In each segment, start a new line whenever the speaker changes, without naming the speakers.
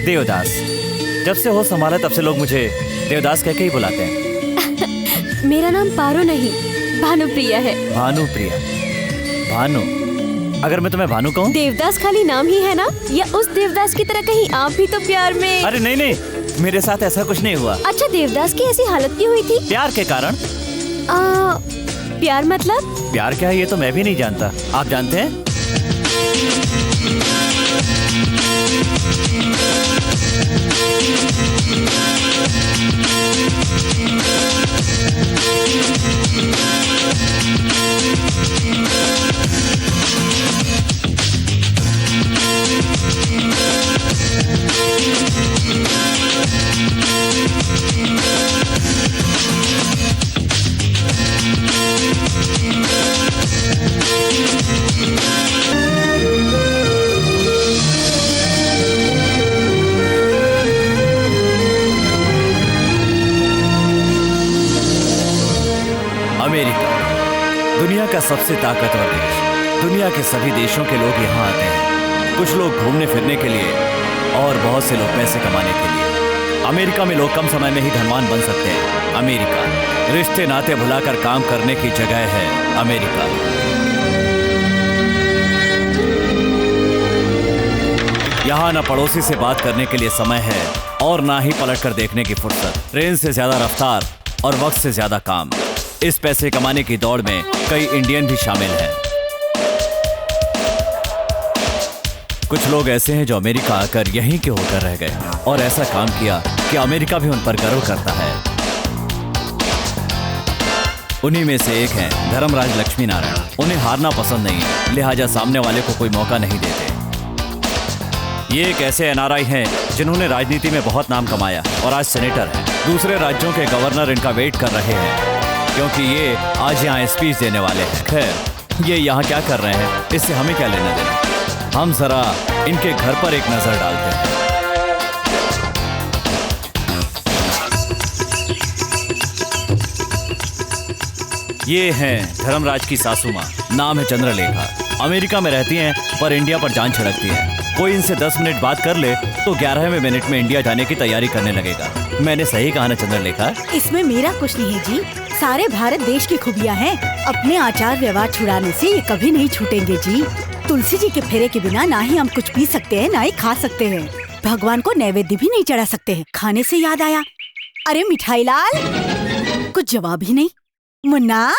देवदास। जब से हो संभाला तब से लोग मुझे देवदास कह के ही बुलाते हैं।
मेरा नाम पारो नहीं, भानुप्रिया है।
भानुप्रिया? भानु? अगर मैं तुम्हें भानु कहूँ?
देवदास खाली नाम ही है ना, या उस देवदास की तरह कहीं आप भी तो प्यार में?
अरे नहीं नहीं, मेरे साथ ऐसा कुछ नहीं हुआ।
अच्छा, देवदास की ऐसी हालत क्यों हुई थी?
प्यार के कारण।
प्यार मतलब?
प्यार क्या है ये तो मैं भी नहीं जानता, आप जानते हैं? अमेरिका, दुनिया का सबसे ताकतवर देश। दुनिया के सभी देशों के लोग यहाँ आते हैं, कुछ लोग घूमने फिरने के लिए और बहुत से लोग पैसे कमाने के लिए। अमेरिका में लोग कम समय में ही धनवान बन सकते हैं। अमेरिका रिश्ते नाते भुलाकर काम करने की जगह है। अमेरिका यहाँ न पड़ोसी से बात करने के लिए समय है और ना ही पलट कर देखने की फुर्सत। ट्रेन से ज्यादा रफ्तार और वक्त से ज्यादा काम। इस पैसे कमाने की दौड़ में कई इंडियन भी शामिल हैं। कुछ लोग ऐसे हैं जो अमेरिका आकर यहीं के होकर रह गए और ऐसा काम किया कि अमेरिका भी उन पर गर्व करता है। उन्हीं में से एक हैं धर्मराज लक्ष्मी नारायण। उन्हें हारना पसंद नहीं है, लिहाजा सामने वाले को कोई मौका नहीं देते। ये एक ऐसे एनआरआई हैं जिन्होंने राजनीति में बहुत नाम कमाया और आज सेनेटर हैं। दूसरे राज्यों के गवर्नर इनका वेट कर रहे हैं क्योंकि ये आज यहाँ स्पीच देने वाले हैं। खैर, ये यहाँ क्या कर रहे हैं इससे हमें क्या लेना देना। हम जरा इनके घर पर एक नजर डालते हैं। ये हैं धर्मराज की सासू माँ, नाम है चंद्रलेखा। अमेरिका में रहती हैं पर इंडिया पर जान छिड़कती हैं। कोई इनसे 10 मिनट बात कर ले तो 11वें मिनट में इंडिया जाने की तैयारी करने लगेगा। मैंने सही कहा ना चंद्रलेखा?
इसमें मेरा कुछ नहीं है जी, सारे भारत देश की खूबियाँ हैं। अपने आचार व्यवहार छुड़ाने से ये कभी नहीं छूटेंगे जी। तुलसी जी के फेरे के बिना ना ही हम कुछ पी सकते हैं ना ही खा सकते हैं। भगवान को नैवेद्य भी नहीं चढ़ा सकते हैं। खाने से याद आया, अरे मिठाई लाल, कुछ जवाब ही नहीं। मुन्ना,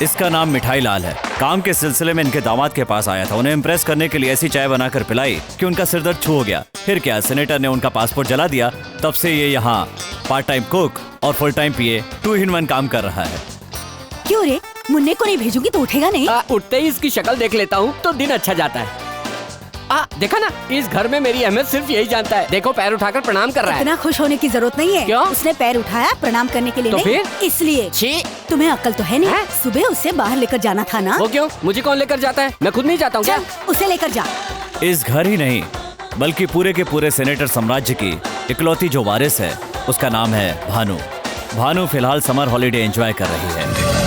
इसका नाम मिठाई लाल है। काम के सिलसिले में इनके दामाद के पास आया था। उन्हें इम्प्रेस करने के लिए ऐसी चाय बनाकर पिलाई कि उनका सिरदर्द छू हो गया। फिर क्या, सेनेटर ने उनका पासपोर्ट जला दिया। तब से ये यहाँ पार्ट टाइम कुक और फुल टाइम पीए 2 in 1 काम कर रहा है।
क्यों रे, मुन्ने को नहीं भेजूंगी तो उठेगा नहीं?
उठते ही इसकी शक्ल देख लेता हूँ तो दिन अच्छा जाता है। देखा ना, इस घर में मेरी अहमियत सिर्फ यही जानता है। देखो, पैर उठाकर प्रणाम कर रहा है।
इतना खुश होने की जरूरत नहीं है।
क्यों?
उसने पैर उठाया प्रणाम करने के लिए
तो
नहीं,
फिर?
इसलिए।
छी!
तुम्हें अक्ल तो है नहीं
है?
सुबह उसे बाहर लेकर जाना था ना।
वो क्यों? मुझे कौन लेकर जाता है? मैं खुद नहीं जाता हूँ क्या?
चल, उसे लेकर जा।
इस घर ही नहीं बल्कि पूरे के पूरे सेनेटर साम्राज्य की इकलौती जो वारिस है उसका नाम है भानु। भानु फिलहाल समर हॉलिडे एंजॉय कर रही है।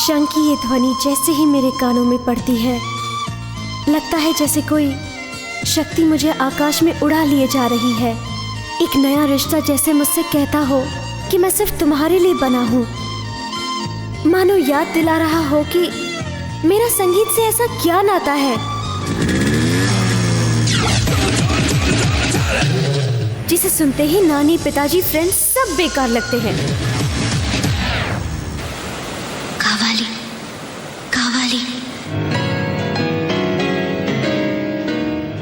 शंख की ये ध्वनि जैसे ही मेरे कानों में पड़ती है, लगता है जैसे कोई शक्ति मुझे आकाश में उड़ा लिए जा रही है। एक नया रिश्ता जैसे मुझसे कहता हो कि मैं सिर्फ तुम्हारे लिए बना हूँ। मानो याद दिला रहा हो कि मेरा संगीत से ऐसा क्या नाता है जिसे सुनते ही नानी, पिताजी, फ्रेंड्स सब बेकार लगते हैं।
कावाली कावाली।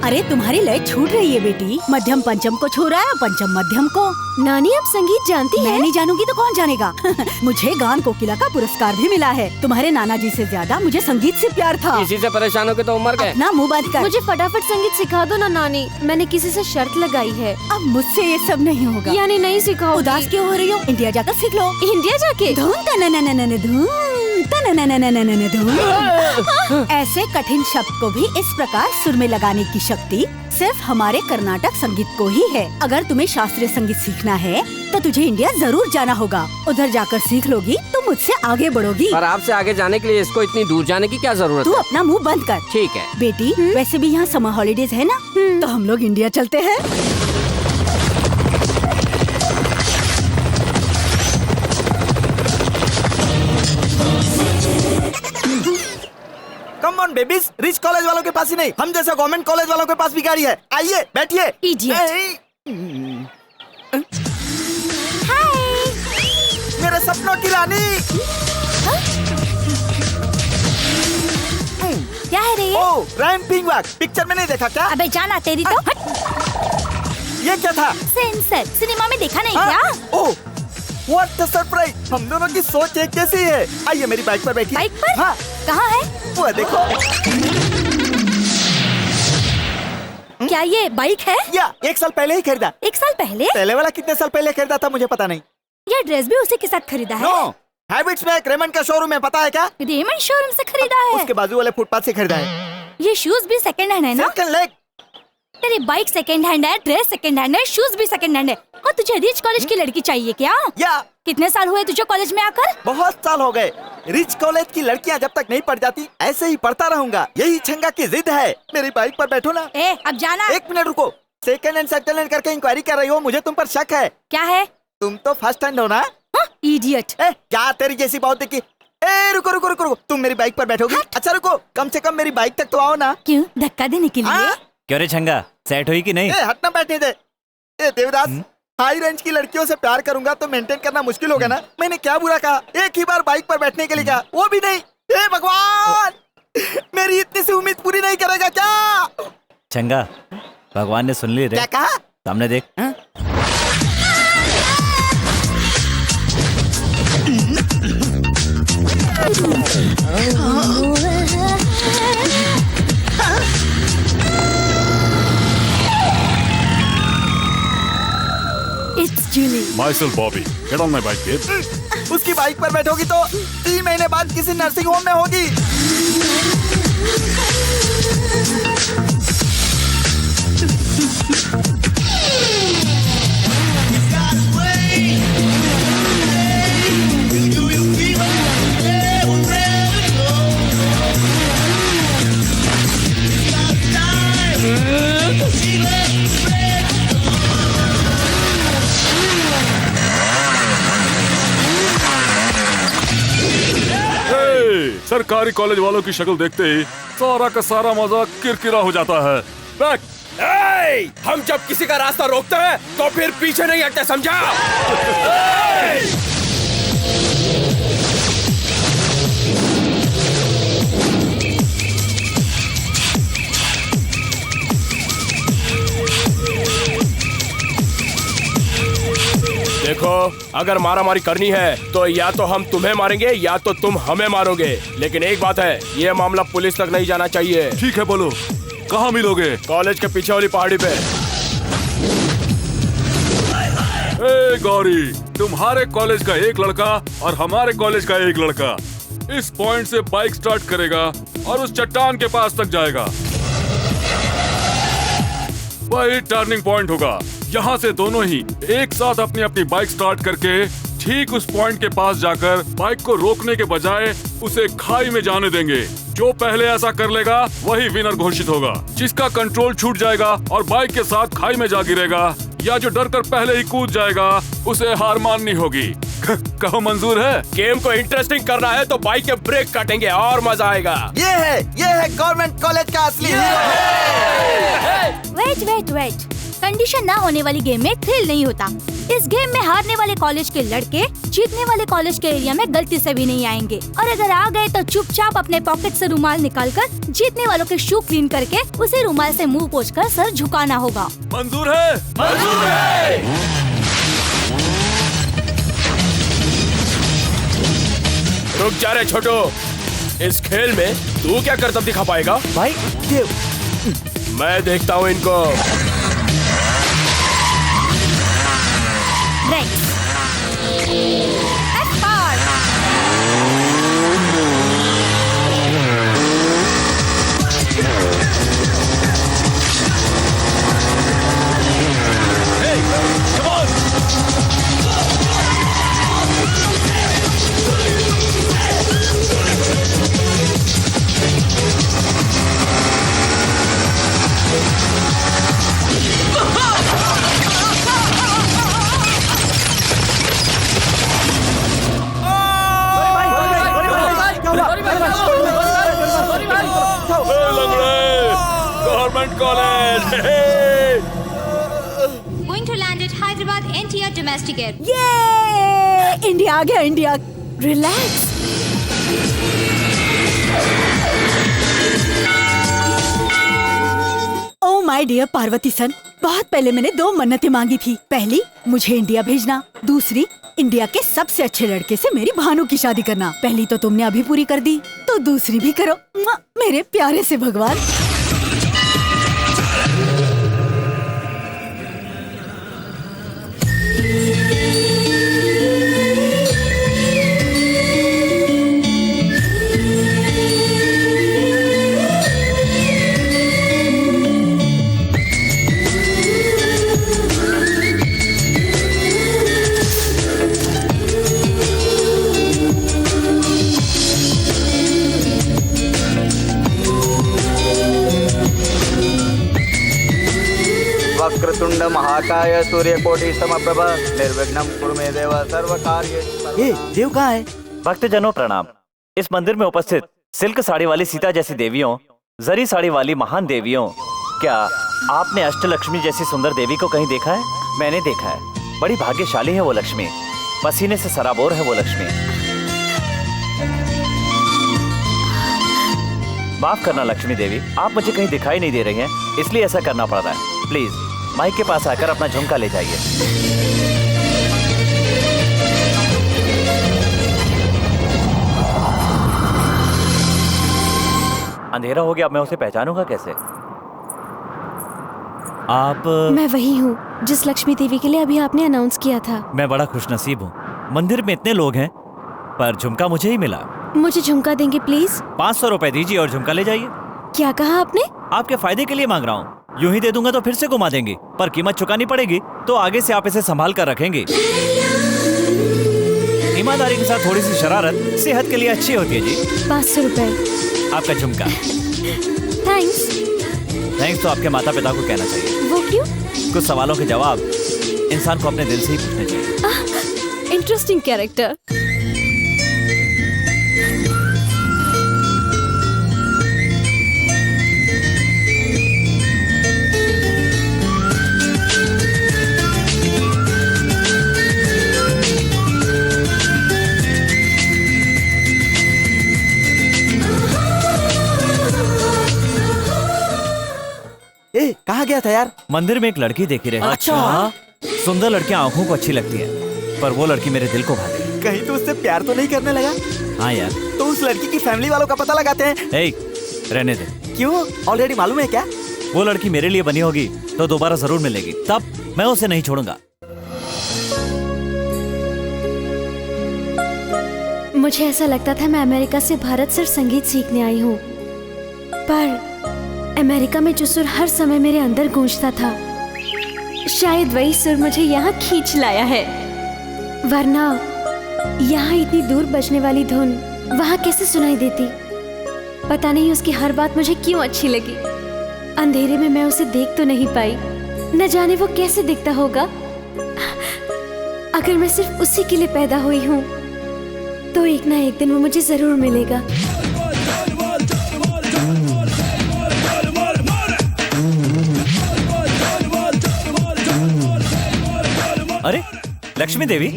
अरे तुम्हारी लय छूट रही है बेटी। मध्यम पंचम को छू रहा है, पंचम मध्यम को।
नानी आप संगीत जानती
मैं
हैं?
नहीं जानूंगी तो कौन जानेगा। मुझे गान कोकिला का पुरस्कार भी मिला है। तुम्हारे नाना जी से ज्यादा मुझे संगीत से प्यार था।
इसी से परेशान होके तो मर गए।
अपना मुंह बंद कर।
मुझे फटाफट संगीत सिखा दो ना नानी, मैंने किसी से शर्त लगाई है।
अब मुझसे ये सब नहीं होगा।
यानी नहीं सिखाओ?
उदास क्यों हो रही हो? इंडिया जाकर सीख लो।
इंडिया जाके?
धूम तनननननन धूम तनननननन धूम। ऐसे कठिन शब्द को भी इस प्रकार सुर में लगाने की शक्ति सिर्फ हमारे कर्नाटक संगीत को ही है। अगर तुम्हें शास्त्रीय संगीत सीखना है तो तुझे इंडिया जरूर जाना होगा। उधर जाकर सीख लोगी तो मुझसे आगे बढ़ोगी।
पर आपसे आगे जाने के लिए इसको इतनी दूर जाने की क्या जरूरत
तू
है?
अपना मुंह बंद कर।
ठीक है
बेटी, वैसे भी यहाँ समर हॉलीडेज है ना, तो हम लोग इंडिया चलते हैं।
Come on babies, rich college वालों के पास ही नहीं, हम जैसे गवर्नमेंट कॉलेज वालों के पास भी गाड़ी है। आइए बैठिए।
Idiot.
मेरे सपनों की रानी।
क्या है रे ये?
ओ, रैंपिंग वॉक पिक्चर में नहीं देखा क्या?
अबे जाना तेरी तो।
ये क्या था?
सेंसर सिनेमा में देखा नहीं
हाँ?
क्या?
ओह, व्हाट अ सरप्राइज। हम दोनों की सोच एक जैसी है। आइए मेरी बाइक पर बैठिए।
बाइक पर?
हाँ,
कहाँ है?
वो देखो।
क्या ये बाइक है?
या 1 साल पहले ही खरीदा।
1 साल पहले?
पहले वाला कितने साल पहले खरीदा था मुझे पता नहीं।
ये ड्रेस भी उसी के साथ खरीदा है?
नो, हैबिट्स में एक रेमंड का शोरूम है, पता है क्या?
रेमंड शोरूम से खरीदा है?
उसके बाजू वाले फुटपाथ से खरीदा है।
ये शूज भी सेकंड हैंड है ना?
Second leg.
तेरी बाइक सेकंड हैंड है, ड्रेस सेकंड हैंड है, शूज भी सेकंड हैंड है। और तुझे रिच कॉलेज की लड़की चाहिए क्या?
या
कितने साल हुए तुझे कॉलेज में आकर?
बहुत साल हो गए। रिच कॉलेज की लड़कियां जब तक नहीं पढ़ जाती ऐसे ही पढ़ता रहूंगा। यही छंगा की जिद है। मेरी बाइक पर बैठो ना।
ए, अब जाना।
1 मिनट रुको। सेकंड हैंड सेकंड हैंड करके इंक्वायरी कर रही हो, मुझे तुम पर शक है।
क्या है?
तुम तो फर्स्ट हैंड हो ना?
इडियट।
ए, क्या तेरी जैसी बहुत देखी। ए, रुको रुको रुको रुको, तुम मेरी बाइक पर बैठोगी? अच्छा रुको, कम से कम मेरी बाइक तक तो आओ ना।
क्यों, धक्का देने के लिए?
हाँ?
क्यों रे छंगा, सेट हुई कि नहीं?
ए, हटना बैठने दे। ए देवदास, हाई रेंज की लड़कियों से प्यार करूंगा तो मेंटेन करना मुश्किल होगा ना। मैंने क्या बुरा कहा? एक ही बार बाइक पर बैठने के लिए कहा, वो भी नहीं। ए भगवान, मेरी इतनी सी उम्मीद पूरी नहीं करेगा क्या?
छंगा, भगवान ने सुन ली रे।
क्या कहा?
सामने देख।
It's Julie.
Myself Bobby. Get on my bike, babe.
उसकी बाइक पर बैठोगी तो 3 महीने बाद किसी नर्सिंग होम में होगी।
सरकारी कॉलेज वालों की शक्ल देखते ही सारा का सारा मजा किरकिरा हो जाता है। बैक।
हम जब किसी का रास्ता रोकते हैं तो फिर पीछे नहीं हटते, समझा? देखो, अगर मारामारी करनी है तो या तो हम तुम्हें मारेंगे या तो तुम हमें मारोगे। लेकिन एक बात है, ये मामला पुलिस तक नहीं जाना चाहिए।
ठीक है, बोलो कहाँ मिलोगे?
कॉलेज के पीछे वाली पहाड़ी पे।
ए गौरी, तुम्हारे कॉलेज का एक लड़का और हमारे कॉलेज का एक लड़का इस पॉइंट से बाइक स्टार्ट करेगा और उस चट्टान के पास तक जाएगा। वही टर्निंग पॉइंट होगा। यहाँ से दोनों ही एक साथ अपनी अपनी बाइक स्टार्ट करके ठीक उस पॉइंट के पास जाकर बाइक को रोकने के बजाय उसे खाई में जाने देंगे। जो पहले ऐसा कर लेगा वही विनर घोषित होगा। जिसका कंट्रोल छूट जाएगा और बाइक के साथ खाई में जा गिरेगा या जो डर कर पहले ही कूद जाएगा उसे हार माननी होगी। कहो मंजूर है?
गेम को इंटरेस्टिंग करना है तो बाइक के ब्रेक काटेंगे और मजा आएगा।
ये है गवर्नमेंट कॉलेज का असली हीरो।
वेट कंडीशन ना होने वाली गेम में थ्रिल नहीं होता। इस गेम में हारने वाले कॉलेज के लड़के जीतने वाले कॉलेज के एरिया में गलती से भी नहीं आएंगे, और अगर आ गए तो चुपचाप अपने पॉकेट से रुमाल निकालकर जीतने वालों के शू क्लीन करके उसे रुमाल से मुंह पोंछकर सर झुकाना होगा।
मंजूर है?
मंजूर है। रुक जा रे छोटू, इस खेल में तू क्या करतब दिखा पाएगा?
भाई देव,
मैं देखता हूँ इनको।
Government college.
Going to land at Hyderabad NTR domestic air.
ये इंडिया आ गया, India. Relax. Oh my dear Parvati son, बहुत पहले मैंने 2 मन्नतें मांगी थी। पहली, मुझे इंडिया भेजना। दूसरी, इंडिया के सबसे अच्छे लड़के से मेरी भानु की शादी करना। पहली तो तुमने अभी पूरी कर दी, तो दूसरी भी करो मेरे प्यारे से भगवान।
वक्रतुंड महाकाय सूर्यकोटि समप्रभ निर्विघ्नं कुरु मे देव सर्वकार्येषु।
ये देव कहाँ है?
भक्तजनों प्रणाम। इस मंदिर में उपस्थित सिल्क साड़ी वाली सीता जैसी देवियों, जरी साड़ी वाली महान देवियों, क्या आपने अष्टलक्ष्मी जैसी सुंदर देवी को कहीं देखा है? मैंने देखा है। बड़ी भाग्यशाली है वो लक्ष्मी, पसीने से सराबोर है वो लक्ष्मी। माफ करना लक्ष्मी देवी, आप मुझे कहीं दिखाई नहीं दे रही हैं, इसलिए ऐसा करना पड़ रहा है। प्लीज माइक के पास आकर अपना झुमका ले जाइए। अंधेरा हो गया, अब मैं उसे पहचानूंगा कैसे? आप?
मैं वही हूँ जिस लक्ष्मी देवी के लिए अभी आपने अनाउंस किया था।
मैं बड़ा खुशनसीब हूँ, मंदिर में इतने लोग हैं पर झुमका मुझे ही मिला।
मुझे झुमका देंगे प्लीज?
500 रुपए दीजिए और झुमका ले जाइए।
क्या कहा आपने?
आपके फायदे के लिए मांग रहा हूँ। यूं ही दे दूंगा तो फिर से घुमा देंगे, पर कीमत चुकानी पड़ेगी, तो आगे से आप इसे संभाल कर रखेंगे। ईमानदारी के साथ थोड़ी सी शरारत सेहत के लिए अच्छी होती है जी।
500 रुपए
आपका झुमका। थैंक्स तो आपके माता पिता को कहना चाहिए।
वो क्यों?
कुछ सवालों के जवाब इंसान को अपने दिल से ही पूछने चाहिए।
Interesting character.
कहाँ गया था यार?
मंदिर में एक लड़की देखी रहे।
अच्छा।
सुंदर लड़कियां आंखों को अच्छी लगती है, पर वो लड़की मेरे दिल को भाती।
कहीं तो उससे प्यार तो नहीं करने लगा?
हाँ यार।
तो उस लड़की की फैमिली वालों का पता लगाते हैं।
रहने दे।
क्यों? ऑलरेडी मालूम है क्या?
वो लड़की मेरे लिए बनी होगी तो दोबारा जरूर मिलेगी, तब मैं उसे नहीं छोड़ूंगा।
मुझे ऐसा लगता था मैं अमेरिका से भारत सिर्फ संगीत सीखने आई हूँ, पर अमेरिका में जो सुर हर समय मेरे अंदर गूंजता था, शायद वही सुर मुझे यहाँ खींच लाया है। वरना यहाँ इतनी दूर बजने वाली धुन वहाँ कैसे सुनाई देती? पता नहीं उसकी हर बात मुझे क्यों अच्छी लगी। अंधेरे में मैं उसे देख तो नहीं पाई, न जाने वो कैसे दिखता होगा। अगर मैं सिर्फ उसी के लिए पैदा हुई हूँ तो एक ना एक दिन वो मुझे जरूर मिलेगा।
अरे लक्ष्मी देवी,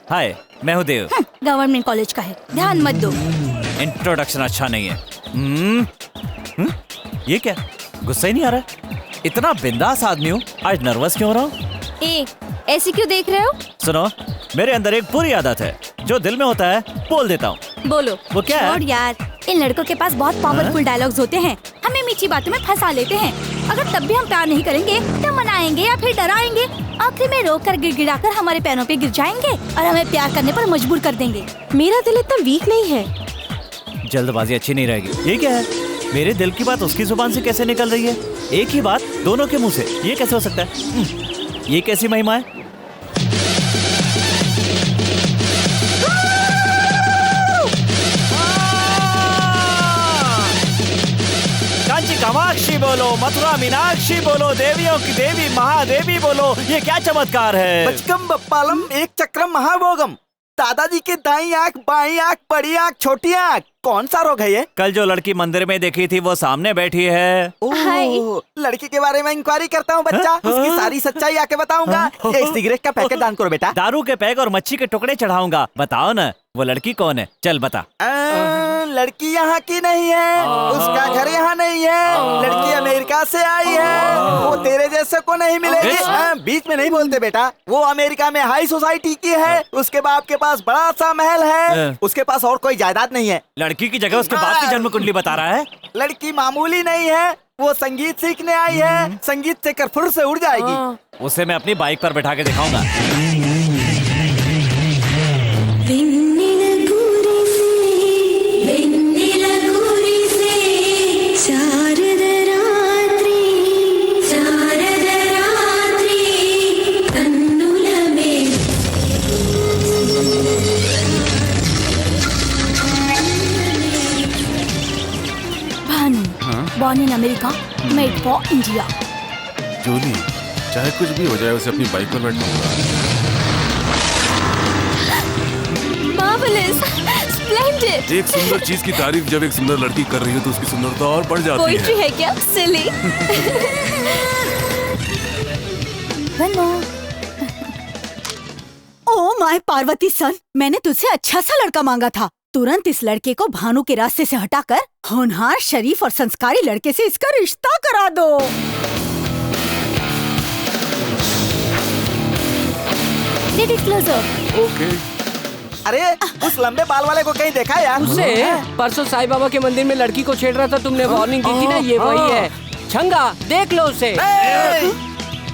हाय, मैं हूँ देव।
गवर्नमेंट कॉलेज का है, ध्यान मत दो।
इंट्रोडक्शन अच्छा नहीं है। ये क्या, गुस्सा ही नहीं आ रहा? इतना बिंदास आदमी हूँ, आज नर्वस क्यों हो रहा हूँ?
ऐसे क्यों देख रहे हो?
सुनो, मेरे अंदर एक बुरी आदत है, जो दिल में होता है बोल देता हूँ।
बोलो।
वो क्या है?
छोड़ यार, इन लड़कों के पास बहुत पावरफुल डायलॉग्स होते हैं, हमें मीठी बातों में फंसा लेते हैं। अगर तब भी हम प्यार नहीं करेंगे तो मनाएंगे या फिर डराएंगे, आखिर में रोक कर गिड़गिड़ाकर हमारे पैरों पे गिर जाएंगे और हमें प्यार करने पर मजबूर कर देंगे।
मेरा दिल इतना वीक नहीं है।
जल्दबाजी अच्छी नहीं रहेगी। ये क्या है, मेरे दिल की बात उसकी जुबान से कैसे निकल रही है? एक ही बात दोनों के मुंह से, ये कैसे हो सकता है? ये कैसी महिमा है? कांची कामाक्षी बोलो, मथुरा मीनाक्षी बोलो, देवियों की देवी महादेवी बोलो, ये क्या चमत्कार है?
बचकम बप्पालम एक चक्रम महाभोगम। दादाजी के दाई आँख, बाई आँख, बड़ी आँख, छोटी आँख, कौन सा रोग है ये?
कल जो लड़की मंदिर में देखी थी वो सामने बैठी है।
ओह, लड़की के बारे में इंक्वायरी करता हूँ बच्चा, उसकी सारी सच्चाई आके बताऊंगा। ये सिगरेट का पैकेट दान करो बेटा।
दारू के पैक और मच्छी के टुकड़े चढ़ाऊंगा। बताओ ना, वो लड़की कौन है? चल बता।
लड़की यहाँ की नहीं है, उसका घर यहाँ नहीं है, लड़की अमेरिका से आई है। वो तेरे जैसे को नहीं मिलेगी। बीच में नहीं बोलते बेटा। वो अमेरिका में हाई सोसाइटी की है, उसके बाप के पास बड़ा सा महल है, उसके पास और कोई जायदाद नहीं है।
लड़की की जगह उसके बाप की जन्म कुंडली बता रहा है।
लड़की मामूली नहीं है, वो संगीत सीखने आई है, संगीत से कर फुर से उड़ जाएगी।
उसे मैं अपनी बाइक पर बैठा के दिखाऊंगा।
Born in America, made for India.
Jully, चाहे कुछ भी हो जाए उसे अपनी बाइक पर बैठाऊंगा।
Marvelous, splendid.
एक सुंदर चीज की तारीफ जब एक सुंदर लड़की कर रही हो तो उसकी सुंदरता और बढ़ जाती
पोइट्री है क्या? Silly.
One more.
Oh my Parvati son, मैंने तुझसे अच्छा सा लड़का मांगा था। तुरंत इस लड़के को भानु के रास्ते से हटाकर होनहार, शरीफ और संस्कारी लड़के से इसका रिश्ता करा दो।
Get it closer.
ओके।
अरे उस लंबे बाल वाले को कहीं देखा यार?
उसे परसों साईं बाबा के मंदिर में लड़की को छेड़ रहा था, तुमने वार्निंग दी थी ना, ये वही है। छंगा, देख लो उसे।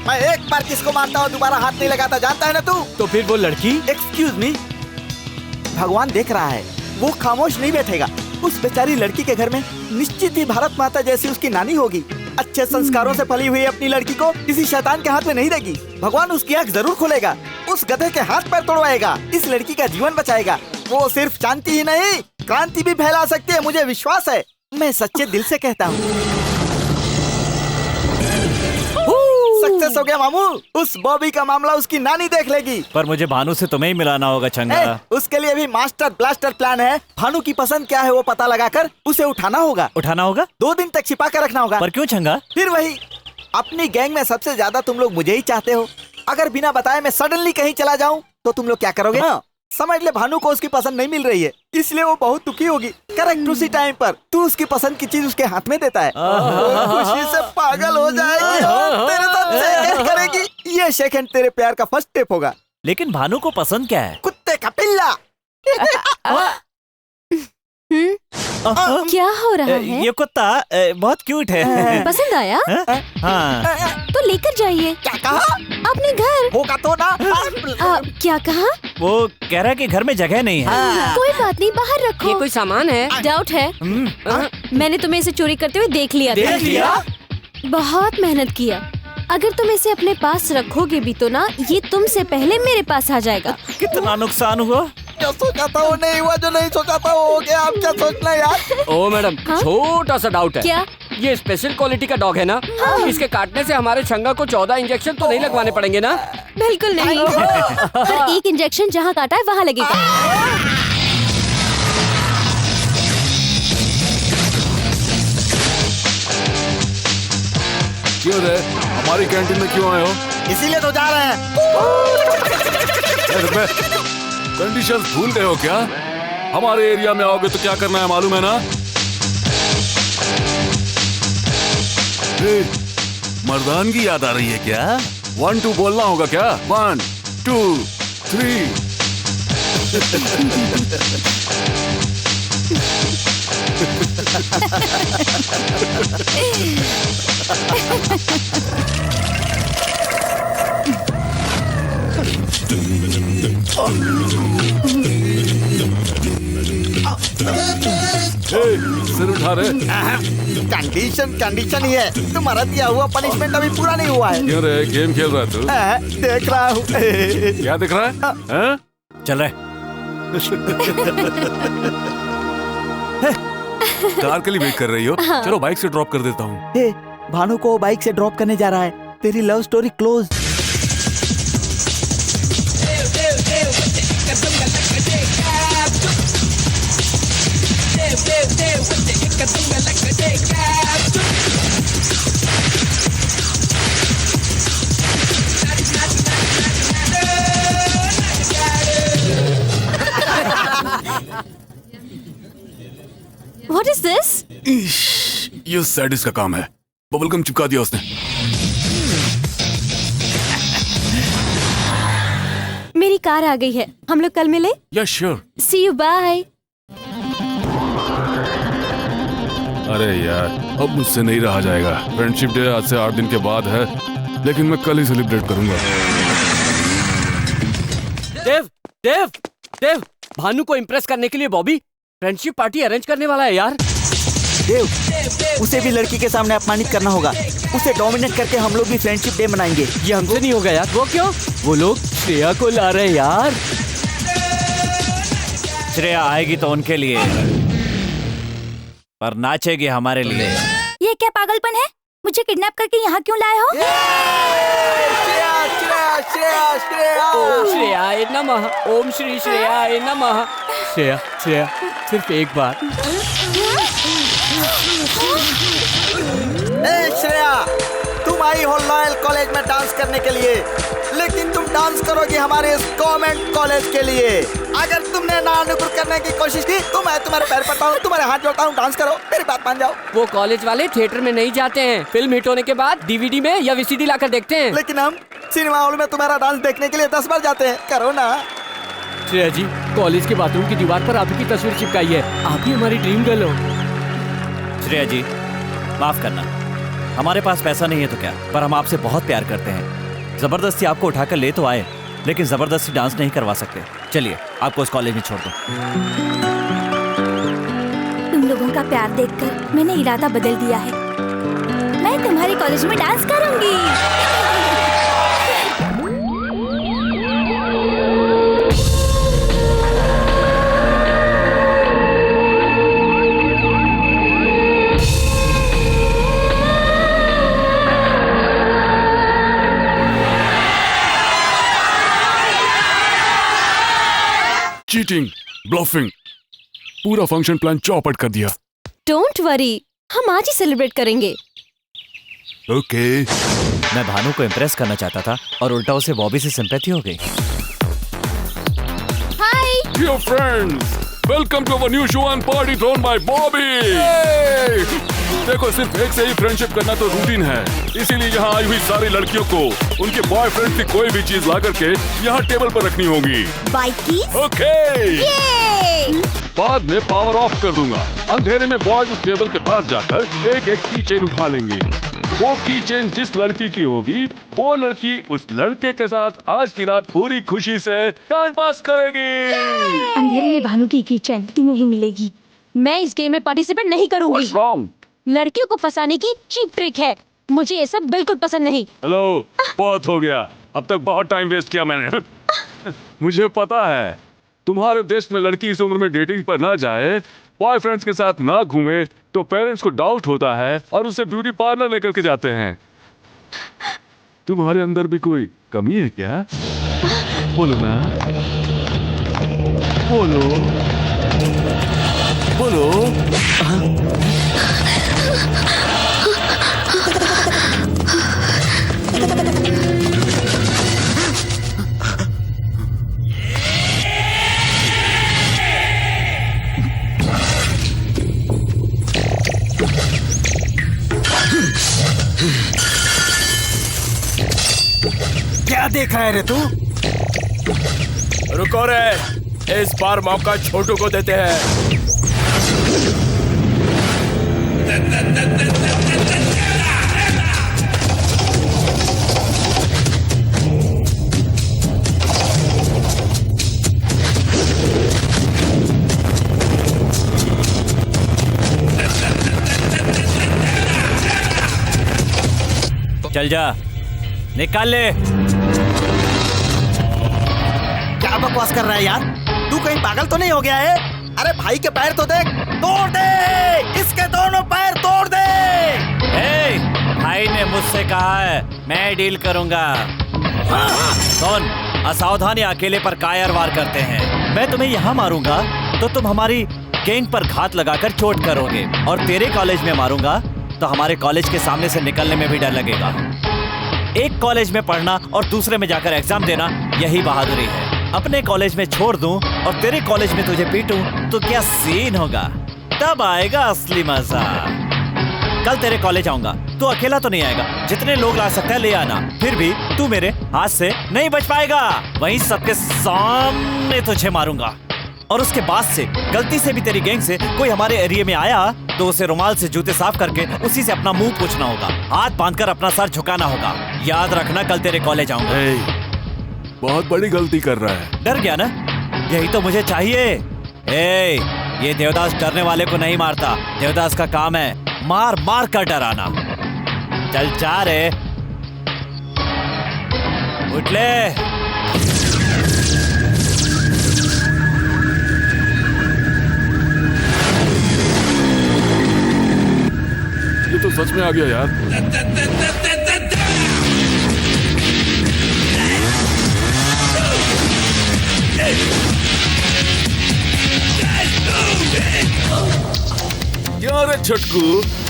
मैं एक बार किसको मारता हूँ दोबारा हाथ नहीं लगाता, जानता है ना तू?
तो फिर वो लड़की?
एक्सक्यूज मी, भगवान देख रहा है, वो खामोश नहीं बैठेगा। उस बेचारी लड़की के घर में निश्चित ही भारत माता जैसी उसकी नानी होगी। अच्छे संस्कारों से पली हुई अपनी लड़की को किसी शैतान के हाथ में नहीं देगी। भगवान उसकी आँख जरूर खोलेगा, उस गधे के हाथ पैर तोड़वाएगा, इस लड़की का जीवन बचाएगा। वो सिर्फ शांति ही नहीं, क्रांति भी फैला सकती है, मुझे विश्वास है। मैं सच्चे दिल से कहता हूँ। सक्सेस हो गया मामू, उस बॉबी का मामला उसकी नानी देख लेगी।
पर मुझे भानु से तुम्हें ही मिलाना होगा चंगा।
उसके लिए भी मास्टर ब्लास्टर प्लान है। भानु की पसंद क्या है वो पता लगाकर उसे उठाना होगा।
उठाना होगा?
2 दिन तक छिपा कर रखना होगा।
पर क्यों चंगा?
फिर वही, अपनी गैंग में सबसे ज्यादा तुम लोग मुझे ही चाहते हो। अगर बिना बताए मैं सडनली कहीं चला जाऊं तो तुम लोग क्या करोगे? समझ ले भानु को उसकी पसंद नहीं मिल रही है, इसलिए वो बहुत दुखी होगी। करेक्ट उसी टाइम पर तू उसकी पसंद की चीज उसके हाथ में देता है, खुशी से पागल हो जाएगी, तेरे साथ शेक करेगी। ये शेक हैंड तेरे प्यार का फर्स्ट स्टेप होगा।
लेकिन भानु को पसंद क्या है?
कुत्ते का पिल्ला।
क्या हो रहा है?
ये कुत्ता बहुत क्यूट है।
पसंद आया?
हाँ।
तो लेकर जाइए।
क्या कहा?
अपने घर।
होगा तो ना।
क्या कहा?
वो कह रहा है कि घर में जगह नहीं है।
कोई बात नहीं, बाहर रखो।
ये कोई सामान है?
डाउट है? मैंने तुम्हें इसे चोरी करते हुए देख लिया था।
देख लिया?
बहुत मेहनत किया, अगर तुम इसे अपने पास रखोगे भी तो ना, ये तुमसे पहले मेरे पास आ जाएगा।
कितना नुकसान हुआ।
जो सोचा था वो नहीं हुआ, जो नहीं सोचा था वो हो गया। आप क्या सोचना यार।
ओ मैडम, छोटा सा डाउट है।
क्या?
ये स्पेशल क्वालिटी का डॉग है ना? इसके काटने से हमारे छंगा को 14 इंजेक्शन तो नहीं लगवाने पड़ेंगे ना?
बिल्कुल नहीं। पर एक इंजेक्शन जहाँ काटा है वहाँ लगेगा।
क्यों रे, हमारी कैंटीन में क्यों आए हो?
इसीलिए तो जा रहे हैं।
कंडीशंस भूल गए हो क्या? हमारे एरिया में आओगे तो क्या करना है मालूम है ना? मर्दानगी याद आ रही है क्या? 1 2 बोलना होगा क्या? 1 2 3। सिर उठा रहे।
कंडीशन ही है। तुम्हारा दिया हुआ पनिशमेंट अभी पूरा नहीं हुआ है।
क्यों रे, गेम खेल रहा है तू?
देख रहा हूँ।
क्या दिख रहा है? हैं?
चल रहे।
कार के लिए वेट कर रही हो? चलो बाइक से ड्रॉप कर देता हूँ।
भानु को बाइक से ड्रॉप करने जा रहा है। तेरी love story close.
What is this?
ये सैडिस्ट का काम है। बबलगम चिपका दिया उसने।
मेरी कार आ गई है, हम लोग कल मिले।
या श्योर।
See you, bye.
अरे यार, अब मुझसे नहीं रहा जाएगा। फ्रेंडशिप डे आज से 8 दिन के बाद है, लेकिन मैं कल ही सेलिब्रेट करूंगा।
देव, भानु को इम्प्रेस करने के लिए बॉबी फ्रेंडशिप पार्टी अरेंज करने वाला है यार।
देव, उसे भी लड़की के सामने अपमानित करना होगा। उसे डोमिनेट करके हम लोग भी फ्रेंडशिप डे मनाएंगे।
ये हमसे नहीं होगा यार। वो क्यों? वो लोग श्रेया को ला रहे हैं यार।
श्रेया आएगी तो उनके लिए, पर नाचेगी हमारे लिए।
ये क्या पागलपन है? मुझे किडनैप करके यहाँ क्यों लाए हो?
ओम श्रेयाय नमः, ओम श्री श्रेयाय नमः। श्रेया, सिर्फ एक बार।
श्रेया, तुम आई हो लॉयल कॉलेज में डांस करने के लिए, लेकिन तुम डांस करोगी हमारे इस गवर्नमेंट कॉलेज के लिए। अगर तुमने नानुकुर करने की कोशिश की तो मैं तुम्हारे पैर पड़ता हूँ, तुम्हारे हाथ जोड़ता हूँ, डांस करो, मेरी बात मान जाओ।
वो कॉलेज वाले थिएटर में नहीं जाते हैं, फिल्म हिट होने के बाद डीवीडी में या वीसीडी लाकर देखते हैं।
लेकिन हम सिनेमा हॉल में तुम्हारा डांस देखने के लिए 10 बार जाते हैं। करो ना।
श्रेया जी, कॉलेज के बाथरूम की दीवार पर आपकी तस्वीर चिपकाई है। आप ही हमारी ड्रीम गर्ल हो।
श्रेया जी, माफ करना, हमारे पास पैसा नहीं है तो क्या, पर हम आपसे बहुत प्यार करते हैं। जबरदस्ती आपको उठाकर ले तो आए, लेकिन जबरदस्ती डांस नहीं करवा सकते। चलिए, आपको इस कॉलेज में छोड़ दो।
तुम लोगों का प्यार देखकर मैंने इरादा बदल दिया है। मैं तुम्हारे कॉलेज में डांस करूंगी।
चीटिंग, ब्लफिंग, पूरा फंक्शन प्लान चौपट कर दिया।
डोंट वरी, हम आज ही सेलिब्रेट करेंगे।
ओके।
मैं भानु को इम्प्रेस करना चाहता था और उल्टा उसे बॉबी से सिंपैथी हो गई।
Hi
dear friends, welcome to our new show and party thrown by Bobby. देखो, सिर्फ एक से ही फ्रेंडशिप करना तो रूटीन है, इसीलिए यहाँ आई हुई सारी लड़कियों को उनके बॉयफ्रेंड की कोई भी चीज ला करके यहाँ टेबल पर रखनी होगी।
बाइक की?
ओके। बाद में पावर ऑफ कर दूंगा। अंधेरे में बॉयज उस टेबल के पास जाकर एक एक की चेन उठा लेंगे। वो की चेन जिस लड़की की होगी, वो लड़की उस लड़के के साथ आज की रात पूरी खुशी से टाइम पास करेगी।
अंधेरे में भानु की किचन तुम्हें ही मिलेगी। मैं इस गेम में पार्टिसिपेट नहीं करूंगी।
What's wrong?
लड़कियों को फंसाने की चीप ट्रिक है।
मुझे ये सब बिल्कुल पसंद नहीं।
हेलो, बहुत हो गया, अब तक बहुत टाइम वेस्ट किया मैंने। मुझे पता है तुम्हारे देश में लड़की इस उम्र में डेटिंग पर ना जाए, बॉयफ्रेंड्स के साथ ना घूमे तो पेरेंट्स को डाउट होता है और उसे ब्यूटी पार्लर लेकर के जाते हैं। तुम्हारे अंदर भी कोई कमी है क्या? बोलो ना, बोलो बोलो।
क्या देख रहा है रे तू?
रुको रे, इस बार मौका छोटू को देते हैं।
चल जा, निकाल ले।
क्या बकवास कर रहा है यार? तू कहीं पागल तो नहीं हो गया है? अरे भाई के पैर तो देख, तोड़ दे, इसके दोनों पैर तोड़ दे।
ए, भाई ने मुझसे कहा है मैं डील करूंगा। कौन असावधानी अकेले पर कायर वार करते हैं। मैं तुम्हें यहाँ मारूंगा तो तुम हमारी गैंग पर घात लगाकर चोट करोगे, और तेरे कॉलेज में मारूंगा तो हमारे कॉलेज के सामने से निकलने में भी डर लगेगा। एक कॉलेज में पढ़ना और दूसरे में जाकर एग्जाम देना, यही बहादुरी है। अपने कॉलेज में छोड़ दूं और तेरे कॉलेज में तुझे पीटूं तो क्या सीन होगा? तब आएगा असली मजा। कल तेरे कॉलेज आऊंगा, तू अकेला तो नहीं आएगा, जितने लोग ला सकता है ले आना। फिर भी तू मेरे हाथ से नहीं बच पाएगा, वहीं सबके सामने तुझे मारूंगा। और उसके बाद से गलती से भी तेरी गैंग से कोई हमारे एरिया में आया तो उसे रुमाल से जूते साफ करके उसी से अपना मुंह पोंछना होगा, हाथ बांधकर अपना सर झुकाना होगा। याद रखना, कल तेरे कॉलेज आऊंगा।
बहुत बड़ी गलती कर रहा है।
डर गया ना? यही तो मुझे चाहिए। ए, ये देवदास डरने वाले को नहीं मारता। देवदास का काम है मार मार कर डराना। चल जा रे, उठ ले।
ये तो सच में आ गया यार। यार छटकू,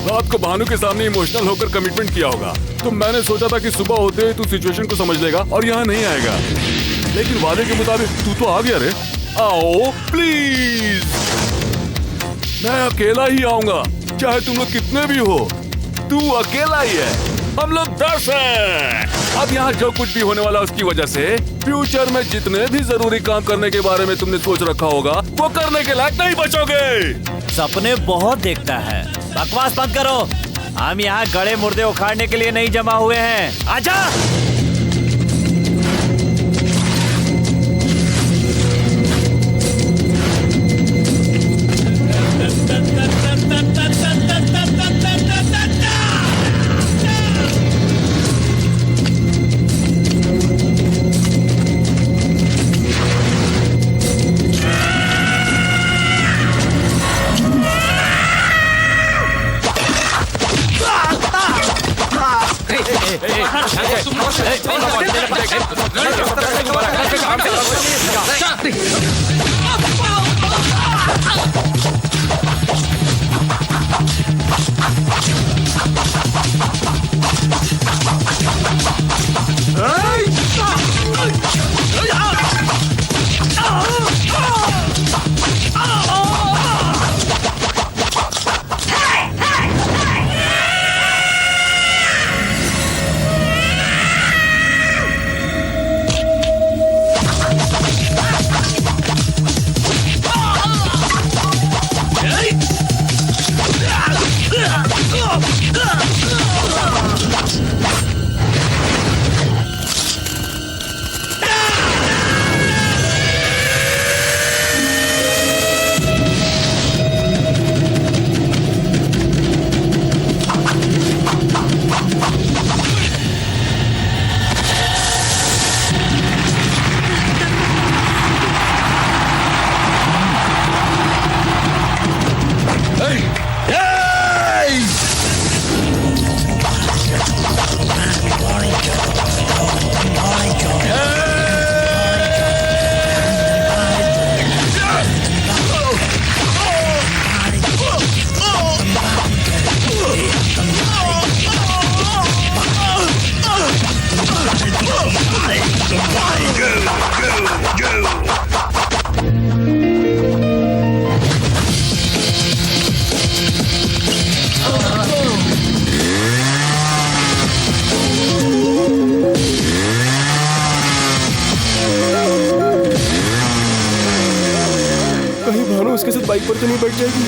रात को भानु के सामने इमोशनल होकर कमिटमेंट किया होगा, तो मैंने सोचा था कि सुबह होते ही तू सिचुएशन को समझ लेगा और यहाँ नहीं आएगा, लेकिन वादे के मुताबिक तू तो आ गया रे। आओ प्लीज, मैं अकेला ही आऊंगा, चाहे तुम लोग कितने भी हो। तू अकेला ही है, हम लोग 10 हैं। अब यहाँ जो कुछ भी होने वाला उसकी वजह से फ्यूचर में जितने भी जरूरी काम करने के बारे में तुमने सोच रखा होगा वो करने के लायक नहीं बचोगे।
सपने बहुत देखता है, बकवास बंद करो। हम यहाँ गड़े मुर्दे उखाड़ने के लिए नहीं जमा हुए हैं। आजा।
बाइक पर तो नहीं बैठ जाएगी?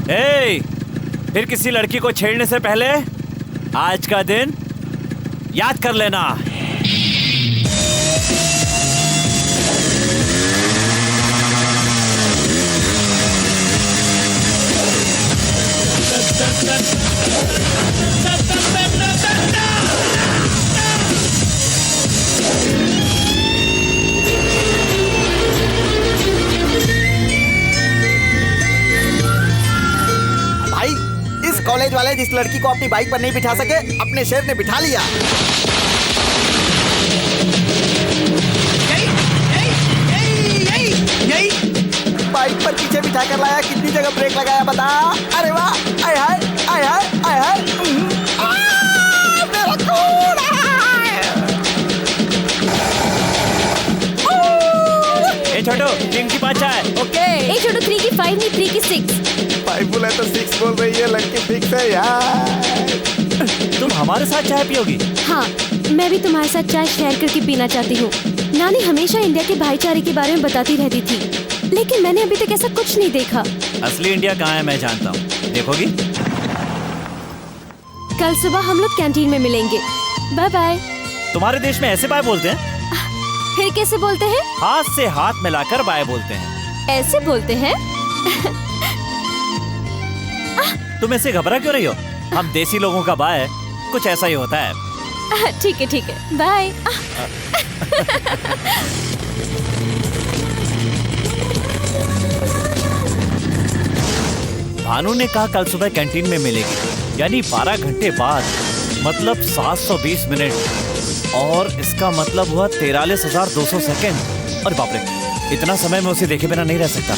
ए, फिर किसी लड़की को छेड़ने से पहले आज का दिन याद कर लेना।
भाई, इस कॉलेज वाले जिस लड़की को अपनी बाइक पर नहीं बिठा सके, अपने शेर ने बिठा लिया। बाइक पर पीछे बिठा कर लाया, कितनी जगह ब्रेक लगाया बता। अरे वाह, आय हाय आय हाय आय हाय। मेरा खून
ए छोटू, 3 की 5 है।
ओके।
ए छोटू, 3 की 5 नहीं, 3 की 6।
5 बोला तो 6 बोल रही है, लड़की फिक्स है यार।
तुम हमारे साथ चाय पियोगी?
हाँ, मैं भी तुम्हारे साथ चाय शेयर करके पीना चाहती हूँ। नानी हमेशा इंडिया के भाईचारे के बारे में बताती रहती थी, लेकिन मैंने अभी तक ऐसा कुछ नहीं देखा।
असली इंडिया कहाँ है मैं जानता हूँ, देखोगी?
कल सुबह हम लोग कैंटीन में मिलेंगे। Bye bye.
तुम्हारे देश में ऐसे बाय बोलते हैं?
फिर कैसे बोलते हैं?
हाथ से हाथ मिलाकर बाय बोलते हैं।
ऐसे बोलते हैं?
तुम ऐसे घबरा क्यों रही हो? हम देसी लोगों का बाय कुछ ऐसा ही होता है।
ठीक है ठीक है, बाय।
भानु ने कहा कल सुबह कैंटीन में मिलेगी, यानी 12 घंटे बाद, मतलब 720 मिनट, और इसका मतलब हुआ 43,200 सेकेंड। और बाप रे, इतना समय मैं उसे देखे बिना नहीं रह सकता।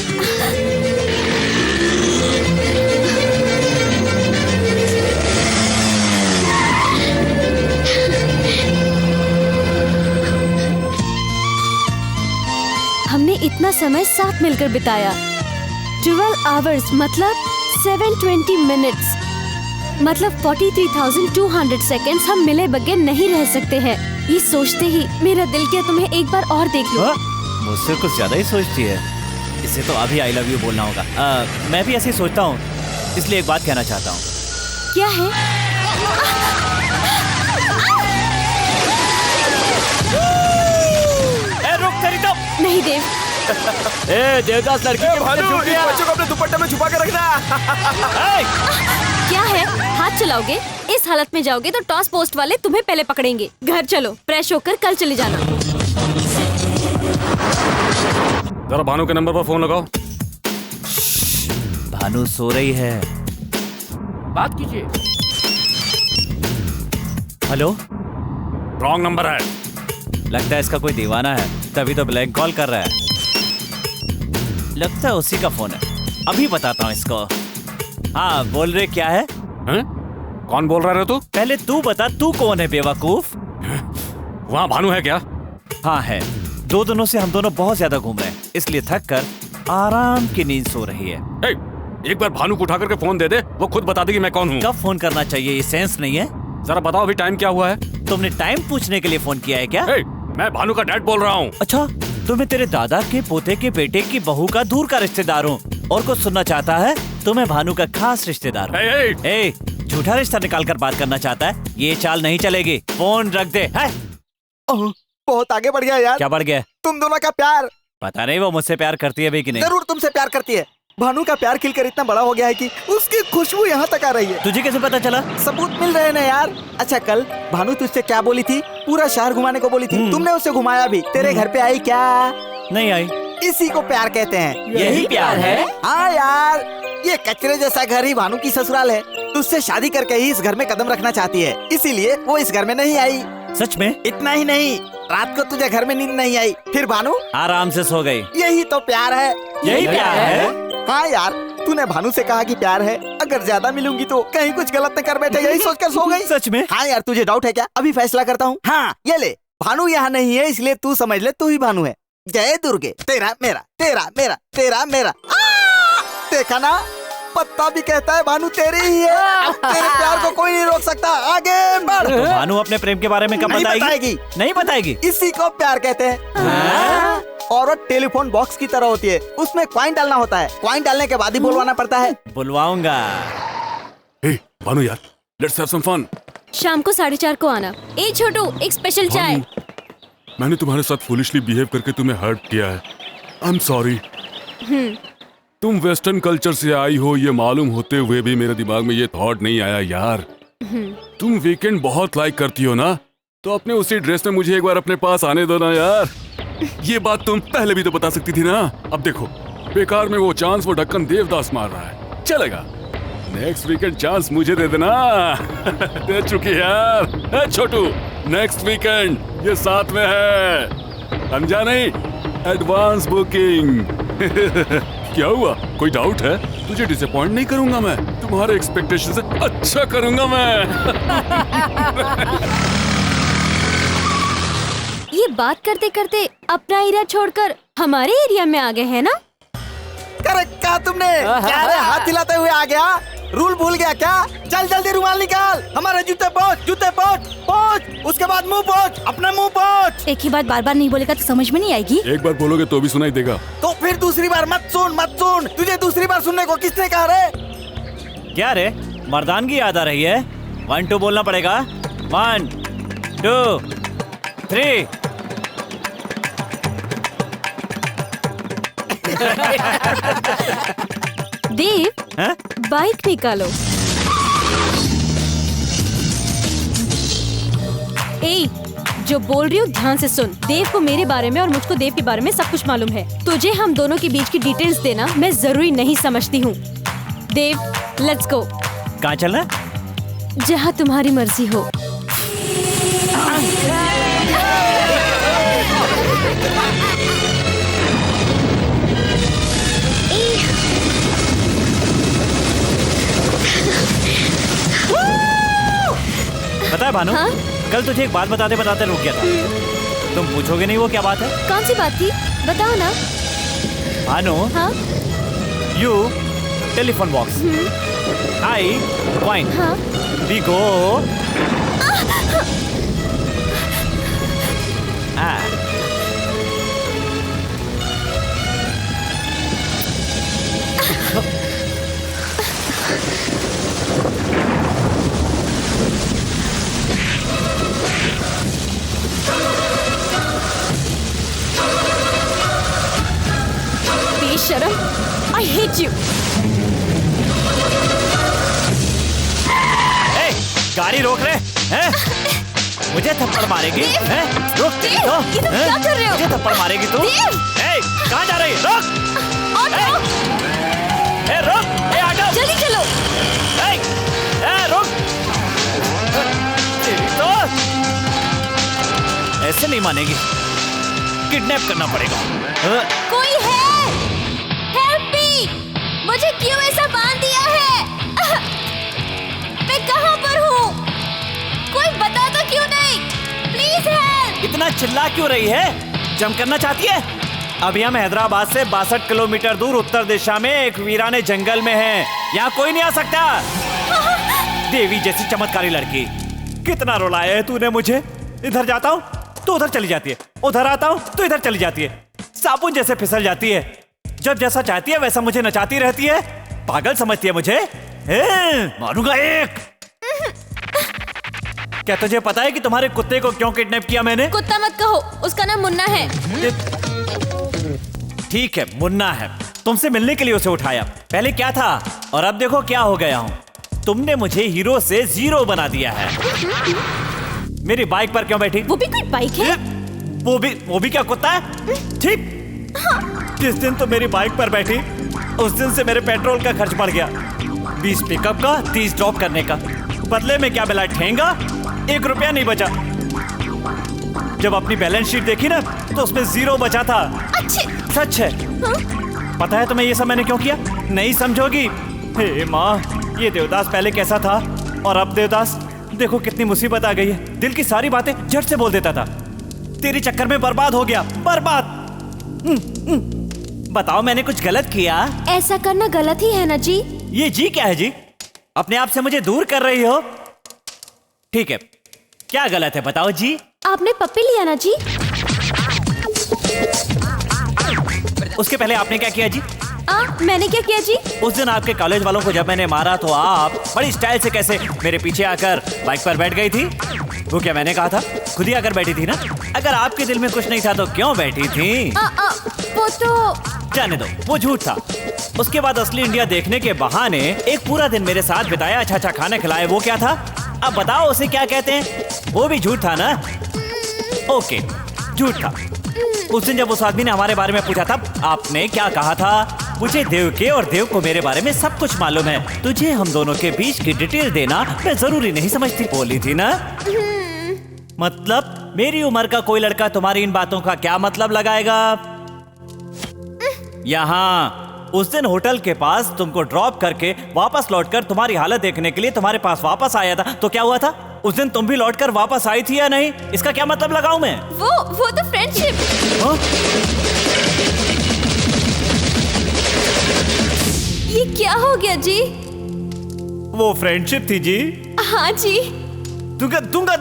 हमने इतना समय साथ मिलकर बिताया। 12 आवर्स मतलब 720 मिनट्स, मतलब 43,200 सेकेंड्स हम मिले बगैर नहीं रह सकते हैं। ये सोचते ही मेरा दिल किया तुम्हें एक बार और देख लूं।
मुझसे कुछ ज्यादा ही सोचती है। इसे तो अभी आई लव यू बोलना होगा। मैं भी ऐसे ही सोचता हूँ, इसलिए एक बात कहना चाहता हूँ।
क्या है?
रुक तेरी तो।
नहीं देव।
ए देवदास, लड़की के
भानु, इस बच्चे को अपने दुपट्टे में छुपा के रखना।
क्या है, हाथ चलाओगे? इस हालत में जाओगे तो टॉस पोस्ट वाले तुम्हें पहले पकड़ेंगे। घर चलो, फ्रेश होकर कल चले जाना।
जरा भानु के नंबर पर फोन लगाओ।
भानु सो रही है,
बात कीजिए।
हेलो।
रॉन्ग नंबर है।
लगता है इसका कोई दीवाना है, तभी तो ब्लैंक कॉल कर रहा है। लगता है उसी का फोन है, अभी बताता हूँ इसको। हाँ बोल रहे, क्या है?
कौन बोल रहा है तू?
पहले तू बता, तू कौन है बेवकूफ?
वहाँ भानु है क्या?
हाँ है। 2 दिनों से हम दोनों बहुत ज्यादा घूम रहे हैं, इसलिए थक कर आराम की नींद सो रही है।
एक बार भानु को उठा करके फोन दे दे, वो खुद बता देगी मैं कौन हूँ।
कब फोन करना चाहिए, ये सेंस नहीं है?
जरा बताओ अभी टाइम क्या हुआ है?
तुमने टाइम पूछने के लिए फोन किया है क्या?
मैं भानु का डैड बोल रहा हूँ।
अच्छा, तो मैं तेरे दादा के पोते के बेटे की बहू का दूर का रिश्तेदार हूँ, और कुछ सुनना चाहता है तो मैं भानु का खास रिश्तेदार हूँ। झूठा रिश्ता निकाल कर बात करना चाहता है, ये चाल नहीं चलेगी। फोन रख दे। है?
बहुत आगे बढ़ गया यार।
क्या बढ़ गया?
तुम दोनों का प्यार।
पता नहीं वो मुझसे प्यार करती है भी कि नहीं।
जरूर तुमसे प्यार करती है। भानु का प्यार खिलकर इतना बड़ा हो गया है कि उसकी खुशबू यहाँ तक आ रही है।
तुझे कैसे पता चला?
सबूत मिल रहे हैं ना यार। अच्छा, कल भानु तुझसे क्या बोली थी? पूरा शहर घुमाने को बोली थी, तुमने उसे घुमाया भी। तेरे घर पे आई क्या?
नहीं आई।
इसी को प्यार कहते हैं।
यही प्यार है?
हाँ यार, ये कचरे जैसा घर ही भानु की ससुराल है। तुझसे शादी करके ही इस घर में कदम रखना चाहती है, इसीलिए वो इस घर में नहीं आई।
सच में?
इतना ही नहीं, रात को तुझे घर में नींद नहीं आई, फिर भानु
आराम से सो गई।
यही तो प्यार है।
यही प्यार है?
हाँ यार, तूने भानु से कहा कि प्यार है, अगर ज्यादा मिलूंगी तो कहीं कुछ गलत न कर बैठे, यही सोचकर सो गई।
सच में?
हाँ यार, तुझे डाउट है क्या? अभी फैसला करता हूँ। हाँ, ये ले, भानु यहाँ नहीं है, इसलिए तू समझ ले तू ही भानु है। जय दुर्गे, तेरा मेरा तेरा मेरा तेरा मेरा। देखा ना, पत्ता भी कहता है भानु तेरी ही है। अब तेरे प्यार को कोई नहीं रोक सकता, आगे बढ़।
तो भानु अपने प्रेम के बारे में कब बताएगी? नहीं बताएगी।
इसी को प्यार कहते हैं। और वो टेलीफोन बॉक्स की तरह होती है, उसमें कॉइन डालना होता है, कॉइन डालने के बाद ही बुलवाना पड़ता है।
बुलवाऊंगा।
भानु यार, लेट्स हैव सम फन।
शाम को 4:30 को आना। ए छोटू, एक स्पेशल चाय।
मैंने तुम्हारे साथ फूलिशली बिहेव करके तुम्हें हर्ट किया है। I am sorry. तुम वेस्टर्न कल्चर से आई हो ये मालूम होते हुए भी मेरे दिमाग में ये थॉट नहीं आया यार। तुम वीकेंड बहुत लाइक करती हो ना, तो अपने उसी ड्रेस में मुझे एक बार अपने पास आने दो ना यार। ये बात तुम पहले भी तो बता सकती थी ना। अब देखो, बेकार में वो चांस वो ढक्कन देवदास मार रहा है। चलेगा, नेक्स्ट वीकेंड चांस मुझे दे देना। दे चुकी यार। छोटू, नेक्स्ट वीकेंड ये साथ में है, समझा नहीं? Advance booking. क्या हुआ, कोई डाउट है? तुझे डिसअपॉइंट नहीं करूंगा मैं, तुम्हारे एक्सपेक्टेशन से अच्छा करूंगा मैं।
ये बात करते करते अपना एरिया छोड़कर हमारे एरिया में आ गए हैं ना?
करेक्ट कहा तुमने। क्या रे, हाथ हिलाते हुए आ गया? रूल भूल गया क्या? चल जल्दी रुमाल निकाल, हमारे जूते पोंछ, जूते पोंछ, पोंछ, उसके बाद मुंह पोंछ, अपना मुंह पोंछ।
एक ही बात बार बार नहीं बोलेगा तो समझ में नहीं आएगी।
एक बार बोलोगे तो भी सुनाई देगा।
तो फिर दूसरी बार मत सुन, मत सुन। तुझे दूसरी बार सुनने को किसने कहा रे?
क्या रे, मर्दानगी याद आ रही है? 1 2 बोलना पड़ेगा। 1 2 3।
देव,
हाँ?
बाइक निकालो। ए, जो बोल रही हूँ ध्यान से सुन। देव को मेरे बारे में और मुझको देव के बारे में सब कुछ मालूम है। तुझे हम दोनों के बीच की डिटेल्स देना मैं जरूरी नहीं समझती हूँ। देव, लेट्स गो।
कहाँ चलना?
जहाँ तुम्हारी मर्जी हो।
पता है भानु,
हाँ?
कल तुझे एक बात बताते बताते रुक गया था। तुम पूछोगे नहीं वो क्या बात है?
कौन सी बात थी, बताओ ना।
भानु,
हाँ?
You telephone box, I coin,
हाँ?
We go.
बेशरम, I hate you।
ए, गाड़ी रोक रहे हैं? मुझे थप्पड़ मारेगी? हैं? रुक तो।
ये तुम क्या कर रहे हो?
मुझे थप्पड़ मारेगी तू? ए, कहाँ जा रही? रुक! ए, रुक! ए, आटो!
जल्दी चलो।
रुक! तो ऐसे नहीं मानेगी, किडनैप करना पड़ेगा।
कोई है? Help me! मुझे क्यों ऐसा बांध दिया है? मैं कहाँ पर हूँ? कोई बता तो क्यों नहीं? Please help!
इतना चिल्ला क्यों रही है? जंप करना चाहती है? अभी हम हैदराबाद से 62 किलोमीटर दूर उत्तर दिशा में एक वीराने जंगल में हैं। यहाँ कोई नहीं आ सकता। देवी जैसी चमत्कारी लड़की, कितना रुलाया है तूने मुझे। इधर जाता हूँ तो उधर चली जाती है, उधर आता हूँ तो इधर चली जाती है, साबुन जैसे फिसल जाती है। जब जैसा चाहती है वैसा मुझे नचाती रहती है। पागल समझती है मुझे। मारूंगा एक। क्या तुझे पता है कि तुम्हारे कुत्ते को क्यों किडनैप किया मैंने?
कुत्ता मत कहो, उसका नाम मुन्ना है।
ठीक है, मुन्ना है। तुमसे मिलने के लिए उसे उठाया। पहले क्या था और अब देखो क्या हो गया हूँ। तुमने मुझे हीरो से जीरो बना दिया है। मेरी बाइक पर क्यों बैठी?
वो भी कोई बाइक है?
वो भी क्या कुत्ता है? ठीक। जिस दिन तो मेरी बाइक पर बैठी उस दिन से मेरे पेट्रोल का खर्च बढ़ गया। 20 पिकअप का, 30 ड्रॉप करने का। बदले में क्या मिला? ठेंगा। 1 रुपया नहीं बचा। जब अपनी बैलेंस शीट देखी ना तो उसमें 0 बचा था। सच है। पता है तुम्हें ये सब मैंने क्यों किया? नहीं समझोगी। हे माँ, ये देवदास पहले कैसा था और अब देवदास देखो कितनी मुसीबत आ गई है। दिल की सारी बातें झट से बोल देता था। तेरे चक्कर में बर्बाद हो गया, बर्बाद। बताओ मैंने कुछ गलत किया?
ऐसा करना गलत ही है ना जी।
ये जी क्या है जी? अपने आप से मुझे दूर कर रही हो? ठीक है, क्या गलत है बताओ जी?
आपने पप्पी लिया ना जी?
उसके पहले आपने क्या किया जी?
मैंने क्या किया जी?
उस दिन आपके कॉलेज वालों को जब मैंने मारा तो आप बड़ी स्टाइल से कैसे मेरे पीछे आकर बाइक पर बैठ गई थी। वो क्या मैंने कहा था? खुद ही आकर बैठी थी ना। अगर आपके दिल में कुछ नहीं था तो क्यों बैठी थी?
वो तो
जाने दो, वो झूठ था। उसके बाद असली इंडिया देखने के बहाने एक पूरा दिन मेरे साथ बिताया, अच्छा अच्छा खाना खिलाए, वो क्या था? अब बताओ उसे क्या कहते हैं? वो भी झूठ था ना? ओके, झूठ था। उस दिन जब उस आदमी ने हमारे बारे में पूछा था, आपने क्या कहा था? मुझे देव के और देव को मेरे बारे में सब कुछ मालूम है, तुझे हम दोनों के बीच की डिटेल देना मैं जरूरी नहीं समझती, बोली थी ना? मतलब मेरी उम्र का कोई लड़का तुम्हारी इन बातों का क्या मतलब लगाएगा? यहाँ उस दिन होटल के पास तुमको ड्रॉप करके वापस लौटकर तुम्हारी हालत देखने के लिए तुम्हारे पास वापस आया था, तो क्या हुआ था? उस दिन तुम भी लौटकर वापस आई थी या नहीं? इसका क्या मतलब लगाऊं मैं?
वो तो फ्रेंडशिप। ये क्या हो गया जी?
वो फ्रेंडशिप थी जी।
हाँ जी।
दूंगा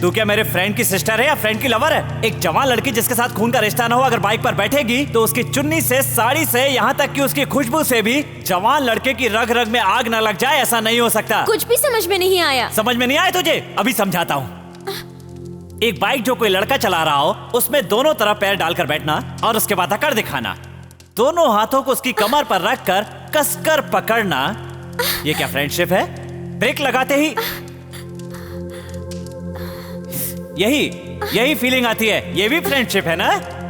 तू क्या मेरे फ्रेंड की सिस्टर है या फ्रेंड की लवर है? एक जवान लड़की जिसके साथ खून का रिश्ता न हो अगर बाइक पर बैठेगी तो उसकी चुन्नी से, साड़ी से, यहाँ तक कि उसकी खुशबू से भी जवान लड़के की रग रग में आग न लग जाए, ऐसा नहीं हो सकता।
कुछ भी समझ में नहीं आया।
समझ में नहीं आया तुझे? अभी समझाता हूँ। एक बाइक जो कोई लड़का चला रहा हो उसमें दोनों तरफ पैर डालकर बैठना और उसके बाद अकड़ दिखाना, दोनों हाथों को उसकी कमर पर रखकर कसकर पकड़ना, ये क्या फ्रेंडशिप है? ब्रेक लगाते ही यही फीलिंग आती है, ये भी फ्रेंडशिप है ना?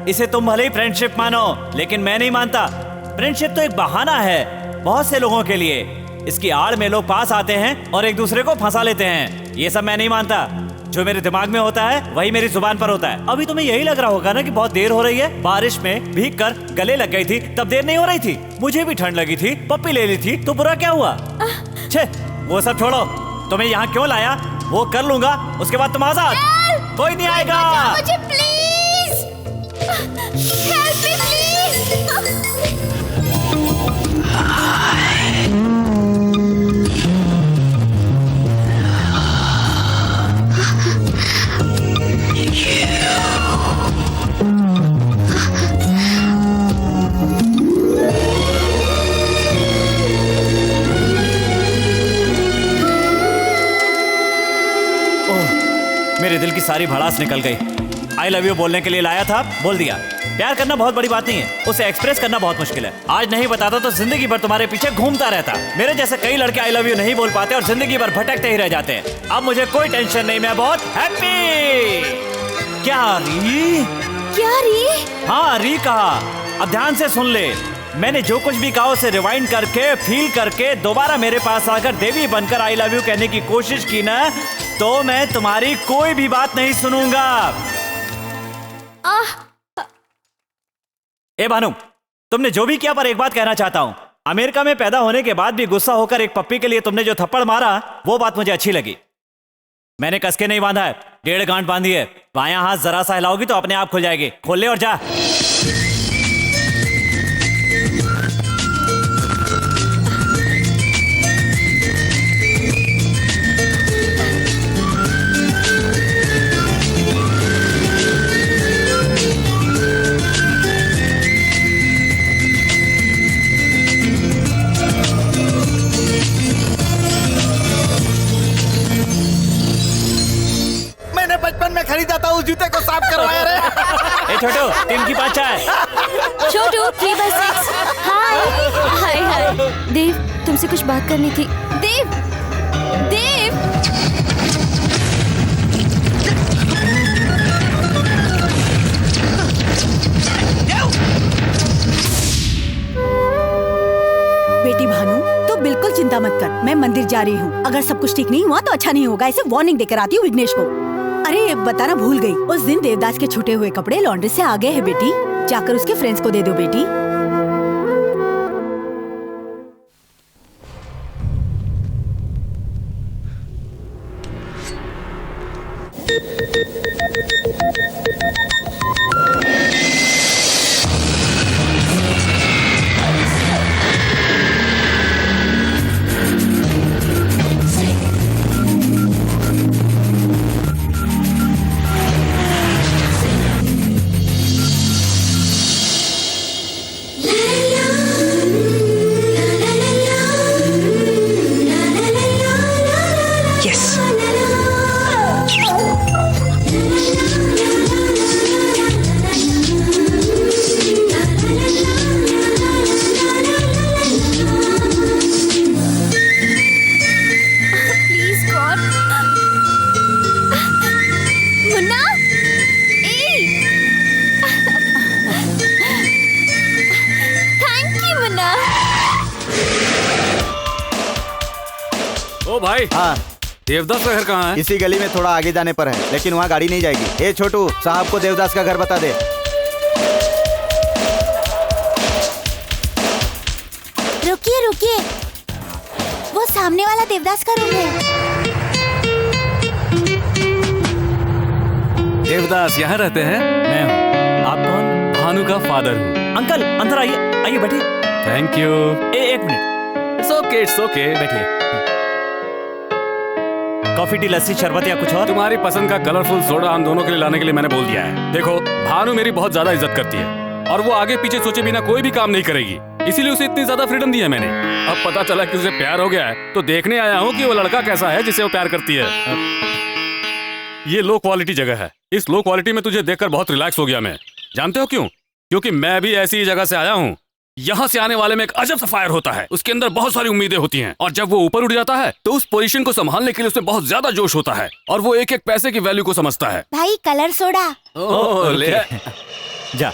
इसे तुम भले ही फ्रेंडशिप मानो लेकिन मैं नहीं मानता। फ्रेंडशिप तो एक बहाना है बहुत से लोगों के लिए। इसकी आड़ में लोग पास आते हैं और एक दूसरे को फंसा लेते हैं। ये सब मैं नहीं मानता। जो मेरे दिमाग में होता है वही मेरी जुबान पर होता है। अभी तुम्हें यही लग रहा होगा ना कि बहुत देर हो रही है। बारिश में भीगकर गले लग गई थी तब देर नहीं हो रही थी। मुझे भी ठंड लगी थी, पप्पी ले ली थी तो बुरा क्या हुआ? छे, वो सब छोड़ो। तुम्हें यहाँ क्यों लाया वो कर लूंगा, उसके बाद तुम आजाद। कोई नहीं आएगा।
मुझे प्लीज हेल्प मी प्लीज।
मेरे दिल की सारी भड़ास निकल गई। आई लव यू बोलने के लिए लाया था, बोल दिया। प्यार करना बहुत बड़ी बात नहीं है, उसे एक्सप्रेस करना बहुत मुश्किल है। आज नहीं बताता तो जिंदगी भर तुम्हारे पीछे घूमता रहता। मेरे जैसे कई लड़के आई लव यू नहीं बोल पाते और जिंदगी भर भटकते ही रह जाते हैं। अब मुझे कोई टेंशन नहीं, मैं बहुत हैप्पी। क्या री? हाँ री कहा। अब ध्यान से सुन ले, मैंने जो कुछ भी कहा उसे रिवाइंड करके फील करके दोबारा मेरे पास आकर देवी बनकर आई लव यू कहने की कोशिश की ना तो मैं तुम्हारी कोई भी बात नहीं सुनूंगा। ए भानु, तुमने जो भी किया पर एक बात कहना चाहता हूं। अमेरिका में पैदा होने के बाद भी गुस्सा होकर एक पप्पी के लिए तुमने जो थप्पड़ मारा वो बात मुझे अच्छी लगी। मैंने कसके नहीं बांधा है, 1.5 गांठ बांधी है। बायां हाथ जरा सा हिलाओगी तो अपने आप खुल जाएगी। खोल ले और जा।
बचपन में खरीदा था उस जूते को साफ करवाया रे।
ए छोटू, 3 की 5 चाय।
छोटू 3/6। हाय हाय। देव, तुमसे कुछ बात करनी थी। देव
बेटी भानु, तो बिल्कुल चिंता मत कर, मैं मंदिर जा रही हूँ। अगर सब कुछ ठीक नहीं हुआ तो अच्छा नहीं होगा। इसे वार्निंग देकर आती हूँ विघ्नेश को। अरे बताना भूल गई, उस दिन देवदास के छूटे हुए कपड़े लॉन्ड्री से आ गए हैं बेटी। जाकर उसके फ्रेंड्स को दे दो बेटी।
ओ भाई,
हाँ,
देवदास का घर कहाँ है?
इसी गली में थोड़ा आगे जाने पर है, लेकिन वहाँ गाड़ी नहीं जाएगी। ए छोटू, साहब को देवदास का घर बता दे।
रुकिए रुकिए, वो सामने वाला देवदास का रूम है।
देवदास यहाँ रहते हैं?
मैं हूँ। आप कौन?
भानु का फादर हूँ।
अंकल अंदर आइए, आइए बैठिए।
Thank you.
एक मिनट।
It's okay.
बैठिए। कॉफी, टी, लस्सी, शरबत या कुछ और?
तुम्हारी पसंद का कलरफुल सोडा हम दोनों के लिए लाने के लिए मैंने बोल दिया है। देखो, भानु मेरी बहुत ज्यादा इज्जत करती है और वो आगे पीछे सोचे बिना कोई भी काम नहीं करेगी, इसीलिए उसे इतनी ज्यादा फ्रीडम दी है मैंने। अब पता चला कि उसे प्यार हो गया है, तो देखने आया हूँ कि वो लड़का कैसा है जिसे वो प्यार करती है। ये लो क्वालिटी जगह है। इस लो क्वालिटी में तुझे देखकर बहुत रिलैक्स हो गया मैं। जानते हो क्यों? क्योंकि मैं भी ऐसी जगह से आया हूँ। यहाँ से आने वाले में एक अजब सा फायर होता है, उसके अंदर बहुत सारी उम्मीदें होती हैं, और जब वो ऊपर उठ जाता है तो उस पोजीशन को संभालने के लिए उसमें बहुत ज्यादा जोश होता है, और वो एक एक पैसे की वैल्यू को समझता है।
भाई कलर सोडा।
ओह, ले।
जा।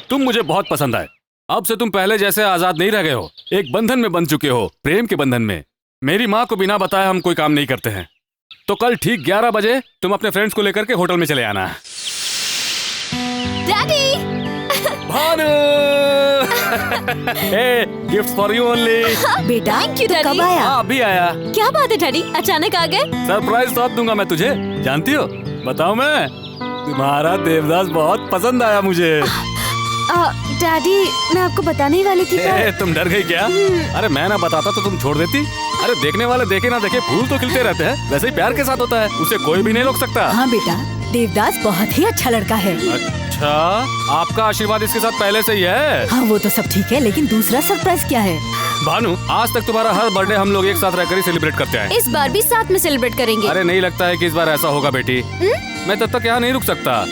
तुम मुझे बहुत पसंद आए। अब से तुम पहले जैसे आजाद नहीं रह गए हो, एक बंधन में बंध चुके हो, प्रेम के बंधन में। मेरी माँ को बिना बताए हम कोई काम नहीं करते हैं, तो कल ठीक 11 बजे तुम अपने फ्रेंड्स को लेकर के होटल में चले आना।
Daddy.
Bhanu. Hey, gift for you only.
बेटा
Thank you, Daddy.
कब आया?
हाँ, अभी आया।
क्या बात है डैडी, अचानक आ गए?
सरप्राइज तो अब दूंगा मैं तुझे, जानती हो? बताऊं मैं? तुम्हारा देवदास बहुत पसंद आया मुझे।
डैडी, मैं आपको बताने ही वाली थी पर...
तुम डर गई क्या? अरे मैं ना बताता तो तुम छोड़ देती। अरे देखने वाले देखे ना देखे फूल तो खिलते रहते हैं, वैसे ही प्यार के साथ होता है, उसे कोई भी नहीं रोक सकता।
हाँ बेटा, देवदास बहुत ही अच्छा लड़का है।
अच्छा, आपका आशीर्वाद इसके साथ पहले से ही है।
हाँ वो तो सब ठीक है, लेकिन दूसरा सरप्राइज क्या है?
भानु, आज तक तुम्हारा हर बर्थडे हम लोग एक साथ रहकर ही सेलिब्रेट करते हैं।
इस बार भी साथ में सेलिब्रेट करेंगे।
अरे नहीं लगता है कि इस बार ऐसा होगा बेटी। मैं तब तक यहाँ नहीं रुक सकता,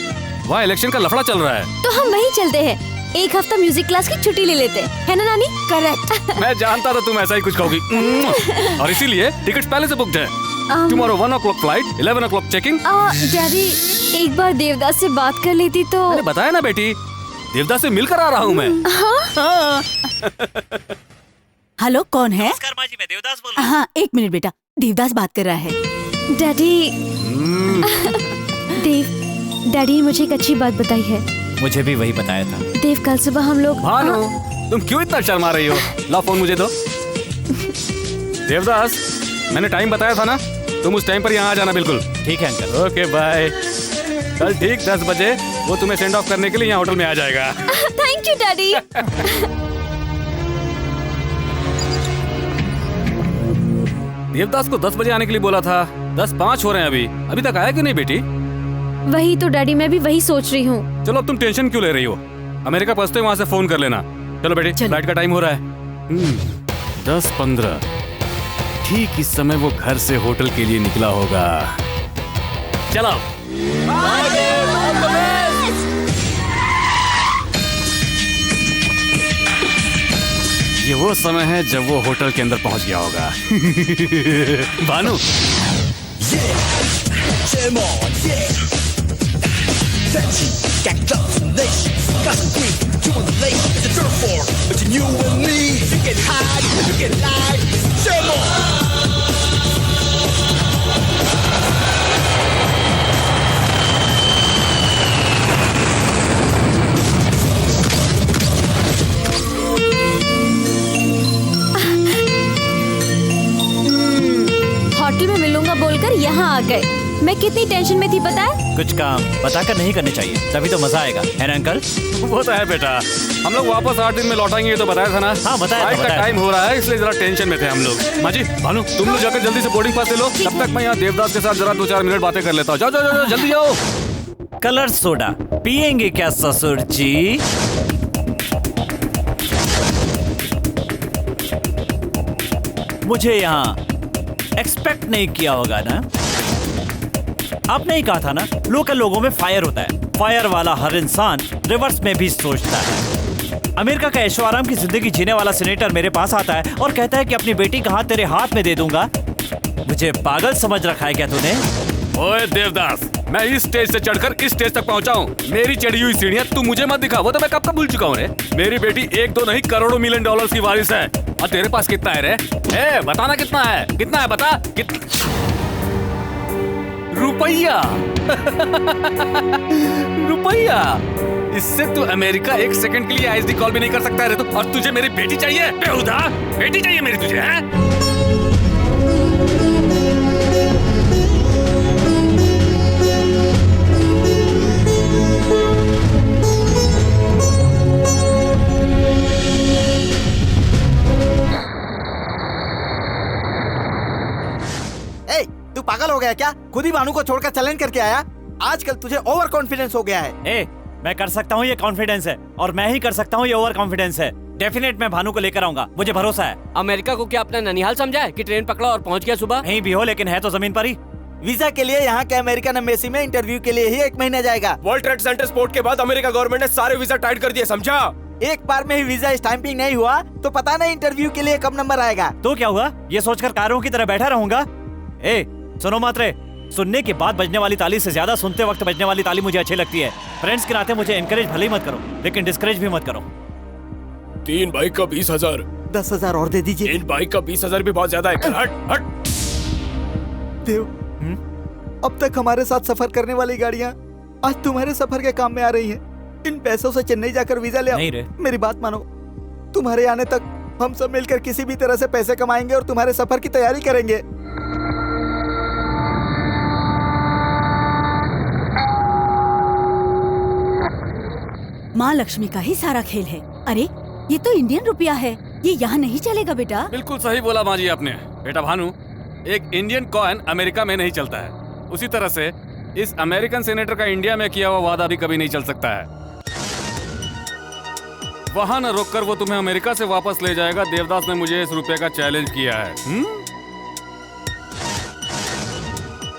वहाँ इलेक्शन का लफड़ा चल रहा है।
तो हम वहीं चलते हैं, एक हफ्ता म्यूजिक क्लास की छुट्टी ले लेते हैं, है ना नानी?
करेक्ट।
मैं जानता था तुम ऐसा ही कुछ कहोगी। और इसीलिए टिकट्स पहले से बुक्ड हैं। Tomorrow 1 o'clock flight, 11 o'clock checking.
Daddy, एक बार देवदास से बात कर लेती तो...
मैंने बताया ना बेटी, देवदास से मिलकर आ रहा हूँ मैं। हाँ।
हेलो, कौन है?
नमस्कार माँ जी, मैं देवदास बोल रहा हूँ।
हाँ, एक मिनट बेटा, देवदास बात कर रहा है।
डैडी, डैडी मुझे एक अच्छी बात बताई है।
मुझे भी वही बताया था।
देव, कल सुबह हम लोग...
भानु, तुम क्यों इतना शर्मा रही हो? ला फोन मुझे दो। देवदास, मैंने टाइम बताया था ना, तुम उस टाइम पर यहाँ आ जाना बिल्कुल।
ठीक है अंकल।
Okay bye. कल ठीक 10 बजे वो तुम्हें सेंड ऑफ करने के लिए यहाँ होटल में आ जाएगा।
Thank you daddy.
देवदास को 10 बजे आने के लिए बोला था, 10:05 हो रहे हैं अभी तक आया क्यों नहीं बेटी?
वही तो डैडी, मैं भी वही सोच रही हूँ।
चलो अब तुम टेंशन क्यों ले रही हो? अमेरिका पहुंचते वहां से फोन कर लेना। चलो बेटी, फ्लाइट का टाइम हो रहा है। 10:15। ठीक इस समय वो घर से होटल के लिए निकला होगा। चलो। ये वो समय है जब वो होटल के अंदर पहुंच गया होगा। भानु।
होटल में मिलूंगा बोलकर यहाँ आ गए। मैं कितनी टेंशन में थी पता है?
कुछ काम बताकर नहीं करने चाहिए, तभी तो मजा आएगा, है ना अंकल?
वो तो है बेटा, हम लोग वापस 8 दिन में लौटाएंगे, तो बताया था ना।
हाँ बताया था,
का टाइम हो रहा है, इसलिए जरा टेंशन में थे हम लोग। माँ जी, भानु, तुम लोग जाकर जल्दी से बोर्डिंग पास ले लो, तब तक मैं यहाँ देवदास के साथ जरा 2-4 मिनट बातें कर लेता हूँ। जाओ जाओ जाओ, जल्दी जाओ।
कलर सोडा पियेंगे क्या ससुर जी? मुझे यहाँ एक्सपेक्ट नहीं किया होगा ना? आपने ही कहा था ना, लोकल लोगों में फायर होता है। फायर वाला हर इंसान रिवर्स में भी सोचता है। अमेरिका का ऐशो आराम की जिंदगी जीने वाला सीनेटर मेरे पास आता है और कहता है कि अपनी बेटी का हाथ तेरे हाथ में दे दूंगा। मुझे पागल समझ रखा है क्या तूने?
ओए देवदास, मैं इस स्टेज से चढ़कर इस स्टेज तक पहुंचा हूँ। मेरी चढ़ी हुई सीढ़ियाँ तू मुझे मत दिखा, वो तो मैं कब का भूल चुका हूँ रे। मेरी बेटी 1-2 नहीं करोड़ों मिलियन डॉलर्स की वारिस है। और तेरे पास कितना है रे? ए, बताना कितना है? कितना है बता? रुपया। रुपया। इससे तू अमेरिका 1 सेकंड के लिए आईएसडी कॉल भी नहीं कर सकता है रे तू। और तुझे मेरी बेटी चाहिए? बेहुदा, बेटी चाहिए मेरी तुझे, हैं?
तू पागल हो गया क्या? खुद ही भानु को छोड़कर चैलेंज करके आया। आजकल तुझे ओवर कॉन्फिडेंस हो गया है।
ए, मैं कर सकता हूँ, ये कॉन्फिडेंस है, और मैं ही कर सकता हूँ, ये ओवर कॉन्फिडेंस है। डेफिनेट मैं भानु को लेकर आऊंगा, मुझे भरोसा है।
अमेरिका को क्या अपना ननिहाल समझा है कि ट्रेन पकड़ा और पहुंच गया सुबह?
कहीं भी हो, लेकिन है तो जमीन पर ही।
वीजा के लिए यहाँ के अमेरिकन एम्बेसी में इंटरव्यू के लिए ही 1 महीना जाएगा।
वर्ल्ड ट्रेड सेंटर स्पोर्ट के बाद अमेरिका गवर्नमेंट ने सारे वीजा टाइट कर दिए, समझा?
एक बार में ही वीजा स्टैंपिंग नहीं हुआ तो पता नहीं इंटरव्यू के लिए कब नंबर आएगा।
तो क्या हुआ? ये सोचकर कारों की तरह बैठा रहूंगा? ए, सुनो मात्रे, सुनने के बाद बजने वाली ताली से ज्यादा सुनते वक्त बजने वाली ताली मुझे अच्छी लगती है। फ्रेंड्स के नाते मुझे एनकरेज भले ही मत करो, लेकिन डिस्करेज भी मत करो।
3 बाइक का 20,000।
10,000 और दे दीजिए।
3 बाइक का 20,000 भी बहुत ज्यादा है। हट हट।
देव, अब तक हमारे साथ सफर करने वाली गाड़ियाँ आज तुम्हारे सफर के काम में आ रही हैं। इन पैसों से चेन्नई जाकर वीजा ले आओ।
नहीं रे।
मेरी बात मानो, तुम्हारे आने तक हम सब मिलकर किसी भी तरह से पैसे कमाएंगे और तुम्हारे सफर की तैयारी करेंगे।
माँ लक्ष्मी का ही सारा खेल है। अरे ये तो इंडियन रुपया है, ये यहाँ नहीं चलेगा बेटा।
बिल्कुल सही बोला माँ जी आपने। बेटा भानु, एक इंडियन कॉइन अमेरिका में नहीं चलता है, उसी तरह से इस अमेरिकन सेनेटर का इंडिया में किया हुआ वादा भी कभी नहीं चल सकता है। वहां न रोककर वो तुम्हें अमेरिका से वापस ले जाएगा। देवदास ने मुझे इस रुपए का चैलेंज किया है।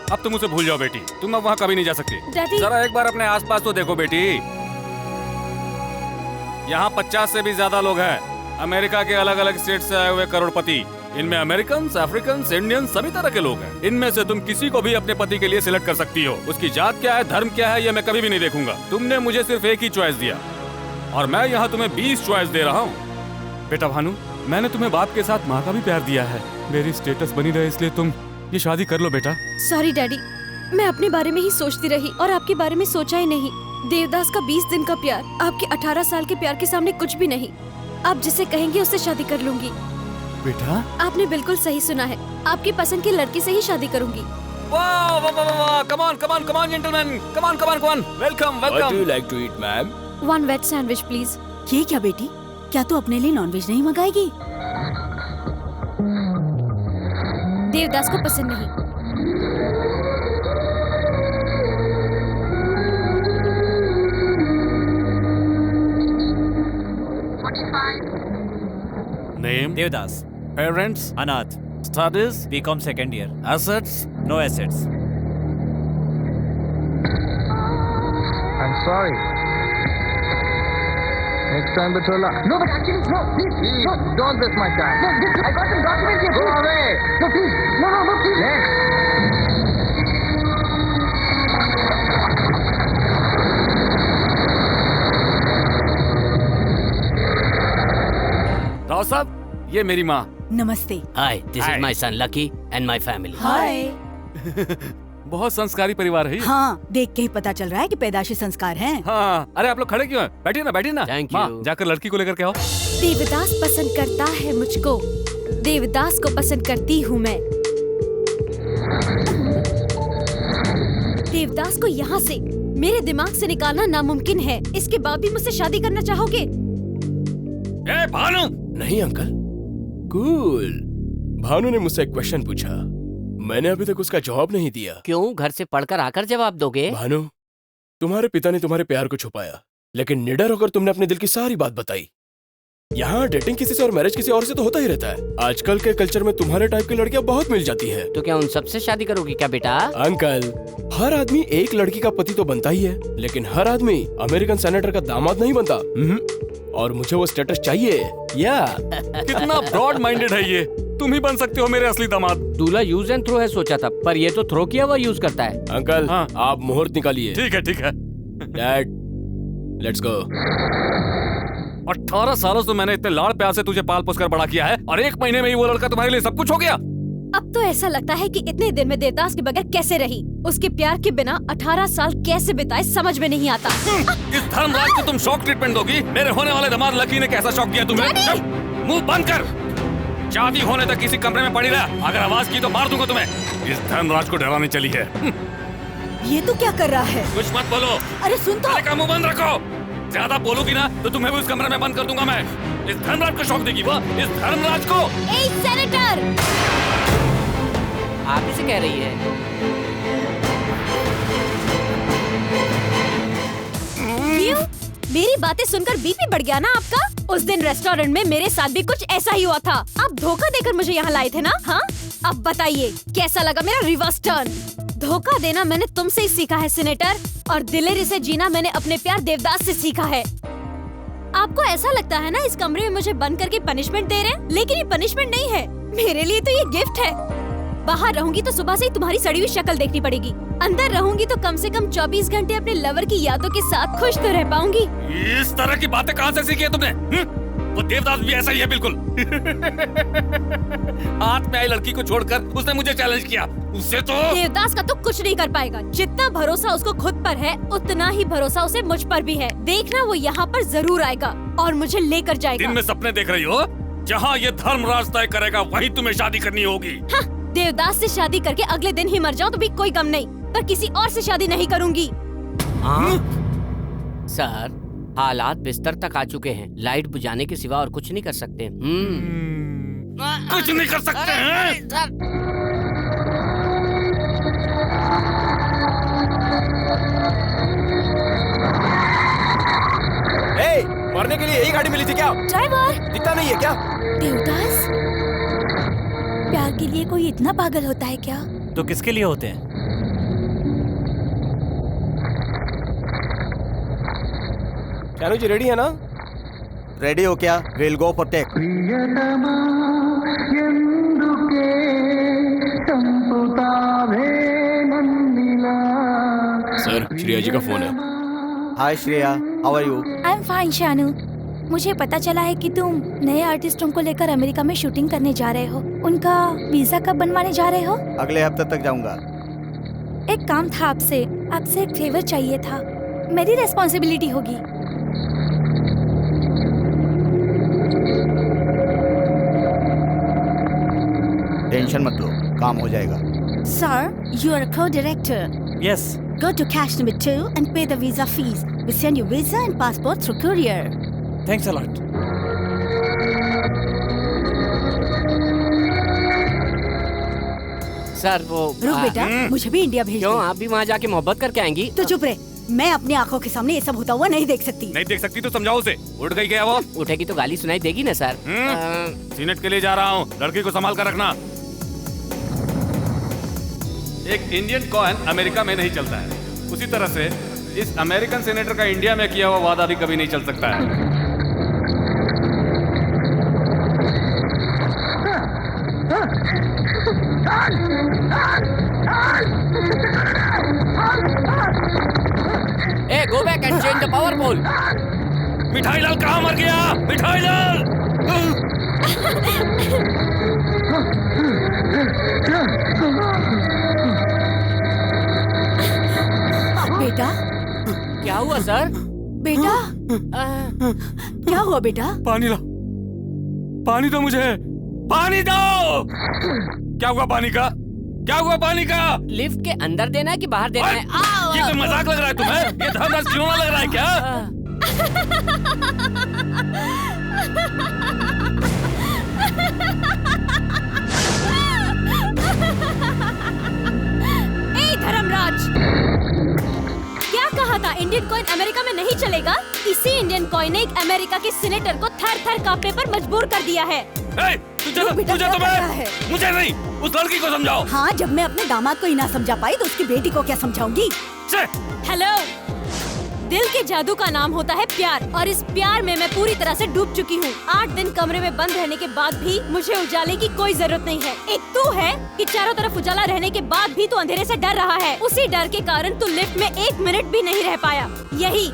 अब तुम उसे भूल जाओ बेटी, तुम अब वहां कभी नहीं जा सकती। जरा एक बार अपने आसपास तो देखो बेटी, यहाँ 50 से भी ज्यादा लोग हैं। अमेरिका के अलग अलग स्टेट से आए हुए करोड़पति, इनमें अमेरिकन, अफ्रीकन, इंडियन सभी तरह के लोग हैं। इनमें से तुम किसी को भी अपने पति के लिए सिलेक्ट कर सकती हो। उसकी जात क्या है, धर्म क्या है, ये मैं कभी भी नहीं देखूंगा। तुमने मुझे सिर्फ एक ही चॉइस दिया और मैं यहाँ तुम्हें 20 चॉइस दे रहा हूँ। बेटा भानु, मैंने तुम्हें बाप के साथ माँ का भी प्यार दिया है। मेरी स्टेटस बनी रहे इसलिए तुम ये शादी कर लो बेटा।
सॉरी डैडी, मैं अपने बारे में ही सोचती रही और आपके बारे में सोचा ही नहीं। देवदास का 20 दिन का प्यार आपके 18 साल के प्यार के सामने कुछ भी नहीं। आप जिसे कहेंगे उससे शादी कर लूंगी।
बेटा
आपने बिल्कुल सही सुना है, आपकी पसंद की लड़की से ही शादी करूंगी।
वाह वाह वाह वाह, come on come on come on gentleman, come on come on come on, welcome
What do
welcome.
you like to eat, ma'am?
1 veg sandwich please.
ये क्या बेटी, क्या तू अपने लिए नॉनवेज नहीं मंगाएगी?
देवदास को पसंद नहीं।
नेम
देवदास।
पेरेंट्स
अनाथ।
Studies
BCom second year.
Assets
no assets.
I'm sorry. Next time, Batola. No, but actually, no, please, no, don't waste my time. No, this, I got some documents here. Go away. No, please. No, please. Next.
Rao साहब, ये मेरी माँ।
नमस्ते।
Hi, this is my son Lucky and my family.
Hi.
बहुत संस्कारी परिवार है ये।
हाँ, देख के ही पता चल रहा है कि पैदाशी संस्कार हैं।
हाँ, अरे आप लोग खड़े क्यों हैं? बैठिए ना, बैठिए ना।
Thank
माँ,
you.
जाकर लड़की को लेकर के आओ।
देवदास पसंद करता है मुझको, देवदास को पसंद करती हूँ मैं। देवदास को यहाँ से मेरे दिमाग से निकालना नामुमकिन है। इसके बाद भी मुझसे शादी करना चाहोगे?
ए भानु!
नहीं अंकल, कूल। भानु ने मुझसे एक क्वेश्चन पूछा, मैंने अभी तक उसका जवाब नहीं दिया।
क्यों, घर से पढ़कर आकर जवाब दोगे?
भानु, तुम्हारे पिता ने तुम्हारे प्यार को छुपाया, लेकिन निडर होकर तुमने अपने दिल की सारी बात बताई। यहाँ डेटिंग किसी से और मैरिज किसी और से तो होता ही रहता है। आजकल के कल्चर में तुम्हारे टाइप की लड़कियां बहुत मिल जाती हैं।
तो क्या उन सबसे शादी करोगी क्या बेटा?
अंकल, हर आदमी एक लड़की का पति तो बनता ही है, लेकिन हर आदमी अमेरिकन सेनेटर का दामाद नहीं बनता। और मुझे वो स्टेटस चाहिए। या
कितना ब्रॉड माइंडेड है ये। तुम ही बन सकते हो मेरे असली दामाद।
दूल्हा यूज एंड थ्रो है सोचा था, पर ये तो थ्रो किया हुआ यूज करता है।
अंकल
हाँ।
आप मुहूर्त निकालिए।
ठीक है ठीक है।
Dad let's go.
18 सालों से मैंने इतने लाड़ प्यार से तुझे पाल पोस कर बड़ा किया है और 1 महीने में ही वो लड़का तुम्हारे लिए सब कुछ हो गया।
अब तो ऐसा लगता है कि इतने दिन में देवदास के बगैर कैसे रही, उसके प्यार के बिना 18 साल कैसे बिताए समझ में नहीं आता।
इस धर्मराज को तुम शॉक ट्रीटमेंट दोगी? मेरे होने वाले दामाद लकी ने कैसा शॉक दिया तुम्हें? मुंह बंद कर। शादी होने तक किसी कमरे में पड़ी रहा, अगर आवाज की तो मार दूंगा तुम्हें। इस धर्मराज को डराने चली है।
ये तो क्या कर रहा है?
कुछ मत बोलो।
अरे सुन तो।
अरे का मुंह बंद रखो। ज्यादा बोलोगी ना तो तुम्हें भी उस कमरे में बंद कर दूंगा मैं। इस धर्मराज को शॉक देगी वो, इस धर्मराज को।
ए सेनेटर,
आप इसे कह रही है।
क्यों? मेरी बातें सुनकर बीपी बढ़ गया ना आपका? उस दिन रेस्टोरेंट में मेरे साथ भी कुछ ऐसा ही हुआ था। आप धोखा देकर मुझे यहाँ लाए थे ना? हाँ, अब बताइए कैसा लगा मेरा रिवर्स टर्न? धोखा देना मैंने तुमसे ही सीखा है सीनेटर, और दिलेरी से जीना मैंने अपने प्यार देवदास से सीखा है। आपको ऐसा लगता है ना इस कमरे में मुझे बंद करके पनिशमेंट दे रहे हैं, लेकिन ये पनिशमेंट नहीं है, मेरे लिए तो ये गिफ्ट है। बाहर रहूंगी तो सुबह से ही तुम्हारी सड़ी हुई शक्ल देखनी पड़ेगी, अंदर रहूंगी तो कम से कम 24 घंटे अपने लवर की यादों के साथ खुश तो रह पाऊंगी।
इस तरह की बातें कहाँ से सीखी है तुमने? वो देवदास भी ऐसा ही है बिल्कुल। हाथ में आई लड़की को छोड़कर उसने मुझे चैलेंज किया। उससे तो
देवदास का तो कुछ नहीं कर पाएगा। जितना भरोसा उसको खुद पर है उतना ही भरोसा उसे मुझ पर भी है। देखना वो यहाँ पर जरूर आएगा और मुझे लेकर जाएगा।
दिन में सपने देख रही हो? जहाँ ये धर्मराज तय करेगा वहीं तुम्हें शादी करनी होगी।
हाँ, देवदास से शादी करके अगले दिन ही मर जाऊं तो भी कोई गम नहीं, पर किसी और से शादी नहीं करूंगी।
सर, हालात बिस्तर तक आ चुके हैं, लाइट बुझाने के सिवा और कुछ नहीं कर सकते।
कुछ नहीं कर सकते हैं?
मरने के लिए यही गाड़ी मिली थी क्या?
ड्राइवर
दिखता नहीं है क्या?
देवदास, प्यार के लिए कोई इतना पागल होता है क्या?
तो किसके लिए होते हैं?
चानू जी रेडी है ना?
रेडी हो क्या? Will go for take.
Sir, Shreya ji का फोन है।
Hi Shreya, how are you?
I am fine Shanu. मुझे पता चला है कि तुम नए आर्टिस्टों को लेकर अमेरिका में शूटिंग करने जा रहे हो। उनका वीजा कब बनवाने जा रहे हो?
अगले हफ्ते तक जाऊंगा।
एक काम था आपसे एक फेवर चाहिए था, मेरी रेस्पॉन्सिबिलिटी होगी।
टेंशन मत लो, काम हो जाएगा।
Sir, you are a co-director.
Yes.
Go to cash number 2 and pay the visa fees. We send you visa and passport through courier.
Thanks a lot.
Sir वो
रुक बेटा, मुझे भी इंडिया भेज
क्यों?
दे।
आप भी वहाँ जाके मोहब्बत करके आएंगी?
तो चुप रहे, मैं अपनी आंखों के सामने ये सब होता हुआ नहीं देख सकती।
नहीं देख सकती तो समझाओ उसे। उठ गई क्या वो?
उठेगी तो गाली सुनाई देगी ना सर।
सीनेट के लिए जा रहा हूँ, लड़की को संभाल कर रखना। एक इंडियन कॉइन अमेरिका में नहीं चलता है, उसी तरह से इस अमेरिकन सेनेटर का इंडिया में किया हुआ वादा भी कभी नहीं चल सकता है।
ए, go back and change the power pole.
मिठाई लाल कहाँ मर गया? मिठाई लाल!
बेटा,
क्या हुआ सर?
बेटा, क्या हुआ बेटा?
पानी ला, पानी दो मुझे, पानी दो। क्या हुआ पानी का? क्या हुआ पानी का?
लिफ्ट के अंदर देना है कि बाहर देना है?
ये कोई मजाक लग रहा है तुम्हें? ये धर्मराज खिलौना लग रहा है क्या?
ए धर्मराज, क्या कहा था इंडियन कॉइन अमेरिका में नहीं चलेगा? इसी इंडियन कॉइन ने एक अमेरिका के सीनेटर को थर-थर कांपने पर मजबूर कर दिया है।
तुझे तो मैं, मुझे नहीं, उस लड़की को समझाओ।
हाँ, जब मैं अपने दामाद को ही ना समझा पाई तो उसकी बेटी को क्या समझाऊंगी?
हेलो, दिल के जादू का नाम होता है प्यार, और इस प्यार में मैं पूरी तरह से डूब चुकी हूँ। 8 दिन कमरे में बंद रहने के बाद भी मुझे उजाले की कोई जरूरत नहीं है। एक तू है कि चारों तरफ उजाला रहने के बाद भी तू अंधेरे से डर रहा है। उसी डर के कारण तू लिफ्ट में 1 मिनट भी नहीं रह पाया। यही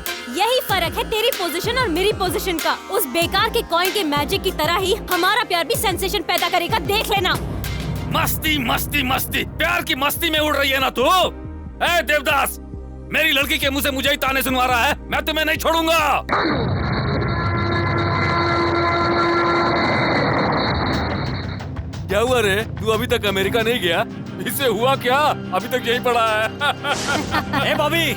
फर्क है तेरी पोजीशन और मेरी पोजीशन का। उस बेकार के कॉइन के मैजिक की तरह ही हमारा प्यार भी सेंसेशन पैदा करेगा, देख लेना।
मस्ती मस्ती मस्ती, प्यार की मस्ती में उड़ रही है ना तू? ए देवदास, मेरी लड़की के मुंह से मुझे ही ताने सुनवा रहा है। मैं तुम्हें नहीं छोड़ूंगा। क्या हुआ रे? तू अभी तक अमेरिका नहीं गया? इससे हुआ क्या? अभी तक यही पड़ा है।
ए बॉबी,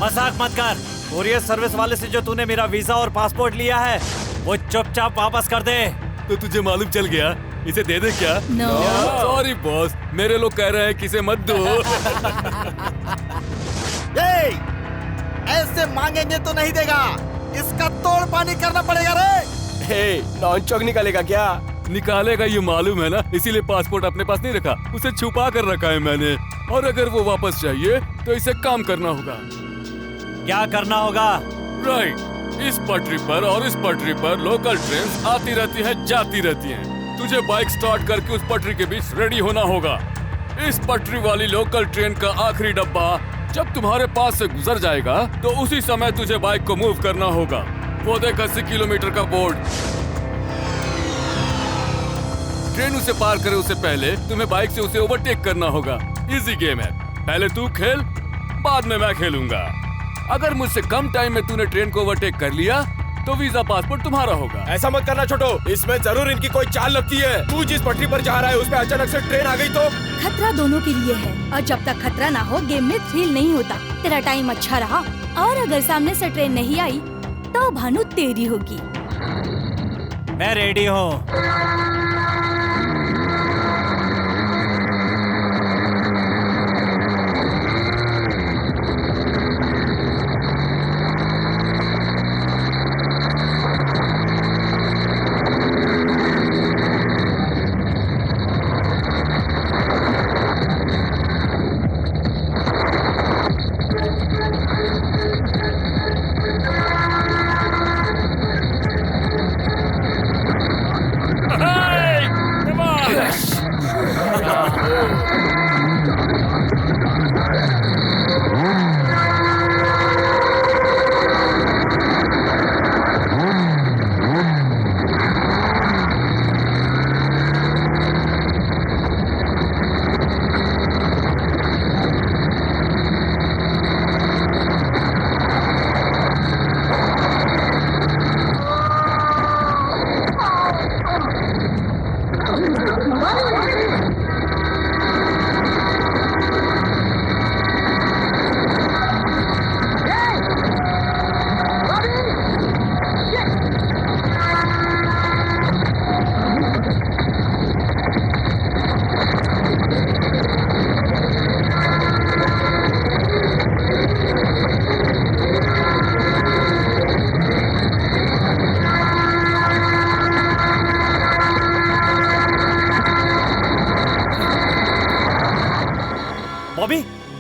मजाक मत कर। कोरियर सर्विस वाले से जो तूने मेरा वीजा और पासपोर्ट लिया है वो चुपचाप वापस कर दे।
तो तुझे मालूम चल गया? इसे दे दे क्या?
No.
सॉरी बॉस, मेरे लोग कह रहे हैं कि इसे मत दो।
ऐसे मांगेंगे तो नहीं देगा, इसका तोड़ पानी करना पड़ेगा रे।
हे, नॉन चौक निकालेगा क्या?
निकालेगा ये मालूम है ना, इसीलिए पासपोर्ट अपने पास नहीं रखा, उसे छुपा कर रखा है मैंने। और अगर वो वापस चाहिए तो इसे काम करना होगा।
क्या करना होगा?
राइट, इस पटरी पर और इस पटरी पर लोकल ट्रेन आती रहती है, जाती रहती हैं। तुझे बाइक स्टार्ट करके उस पटरी के बीच रेडी होना होगा। इस पटरी वाली लोकल ट्रेन का आखिरी डब्बा जब तुम्हारे पास से गुजर जाएगा तो उसी समय तुझे बाइक को मूव करना होगा। वो देख 80 किलोमीटर का बोर्ड। ट्रेन उसे पार करे उससे पहले तुम्हें बाइक से उसे ओवरटेक करना होगा। इजी गेम है, पहले तू खेल, बाद में मैं खेलूंगा। अगर मुझसे कम टाइम में तूने ट्रेन को ओवरटेक कर लिया तो वीजा पासपोर्ट तुम्हारा होगा।
ऐसा मत करना छोटो, इसमें जरूर इनकी कोई चाल लगती है। तू जिस पटरी पर जा रहा है उस पे अचानक से ट्रेन आ गई तो?
खतरा दोनों के लिए है, और जब तक खतरा ना हो गेम में थ्रिल नहीं होता।
तेरा टाइम अच्छा रहा, और अगर सामने से ट्रेन नहीं आई तो भानु तेरी होगी।
मैं रेडी हूँ।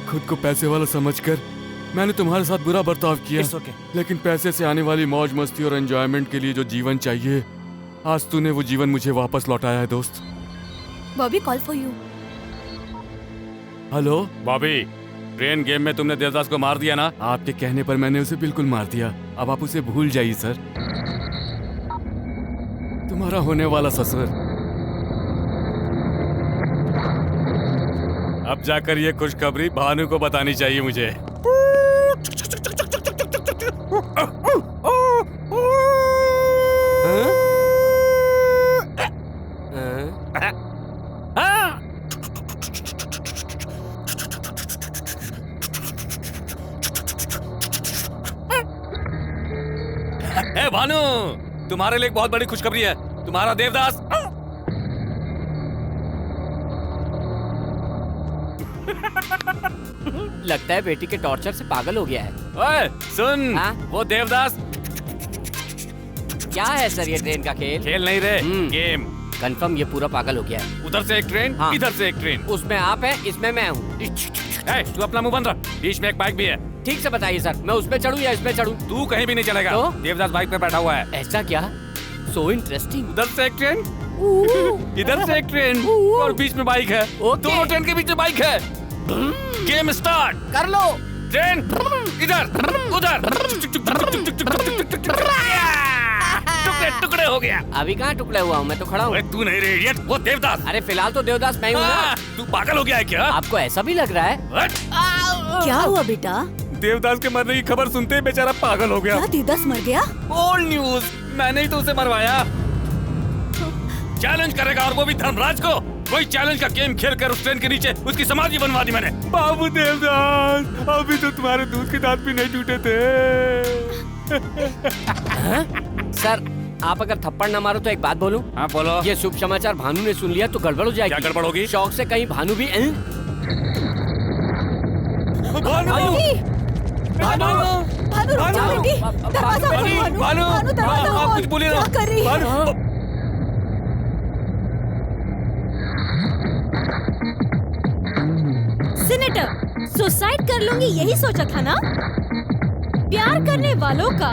खुद को पैसे वाला समझकर मैंने तुम्हारे साथ बुरा बर्ताव किया। लेकिन पैसे से आने वाली मौज मस्ती और एंजॉयमेंट के लिए जो जीवन चाहिए, आज तूने वो जीवन मुझे वापस लौटाया है दोस्त।
Bobby, call for you.
Hello Bobby, train game में तुमने देवदास को मार दिया ना? आपके कहने पर मैंने उसे बिल्कुल मार दिया। अब आप उसे भूल जाइए सर। तुम्हारा होने वाला ससुर अब जाकर ये खुशखबरी भानु को बतानी चाहिए मुझे। ए भानु, तुम्हारे लिए एक बहुत बड़ी खुशखबरी है। तुम्हारा देवदास
लगता है बेटी के टॉर्चर से पागल हो गया है।
ओए सुन, वो देवदास।
क्या है सर ये ट्रेन का खेल?
खेल नहीं रे, गेम।
कंफर्म ये पूरा पागल हो गया है।
उधर से एक ट्रेन, इधर से एक ट्रेन।
उसमें आप है, इसमें मैं हूँ।
तू अपना मुंह बंद रख, बीच में एक बाइक भी है।
ठीक से बताइए सर, मैं उस पे चढ़ूं या इस पे चढ़ूं?
तू कहीं भी नहीं चलेगा।
तो?
देवदास बाइक पे बैठा हुआ है।
ऐसा क्या? So interesting.
उधर से एक ट्रेन, इधर से एक ट्रेन और बीच में बाइक है। दोनों ट्रेन के बीच में बाइक है। गेम स्टार्ट
कर लो।
ट्रेन इधर उधर, टुकड़े टुकड़े हो गया।
अभी कहाँ टुकड़े हुआ हूँ, मैं तो खड़ा हूँ।
अरे तू नहीं रे इडियट, वो देवदास।
अरे फिलहाल तो देवदास मैं हूँ ना।
तू पागल हो गया है क्या?
आपको ऐसा भी लग रहा है?
हट!
क्या हुआ बेटा?
देवदास के मरने की खबर सुनते ही बेचारा पागल हो गया।
क्या देवदास मर गया?
ओल्ड न्यूज, मैंने ही तो उसे मरवाया। चैलेंज करेगा और वो भी धर्मराज को। वही चैलेंज का गेम खेल कर उस ट्रेन के नीचे उसकी समाधि बनवा दी मैंने। बाबू देवदास, अभी तो तुम्हारे दूध के दांत भी नहीं टूटे थे।
सर आप अगर थप्पड़ न मारो तो एक बात बोलूं?
हाँ बोलो।
ये शुभ समाचार भानु ने सुन लिया तो गड़बड़ हो जाएगी।
क्या गड़बड़ होगी?
शौक से कहीं भानु भी
भानु!
भानु रुक जा बेटी, दरवाजा खोलो भानु। भानु दरवाजा
आप
खोल।
कुछ बोलिए
क्या
ना।
कर रही है?
सीनेटर, सुसाइड कर लूंगी यही सोचा था ना? प्यार करने वालों का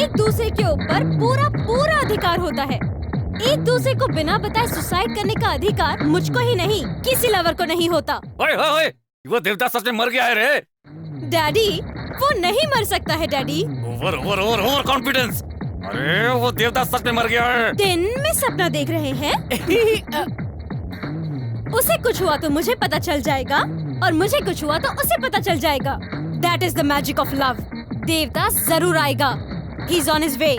एक दूसरे के ऊपर पूरा पूरा अधिकार होता है। एक दूसरे को बिना बताए सुसाइड करने का अधिकार मुझको ही नहीं, किसी लवर को नहीं होता।
ओए ओए ओए, वो देवदास सच में मर गया है रे।
डैडी, वो नहीं मर सकता है daddy.
Over over over over confidence. अरे वो देवदास सच में मर गया है।
दिन में सपना देख रहे हैं? उसे कुछ हुआ तो मुझे पता चल जाएगा और मुझे कुछ हुआ तो उसे पता चल जाएगा। That is the magic of love. Devdas जरूर आएगा। He's on his way.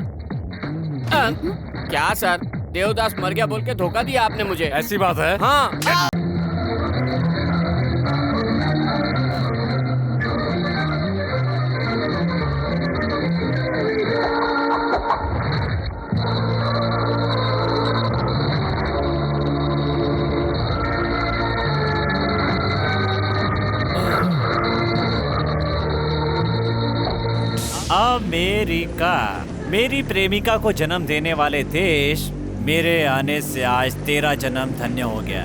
क्या सर, देवदास मर गया बोल के धोखा दिया आपने मुझे।
ऐसी बात है?
हाँ।
अमेरिका, मेरी प्रेमिका को जन्म देने वाले देश, मेरे आने से आज तेरा जन्म धन्य हो गया।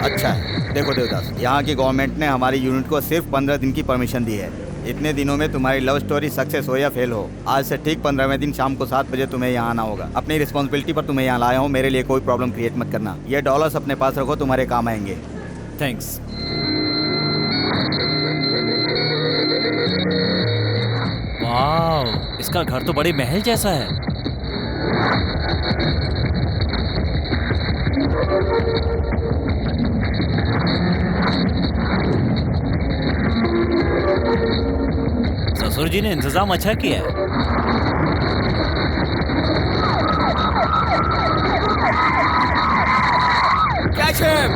अच्छा है, देखो देवदास, यहाँ की गवर्नमेंट ने हमारी यूनिट को सिर्फ 15 दिन की परमिशन दी है। इतने दिनों में तुम्हारी लव स्टोरी सक्सेस हो या फेल हो, आज से ठीक 15वें दिन शाम को 7 बजे तुम्हें यहाँ आना होगा। अपनी रिस्पॉन्सिबिलिटी पर तुम्हें यहाँ लाया हूँ, मेरे लिए कोई प्रॉब्लम क्रिएट मत करना। ये डॉलर्स अपने पास रखो, तुम्हारे काम आएंगे।
थैंक्स। वाह, इसका घर तो बड़े महल जैसा है। ससुर जी ने इंतजाम अच्छा किया है।
Catch him!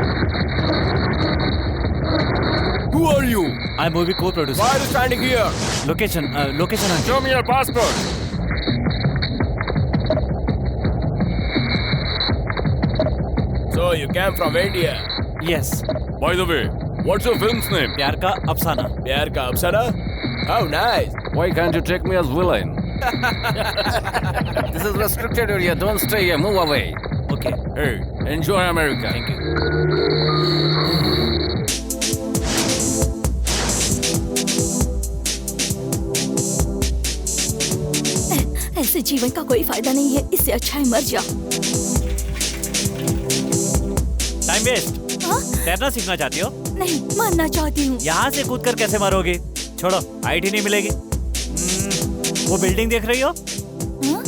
Who are you?
I'm movie co-producer.
Why are you standing here?
Location.
Show me your passport.
So you came from India?
Yes.
By the way, what's your film's name?
प्यार का अफसाना।
प्यार का अफसाना? How nice!
Why can't you take me as villain? This is restricted area. Don't stay here. Move away.
Okay.
Hey, enjoy America.
Thank you.
ऐसे जीवन का कोई फायदा नहीं है, इससे अच्छा है मर जाओ।
Time waste.
हाँ?
तैरना सीखना चाहती हो?
नहीं, मरना चाहती हूँ।
यहाँ से कूदकर कैसे मरोगी? छोड़ो, हाइट ही नहीं मिलेगी। वो बिल्डिंग देख रही हो?
हाँ?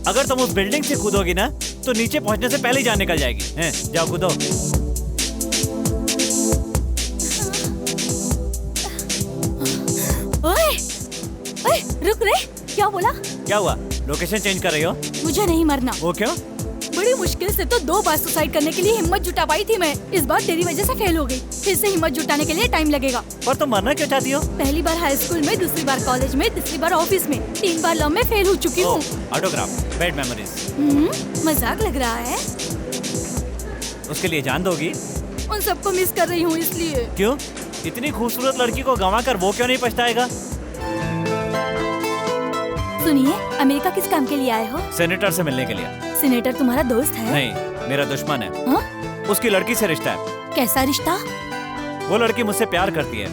अगर तुम उस बिल्डिंग से कूदोगी ना तो नीचे पहुंचने से पहले ही जान निकल जाएगी। हैं? जाओ कूदो।
ओए, ओए, रुक रे, क्या बोला?
क्या हुआ? लोकेशन चेंज कर रही हो?
मुझे नहीं मरना।
वो क्यों?
बड़ी मुश्किल से तो 2 बार सुसाइड करने के लिए हिम्मत जुटा पाई थी मैं। इस बार तेरी वजह से फेल हो गई। फिर से हिम्मत जुटाने के लिए टाइम लगेगा।
पर तुम मरना क्यों चाहती हो?
पहली बार हाई स्कूल में, दूसरी बार कॉलेज में, तीसरी बार ऑफिस में, 3 बार लव में फेल हो चुकी हूँ।
Autograph, bad memories.
मजाक लग रहा है?
उसके लिए जान दोगी?
उन सबको मिस कर रही हूँ इसलिए।
क्यों? इतनी खूबसूरत लड़की को गंवा कर वो क्यों नहीं पछताएगा?
सुनिए, अमेरिका किस काम के लिए आए हो?
सेनेटर से मिलने के लिए।
सीनेटर तुम्हारा दोस्त है?
नहीं, मेरा दुश्मन है।
हाँ?
उसकी लड़की से रिश्ता है।
कैसा रिश्ता?
वो लड़की मुझसे प्यार करती है।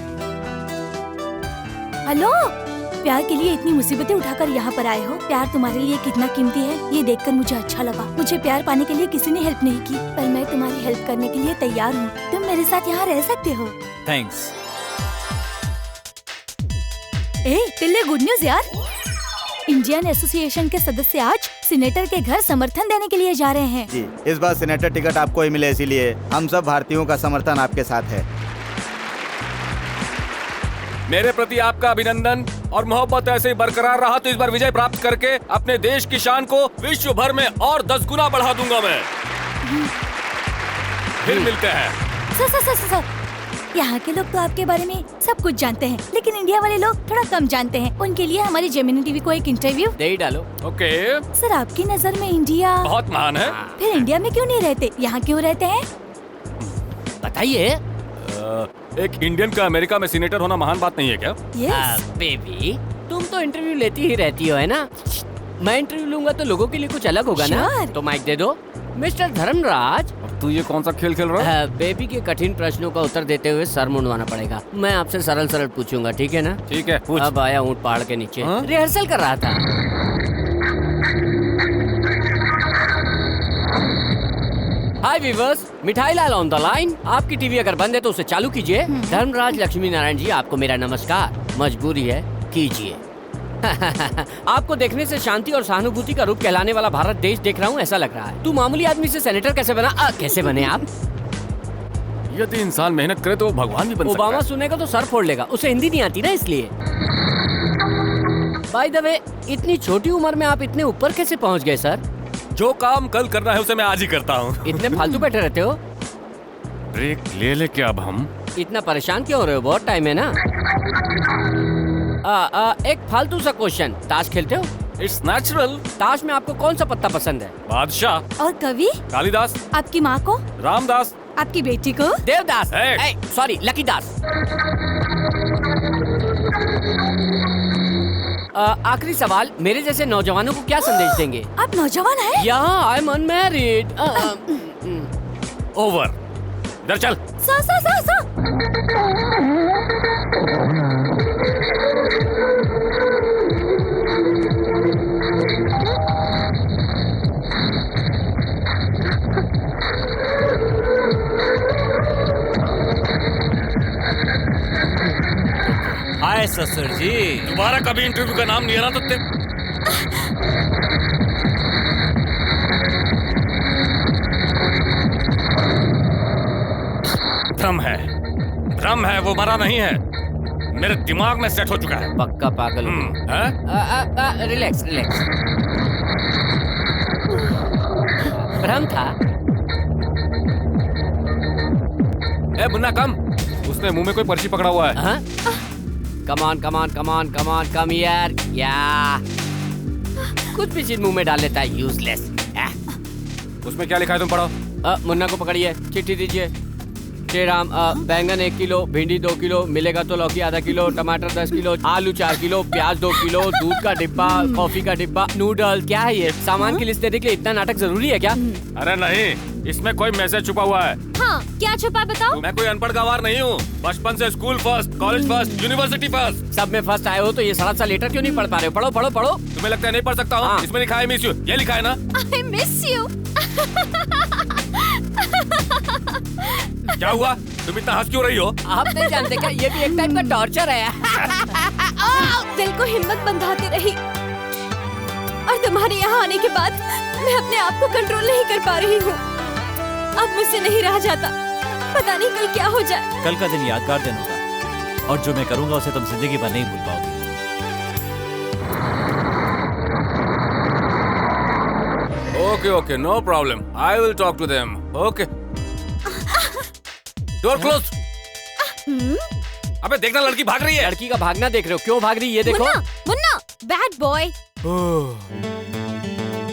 हेलो, प्यार के लिए इतनी मुसीबतें उठाकर यहाँ पर आए हो। प्यार तुम्हारे लिए कितना कीमती है ये देखकर मुझे अच्छा लगा। मुझे प्यार पाने के लिए किसी ने हेल्प नहीं की, पर मैं तुम्हारी हेल्प करने के लिए तैयार हूँ। तुम मेरे साथ यहाँ रह सकते हो।
थैंक्स।
टिल्ले, गुड न्यूज यार। इंडियन एसोसिएशन के सदस्य आज सीनेटर के घर समर्थन देने के लिए जा रहे हैं।
जी, इस बार सीनेटर टिकट आपको ही मिले, इसीलिए हम सब भारतीयों का समर्थन आपके साथ है।
मेरे प्रति आपका अभिनंदन और मोहब्बत ऐसे ही बरकरार रहा तो इस बार विजय प्राप्त करके अपने देश की शान को विश्व भर में और 10 गुना बढ़ा दूंगा मैं। फिर मिलते हैं।
सर, यहाँ के लोग तो आपके बारे में सब कुछ जानते हैं, लेकिन इंडिया वाले लोग थोड़ा कम जानते हैं। उनके लिए हमारी जेमिनी टीवी को एक इंटरव्यू
दे ही डालो।
ओके।
सर, आपकी नजर में इंडिया
बहुत महान है।
फिर इंडिया में क्यों नहीं रहते, यहाँ क्यों रहते हैं?
बताइए।
एक इंडियन का अमेरिका में सीनेटर होना महान बात नहीं है क्या?
बेबी, तुम तो इंटरव्यू लेती ही रहती हो, है ना? मैं इंटरव्यू लूंगा तो लोगों के लिए कुछ अलग होगा ना? तो माइक दे दो। मिस्टर धर्मराज,
तू ये कौन सा खेल खेल रहा है?
बेबी के कठिन प्रश्नों का उत्तर देते हुए सर मुंडवाना पड़ेगा। मैं आपसे सरल सरल पूछूंगा, ठीक है ना?
ठीक है, पूछ।
अब आया ऊँट पहाड़ के नीचे। रिहर्सल कर रहा था। हाय वीवर्स, मिठाई लाल ऑन द लाइन। आपकी टीवी अगर बंद है तो उसे चालू कीजिए। धर्मराज लक्ष्मी नारायण जी, आपको मेरा नमस्कार। मजबूरी है, कीजिए। आपको देखने से शांति और सहानुभूति का रूप कहलाने वाला भारत देश देख रहा हूँ ऐसा लग रहा है। तू मामूली आदमी से सेनेटर कैसे बना? कैसे बने आप?
यदि इंसान मेहनत करे तो वो भगवान भी बन सकता है।
ओबामा सुनेगा तो सर फोड़ लेगा, उसे हिंदी नहीं आती ना इसलिए। बाय द वे, इतनी छोटी उम्र में आप इतने ऊपर कैसे पहुँच गए सर?
जो काम कल करना है उसे मैं आज ही करता हूँ।
इतने फालतू बैठे रहते हो?
ब्रेक ले ले क्या अब हम?
इतना परेशान क्यों हो रहे हो? बहुत टाइम है ना। एक फालतू सा क्वेश्चन, ताश खेलते हो?
It's natural.
ताश में आपको कौन सा पत्ता पसंद है?
बादशाह।
और कवि?
कालिदास।
आपकी माँ को?
रामदास।
आपकी बेटी को?
देवदास। सॉरी, लकीदास। आखिरी सवाल, मेरे जैसे नौजवानों को क्या संदेश देंगे?
आप नौजवान हैं?
यहाँ आई एम अनमैरिड।
ओवर। इधर चल।
सा।
हाय ससुर जी।
दोबारा कभी इंटरव्यू का नाम नहीं आना तो भ्रम है, वो मरा नहीं है। मेरे दिमाग में सेट हो चुका है।
पक्का पागल हो। रिलैक्स। भ्रम था।
ए मुन्ना कम, उसने मुंह में कोई पर्ची पकड़ा हुआ है।
कम यार। या कुछ भी चीज मुंह में डाल लेता है, यूजलेस।
उसमें क्या लिखा है तुम पढ़ो।
मुन्ना को पकड़िए, चिट्ठी दीजिए। श्री राम, बैंगन 1 किलो, भिंडी 2 किलो, मिलेगा तो लौकी आधा किलो, टमाटर 10 किलो, आलू 4 किलो, प्याज 2 किलो, दूध का डिब्बा, कॉफी का डिब्बा, नूडल। क्या है ये? सामान की लिस्ट देने के लिए इतना नाटक जरूरी है क्या?
अरे नहीं, इसमें कोई मैसेज छुपा हुआ है।
हाँ, क्या छुपा बताओ?
मैं कोई अनपढ़ गंवार नहीं हूँ। बचपन से school first, college first, university first,
सब में फर्स्ट आए हो तो ये सारा लेटर क्यों नहीं पढ़ पा रहे हो? पढ़ो।
तुम्हें लगता है नहीं पढ़ सकता हूँ? इसमें लिखा है मिस यू, ये लिखा है ना?
I miss you।
क्या हुआ? तुम इतना हंस क्यों रही हो?
आप नहीं जानते क्या? ये भी एक टाइप का टॉर्चर है।
दिल को हिम्मत बंधाती रही और तुम्हारे यहाँ आने के बाद मैं अपने आप को कंट्रोल नहीं कर पा रही हूँ। अब मुझसे नहीं रहा जाता, पता नहीं कल क्या हो जाए।
कल का दिन यादगार दिन होगा और जो मैं करूंगा उसे तुम जिंदगी भर नहीं भूल पाओगे।
Okay, no problem. I will talk to them. Okay. Door close. अबे देखना, लड़की भाग रही है।
लड़की का भागना देख रहे हो? क्यों भाग रही है? ये देखो।
Munna, bad boy.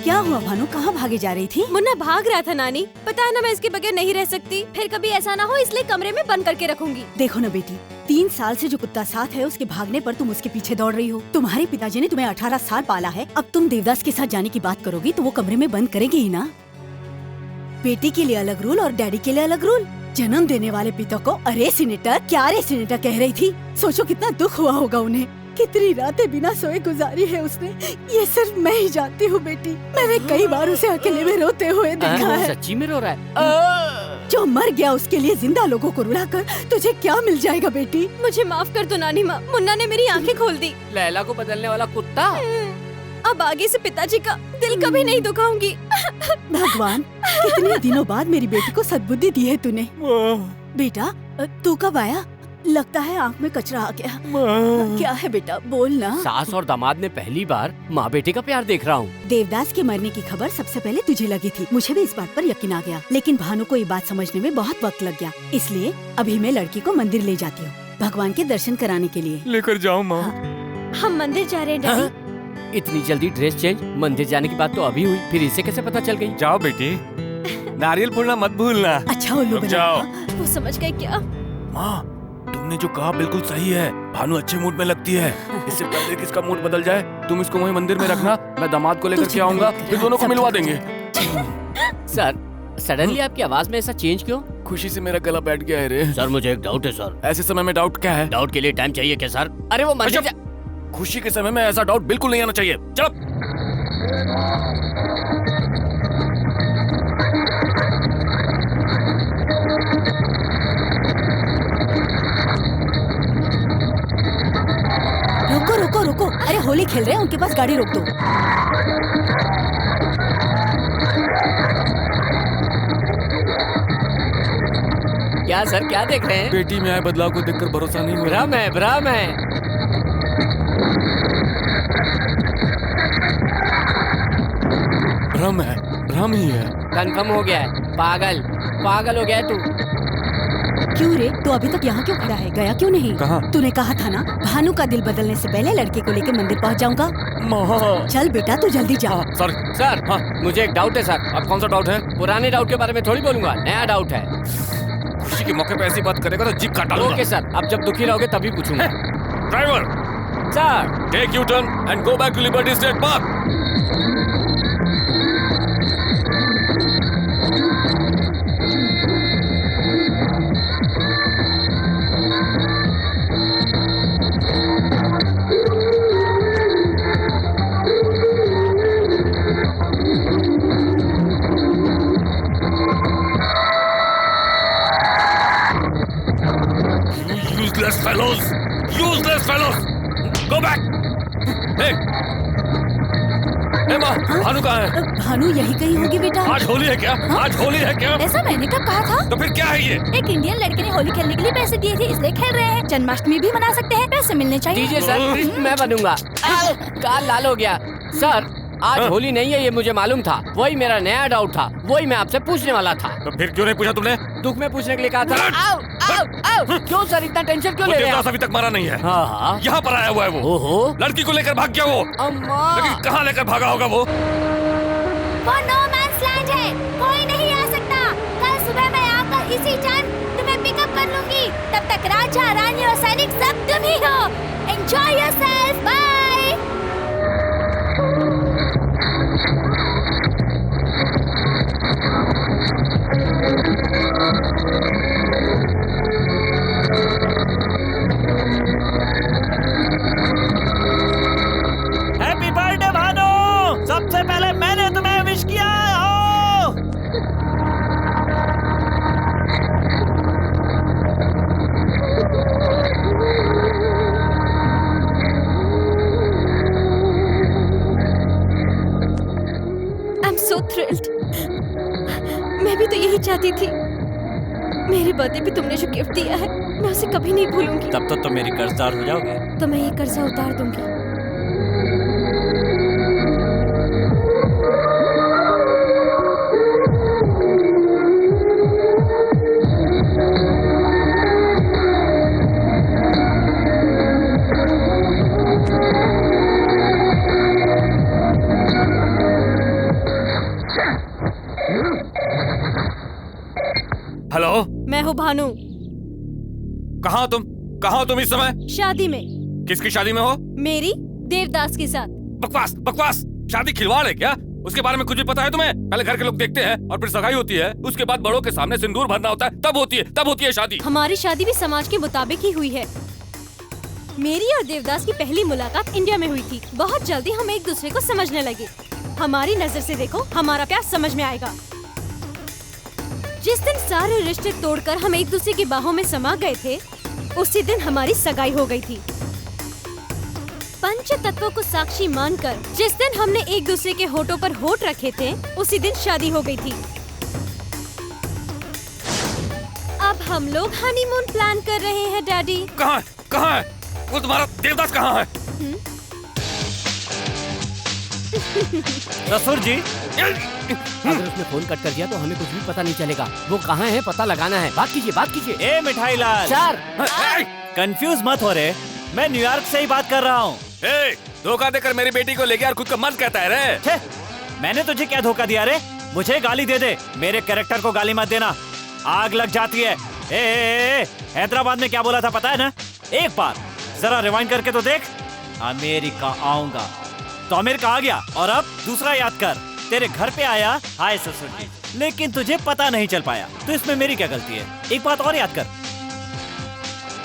क्या हुआ भानु, कहाँ भागे जा रही थी?
मुन्ना भाग रहा था नानी। पता है ना, मैं इसके बगैर नहीं रह सकती। फिर कभी ऐसा ना हो इसलिए कमरे में बंद करके रखूंगी।
देखो ना बेटी, 3 साल से जो कुत्ता साथ है उसके भागने पर तुम उसके पीछे दौड़ रही हो। तुम्हारे पिताजी ने तुम्हें 18 साल पाला है। अब तुम देवदास के साथ जाने की बात करोगी तो वो कमरे में बंद करेंगे ही ना। बेटी के लिए अलग रूल और डैडी के लिए अलग रूल। जन्म देने वाले पिता को अरे सीनेटर, क्या अरे सीनेटर कह रही थी। सोचो कितना दुख हुआ होगा उन्हें। कितनी रातें बिना सोए गुजारी है उसने, ये सिर्फ मैं ही जानती हूँ बेटी। मैंने कई बार उसे अकेले में रोते हुए देखा है।
सच्ची में रो रहा है?
जो मर गया उसके लिए जिंदा लोगों को रुलाकर तुझे क्या मिल जाएगा बेटी?
मुझे माफ कर दो नानी माँ, मुन्ना ने मेरी आंखें खोल दी।
लैला को बदलने वाला कुत्ता।
अब आगे से पिताजी का दिल कभी नहीं दुखाऊंगी।
भगवान, कितने दिनों बाद मेरी बेटी को सद्बुद्धि दी है तूने। बेटा तू कब आया? लगता है आँख में कचरा आ गया। क्या है बेटा, बोल ना।
सास और दामाद ने पहली बार माँ बेटे का प्यार देख रहा हूँ।
देवदास के मरने की खबर सबसे पहले तुझे लगी थी। मुझे भी इस बात पर यकीन आ गया, लेकिन भानु को ये बात समझने में बहुत वक्त लग गया। इसलिए अभी मैं लड़की को मंदिर ले जाती हूँ, भगवान के दर्शन कराने के लिए।
लेकर जाओ माँ।
हम मंदिर जा रहे हैं डैडी।
इतनी जल्दी ड्रेस चेंज? मंदिर जाने की बात तो अभी हुई, फिर इसे कैसे पता चल गई?
जाओ बेटी, नारियल फोड़ना मत भूलना।
अच्छा उल्लू
रुक जाओ।
वो समझ गए क्या?
माँ, तुमने जो कहा बिल्कुल सही है। भानु अच्छे मूड में लगती है। इससे पहले कि इसका मूड बदल जाए, तुम इसको वहीं मंदिर में रखना। मैं दामाद को लेकर के आऊंगा, फिर दोनों को मिलवा देंगे।
सर, सडनली आपकी आवाज में ऐसा चेंज क्यों?
खुशी से मेरा गला बैठ गया है रे।
सर मुझे एक डाउट है सर।
ऐसे समय में डाउट क्या है?
डाउट के लिए टाइम चाहिए क्या सर? अरे वो मंदिर
खुशी के समय में ऐसा डाउट बिल्कुल नहीं आना चाहिए। चलो।
रुको रुको रुको, अरे होली खेल रहे हैं, उनके पास गाड़ी रोक दो।
क्या सर, क्या देख रहे हैं?
बेटी में आए बदलाव को देखकर भरोसा नहीं हो रहा।
भ्रम है, भ्रम है।
भ्रम है, भ्रम ही है।
कंफर्म हो गया है। पागल, पागल हो गया है तू।
क्यों रे, तू अभी तक यहाँ क्यों खड़ा है? गया क्यों नहीं?
कहाँ?
तूने कहा था ना भानु का दिल बदलने से पहले लड़के को लेकर मंदिर पहुँच जाऊंगा। चल बेटा तू जल्दी जा।
सर, सर हाँ, मुझे एक डाउट है सर।
अब कौन सा डाउट है?
पुराने डाउट के बारे में थोड़ी बोलूंगा, नया डाउट है।
खुशी के मौके पे ऐसी बात करेगा तो जीप काट डालूंगा।
ओके सर, अब जब दुखी रहोगे तभी पूछूंगा।
Driver
sir,
take you turn and go back to Liberty State Park. Useless fellows! Go back! Hey! माँ, भानु कहाँ है?
भानु यही कहीं होगी बेटा।
आज होली है क्या? आज होली है क्या?
ऐसा मैंने कब कहा था?
तो फिर क्या है ये?
एक इंडियन लड़के ने होली खेलने के लिए पैसे दिए थे, इसलिए खेल रहे हैं। जन्माष्टमी भी मना सकते हैं, पैसे मिलने चाहिए।
दीजिए सर, कृष्ण मैं बनूंगा। काल लाल हो गया। सर, आज होली नहीं है ये मुझे मालूम था। वही मेरा नया डाउट था, वही मैं आपसे पूछने वाला था।
तो फिर क्यों नहीं पूछा तुमने?
दुख में पूछने के लिए कहा था। आओ, आओ, आओ। क्यों सर इतना टेंशन क्यों ले रहे हैं?
अभी तक मारा नहीं है।
हाँ हाँ,
यहाँ पर आया हुआ है वो।
ओहो,
लड़की को लेकर भाग गया वो।
अम्मा,
लेकिन कहाँ लेकर भागा होगा वो?
वो नो मैन्स लैंड है, कोई नहीं आ सकता। कल सुबह मैं आकर इसी चांद तुम्हें पिकअप कर लूंगी। तब तक राजा, रानी और सैनिक सब तुम ही हो। Enjoy yourself, bye.
Happy birthday Bhanu, सबसे पहले मैंने तुम्हें विश किया हो।
I'm so thrilled. मैं भी तो यही चाहती थी। मेरे बर्थडे पे तुमने जो गिफ्ट दिया है, मैं उसे कभी नहीं भूलूंगी।
तब तक तो मेरी कर्जदार हो जाओगे।
तो मैं ये कर्जा उतार दूंगी।
हेलो,
मैं हूँ भानु।
कहाँ हो तुम इस समय?
शादी में।
किसकी शादी में हो?
मेरी देवदास के साथ।
बकवास बकवास, शादी खिलवाड़ है क्या?
उसके बारे में कुछ भी पता है तुम्हें? पहले घर के लोग देखते हैं और फिर सगाई होती है, उसके बाद बड़ों के सामने सिंदूर भरना होता है, तब होती है शादी।
हमारी शादी भी समाज के मुताबिक ही हुई है। मेरी और देवदास की पहली मुलाकात इंडिया में हुई थी। बहुत जल्दी हम एक दूसरे को समझने लगे। हमारी नजर से देखो, हमारा प्यार समझ में आएगा। जिस दिन सारे रिश्ते तोड़कर हम एक दूसरे की बाहों में समा गए थे, उसी दिन हमारी सगाई हो गई थी। पंच तत्वों को साक्षी मानकर जिस दिन हमने एक दूसरे के होठों पर होठ रखे थे, उसी दिन शादी हो गई थी। अब हम लोग हनीमून प्लान कर रहे हैं डैडी।
कहाँ है? वो तुम्हारा देवदास कहाँ है?
ससुर जी,
अगर उसने फोन कट कर दिया तो हमें कुछ भी पता नहीं चलेगा। वो कहाँ है पता लगाना है। बात कीजिए।
ए मिठाई लाल
सर,
कंफ्यूज मत हो रे, मैं न्यूयॉर्क से ही बात कर रहा हूँ।
धोखा देकर मेरी बेटी को ले गया और खुद को मर्द कहता है रे।
मैंने तुझे क्या धोखा दिया रे? मुझे गाली दे दे, मेरे कैरेक्टर को गाली मत देना, आग लग जाती है। ए, हैदराबाद में क्या बोला था पता है ना? एक बार जरा रिवाइंड करके तो देख। अमेरिका आऊंगा तो अमेरिका आ गया, और अब दूसरा याद कर, तेरे घर पे आया, हाय ससुर जी, लेकिन तुझे पता नहीं चल पाया, तो इसमें मेरी क्या गलती है? एक बात और याद कर,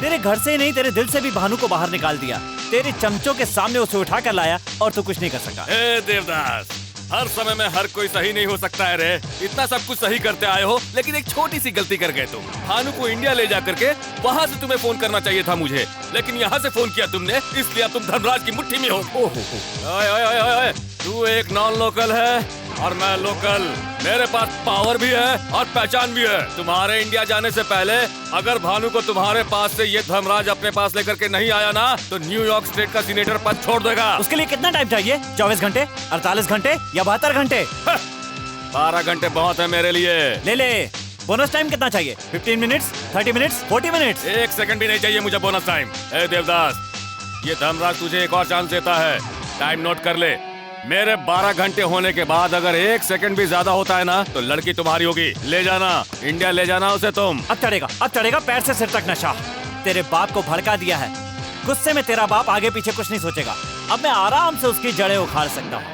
तेरे घर से ही नहीं तेरे दिल से भी भानु को बाहर निकाल दिया, तेरे चमचों के सामने उसे उठा कर लाया और तू कुछ नहीं कर सका।
देवदास, हर समय में हर कोई सही नहीं हो सकता है रे। इतना सब कुछ सही करते आए हो, लेकिन एक छोटी सी गलती कर गए तुम। भानु को इंडिया ले जा करके वहाँ से तुम्हें फोन करना चाहिए था मुझे, लेकिन यहाँ से फोन किया तुमने, इसलिए अब तुम धर्मराज की मुट्ठी में हो। ओए, तू एक नॉन लोकल है और मैं लोकल। मेरे पास पावर भी है और पहचान भी है। तुम्हारे इंडिया जाने से पहले अगर भानु को तुम्हारे पास से ये धर्मराज अपने पास लेकर के नहीं आया ना, तो न्यूयॉर्क स्टेट का सीनेटर पद छोड़ देगा।
उसके लिए कितना टाइम चाहिए? 24 घंटे, 48 घंटे या 72 घंटे?
12 घंटे बहुत है मेरे लिए।
ले बोनस टाइम कितना चाहिए? 15 मिनट्स, 30 मिनट्स, 40 मिनट्स?
1 सेकंड भी नहीं चाहिए मुझे बोनस टाइम। ए देवदास, ये धर्मराज तुझे एक और चांस देता है, टाइम नोट कर ले। मेरे 12 घंटे होने के बाद अगर 1 सेकंड भी ज्यादा होता है ना, तो लड़की तुम्हारी होगी। ले जाना, इंडिया ले जाना उसे तुम।
अब चढ़ेगा पैर से सिर तक नशा। तेरे बाप को भड़का दिया है, गुस्से में तेरा बाप आगे पीछे कुछ नहीं सोचेगा। अब मैं आराम से उसकी जड़ें उखाड़ सकता हूँ।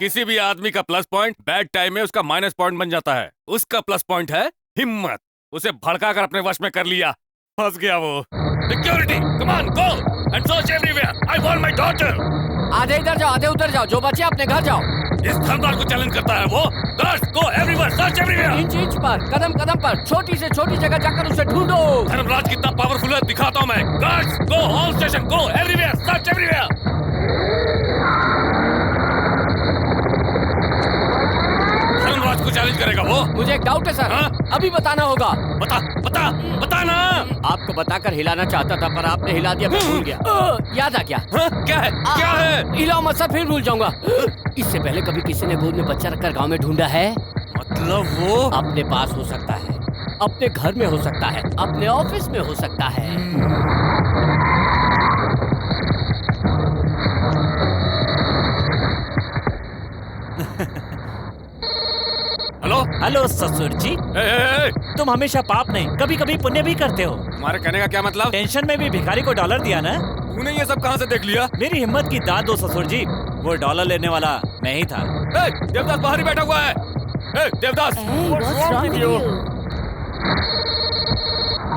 किसी भी आदमी का प्लस पॉइंट बैड टाइम में उसका माइनस पॉइंट बन जाता है। उसका प्लस पॉइंट है हिम्मत। उसे भड़का कर अपने वश में कर लिया, फंस गया वो। Security, come on, go and search everywhere. I want my daughter.
आधे इधर जाओ, आधे उधर जाओ, जो बचे अपने घर जाओ।
इस धर्मराज को चैलेंज करता है वो। गर्ल्स, गो एवरीवेयर, सर्च एवरीवेयर।
इंच पर, कदम कदम पर, छोटी से छोटी जगह जाकर उसे ढूंढो।
धर्मराज कितना पावरफुल है दिखाता हूँ मैं। Girls, go all station, go everywhere, search everywhere. Dharmraj को चैलेंज करेगा वो।
मुझे एक डाउट है सर। अभी बताना होगा।
बता ना।
आपको बताकर हिलाना चाहता था, पर आपने हिला दिया, मैं भूल गया। याद आ गया।
क्या है?
हिलाओ मत सर, फिर भूल जाऊंगा। इससे पहले कभी किसी ने गोद में बच्चा रखकर गांव में ढूंढा है?
मतलब वो
अपने पास हो सकता है, अपने घर में हो सकता है, अपने ऑफिस में हो सकता है।
हेलो ससुर जी। तुम हमेशा पाप नहीं, कभी कभी पुण्य भी करते हो।
तुम्हारे कहने का क्या मतलब?
टेंशन में भी भिखारी को डॉलर दिया ना?
तूने ये सब कहाँ से देख लिया?
मेरी हिम्मत की दाद दो ससुर जी, वो डॉलर लेने वाला मैं ही था।
देवदास बाहर ही बैठा हुआ है। देवदास,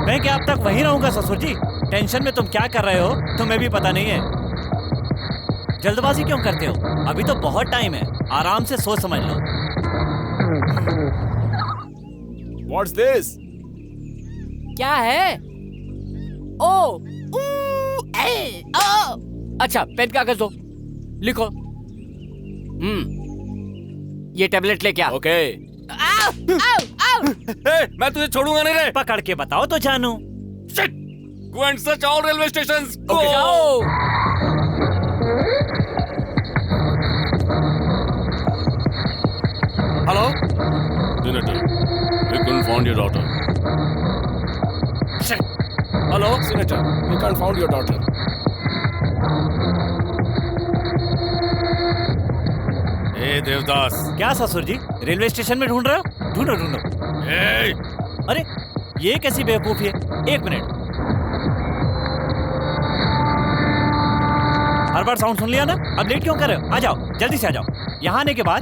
मैं क्या अब तक वहीं रहूंगा ससुर जी? टेंशन में तुम क्या कर रहे हो तुम्हें भी पता नहीं है। जल्दबाजी क्यों करते हो? अभी तो बहुत टाइम है, आराम से सोच समझ लो।
What's this?
क्या है? ओ, अच्छा, पेन कागज दो, लिखो। ये टैबलेट लेके आ।
ओके। मैं तुझे छोड़ूंगा नहीं रे।
पकड़ के बताओ तो जानू।
Go and search all railway stations. Go.
जाओ।
Hello? Senator, we couldn't find your daughter. Shit. Hello?
Senator, we can't found your daughter.
ए देवदास।
क्या ससुर जी, रेलवे स्टेशन में ढूंढ रहे हो? ढूंढो। अरे ये कैसी बेवकूफी है? 1 मिनट। हर बार साउंड सुन लिया ना? अब लेट क्यों कर रहे हो? आ जाओ, जल्दी से आ जाओ। यहाँ आने के बाद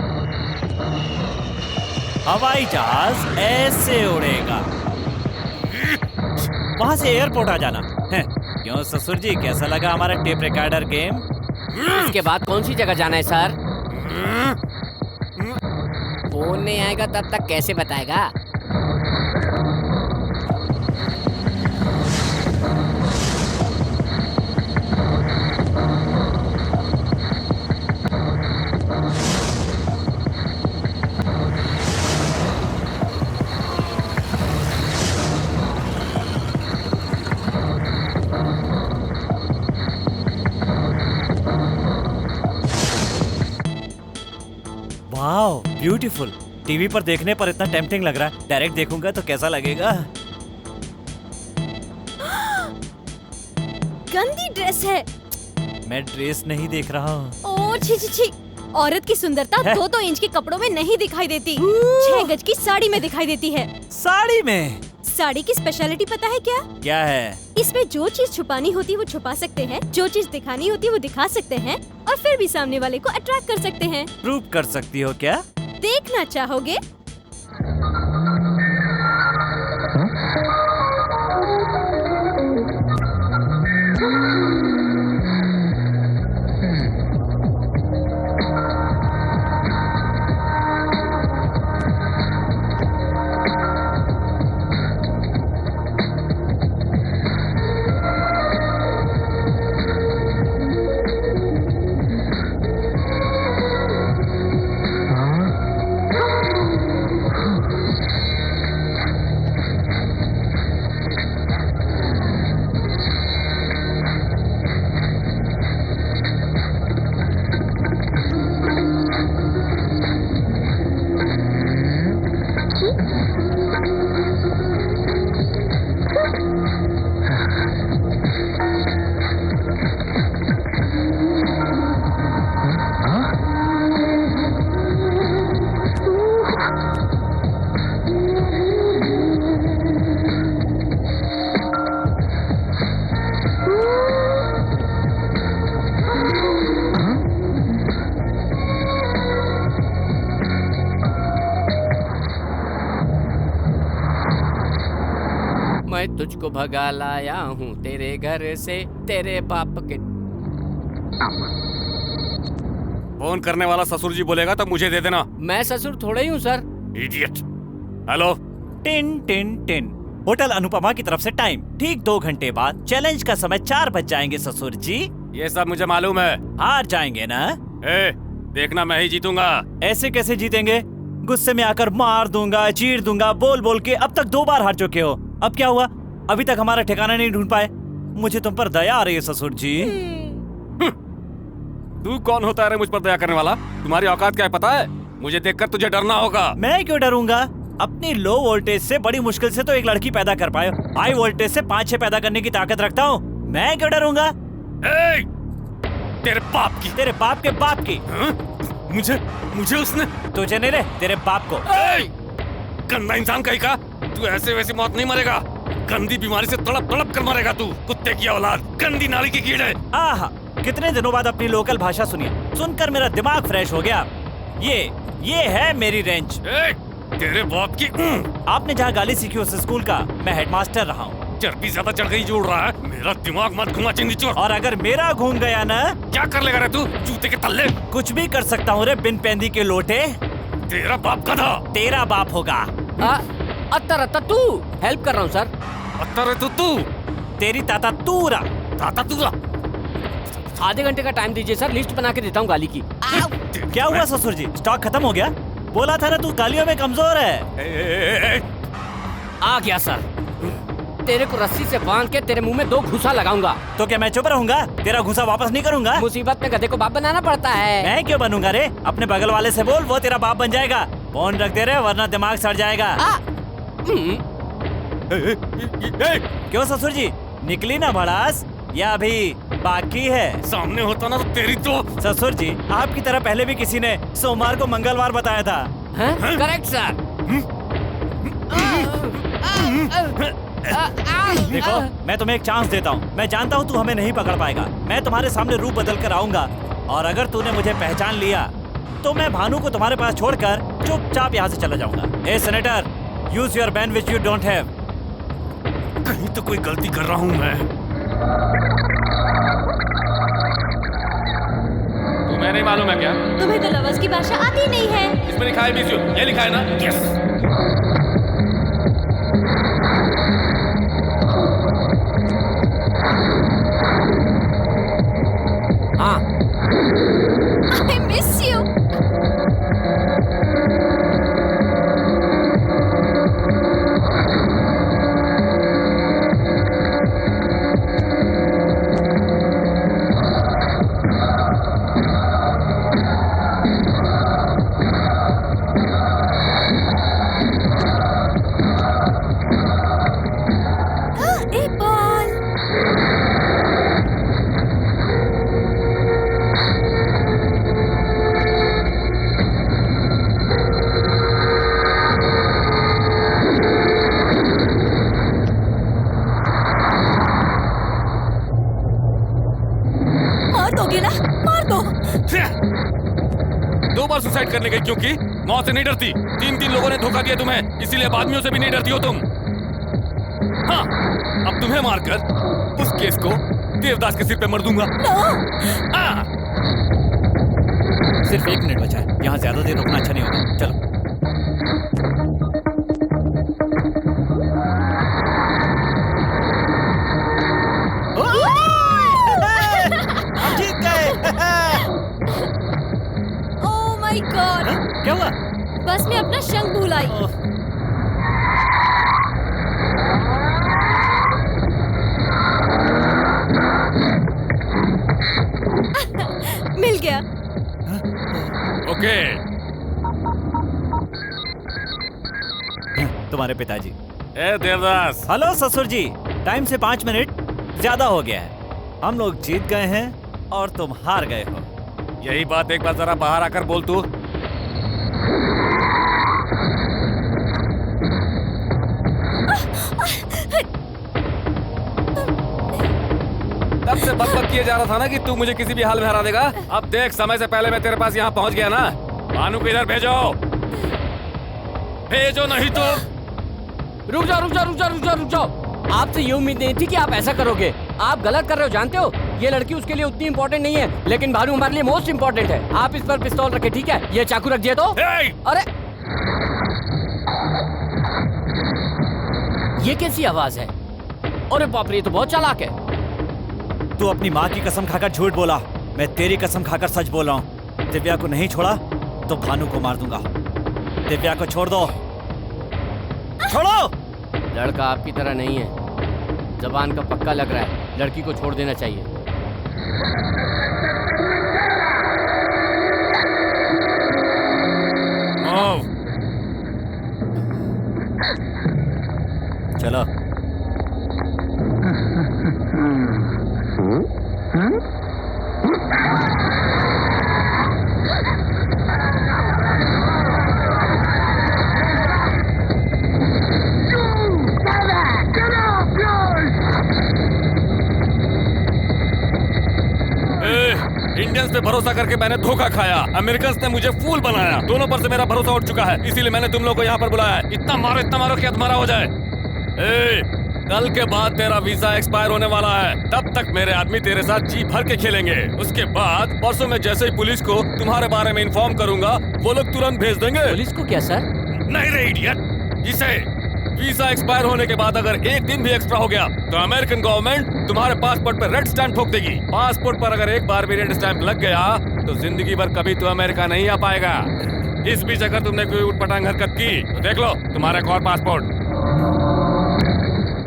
हवाई जहाज ऐसे उड़ेगा, वहां से एयरपोर्ट आ जाना है। क्यों ससुर जी, कैसा लगा हमारा टेप रिकॉर्डर गेम?
इसके बाद कौन सी जगह जाना है सर? फोन नहीं आएगा तब तक कैसे बताएगा?
Wow, beautiful. टीवी पर देखने पर इतना टेम्पटिंग लग रहा है, डायरेक्ट देखूंगा तो कैसा लगेगा?
गंदी ड्रेस है।
मैं ड्रेस नहीं देख रहा हूँ।
ओ छी छी छी। औरत की सुंदरता 2-2 इंच के कपड़ों में नहीं दिखाई देती, 6 गज की साड़ी में दिखाई देती है।
साड़ी में?
साड़ी की स्पेशलिटी पता है क्या?
क्या है?
इसमें जो चीज छुपानी होती है वो छुपा सकते हैं, जो चीज दिखानी होती है वो दिखा सकते हैं, और फिर भी सामने वाले को अट्रैक्ट कर सकते हैं।
प्रूव कर सकती हो क्या?
देखना चाहोगे?
मैं तुझको भगा लाया हूँ तेरे घर से, तेरे बाप के।
फोन करने वाला ससुर जी बोलेगा तो मुझे दे देना।
मैं ससुर थोड़ा ही हूँ sir.
Idiot. Hello.
Tin tin tin. Hotel Anupama की तरफ से टाइम ठीक 2 घंटे बाद। चैलेंज का समय 4 बज जाएंगे ससुर जी।
ये सब मुझे मालूम है।
हार जाएंगे ना?
देखना मैं ही जीतूंगा।
ऐसे कैसे जीतेंगे? गुस्से में आकर मार दूंगा, चीर दूंगा, बोल बोल के अब तक 2 बार हार चुके हो। अब क्या हुआ? अभी तक हमारा ठिकाना नहीं ढूंढ पाए। मुझे तुम पर दया आ रही है ससुर जी।
तू कौन होता है रे मुझ पर दया करने वाला? तुम्हारी औकात क्या है पता है? मुझे देखकर तुझे डरना होगा।
मैं क्यों डरूंगा? अपनी लो वोल्टेज से बड़ी मुश्किल से तो एक लड़की पैदा कर पाए, हाई वोल्टेज से 5-6 पैदा करने की ताकत रखता हूँ। मैं क्यों डरूंगा?
तेरे बाप की।
तेरे बाप के बाप की?
मुझे उसने।
तुझे नहीं रे, तेरे बाप को।
गंदा इंसान कहीं का। तू ऐसे वैसी मौत नहीं मरेगा, गंदी बीमारी से तड़प तड़प कर मरेगा तू। कुत्ते की औलाद, गंदी नाली की कीड़े।
आहा, कितने दिनों बाद अपनी लोकल भाषा सुनी, सुनकर मेरा दिमाग फ्रेश हो गया। ये है मेरी रेंज।
तेरे बाप की।
आपने जहाँ गाली सीखी उस स्कूल का मैं हेडमास्टर रहा हूँ।
चर्बी ज्यादा चढ़ गई जोड़ रहा है। मेरा दिमाग मत घुमा चिंदी चोर।
और अगर मेरा घूम गया ना?
क्या कर लेगा रे तू? जूते के तल्ले।
कुछ भी कर सकता हूँ रे बिन पैंदी के लोटे।
तेरा बाप गधा।
तेरा बाप होगा।
अत्तर तू हेल्प कर रहा हूँ सर।
अत्तर तू।
तेरी ताता तूरा।
ताता तूरा।
आधे घंटे का टाइम दीजिए सर, लिस्ट बना के देता हूँ गाली की।
क्या हुआ ससुर जी? स्टॉक खत्म हो गया? बोला था ना तू गालियों में कमजोर है।
आ गया सर। तेरे को रस्सी से बांध के तेरे मुंह में 2 घुसा लगाऊंगा।
तो क्या मैं चुप रहूंगा? तेरा घुसा वापस नहीं करूंगा?
मुसीबत में गधे को बाप बनाना पड़ता है।
मैं क्यों बनूंगा रे? अपने बगल वाले से बोल, वो तेरा बाप बन जाएगा। फोन रख दे रे वरना दिमाग सड़ जाएगा। क्यों ससुर जी, निकली ना भड़ास या अभी बाकी है?
सामने होता ना तो तेरी तो।
ससुर जी, आपकी तरह पहले भी किसी ने सोमवार को मंगलवार बताया था।
Correct sir.
देखो, मैं तुम्हें एक चांस देता हूँ। मैं जानता हूँ तू हमें नहीं पकड़ पाएगा। मैं तुम्हारे सामने रूप बदल कर आऊंगा और अगर तूने मुझे पहचान लिया तो मैं भानु को तुम्हारे पास छोड़कर चुपचाप यहाँ से चला जाऊंगा। A senator, use your ban which you don't have.
कहीं तो कोई गलती कर रहा हूँ मैं। तुम्हें नहीं मालूम है क्या?
तुम्हें तो लवर्स की भाषा आती नहीं है।
इसमें लिखा है मिस यू, ये लिखा है ना? यस।
हाँ।
I miss you.
दो बार सुसाइड करने गई क्योंकि मौत से नहीं डरती। 3 लोगों ने धोखा दिया तुम्हें, इसीलिए आदमियों से भी नहीं डरती हो तुम। हाँ, अब तुम्हें मारकर उस केस को देवदास के सिर पे मर दूंगा। हाँ।
सिर्फ 1 मिनट बचा है, यहाँ ज्यादा देर रुकना अच्छा नहीं होगा। चलो।
गॉड,
क्या हुआ?
बस मैं अपना शंख भूल आई। मिल गया।
ओके।
तुम्हारे पिताजी।
ए देवदास।
हेलो ससुर जी, टाइम से 5 मिनट ज्यादा हो गया है। हम लोग जीत गए हैं और तुम हार गए हो।
यही बात एक बार जरा बाहर आकर बोल तू। तब से बक किए जा रहा था ना कि तू मुझे किसी भी हाल में हरा देगा। अब देख, समय से पहले मैं तेरे पास यहाँ पहुँच गया ना। भानु को इधर भेजो, भेजो नहीं तो।
रुक जाओ। आपसे ये उम्मीद नहीं थी कि आप ऐसा करोगे। आप गलत कर रहे हो, जानते हो। ये लड़की उसके लिए उतनी इम्पोर्टेंट नहीं है, लेकिन भानु हमारे लिए मोस्ट इम्पोर्टेंट है। आप इस पर पिस्तौल रखे, ठीक है? ये चाकू रख दिया तो। अरे ये कैसी आवाज है? अरे बाप रे, ये तो बहुत चालाक है।
तू अपनी माँ की कसम खाकर झूठ बोला, मैं तेरी कसम खाकर सच बोल रहा हूँ। दिव्या को नहीं छोड़ा तो भानु को मार दूंगा। दिव्या को छोड़ दो। छोड़ो।
लड़का आपकी तरह नहीं है, जबान का पक्का लग रहा है। लड़की को छोड़ देना चाहिए।
चलो।
इंडियंस पे भरोसा करके मैंने धोखा खाया। अमेरिकन्स ने मुझे फूल बनाया। दोनों पर से मेरा भरोसा उठ चुका है, इसीलिए मैंने तुम लोगों को यहाँ पर बुलाया है। इतना मारो कि तुम्हारा हो जाए। कल के बाद तेरा वीजा एक्सपायर होने वाला है। तब तक मेरे आदमी तेरे साथ जी भर के खेलेंगे। उसके बाद परसों में जैसे ही पुलिस को तुम्हारे बारे में इन्फॉर्म करूंगा, वो लोग तुरंत भेज देंगे।
पुलिस को क्या सर?
नहीं रे इडियट, इसे वीजा एक्सपायर होने के बाद अगर 1 दिन भी एक्स्ट्रा हो गया तो अमेरिकन गवर्नमेंट तुम्हारे पासपोर्ट पर रेड स्टैंप ठोक देगी। पासपोर्ट पर अगर एक बार भी रेड स्टैंप लग गया तो जिंदगी भर कभी तू अमेरिका नहीं आ पाएगा। इस बीच अगर तुमने कोई उटपटांग हरकत की तो देख लो तुम्हारा एक और पासपोर्ट।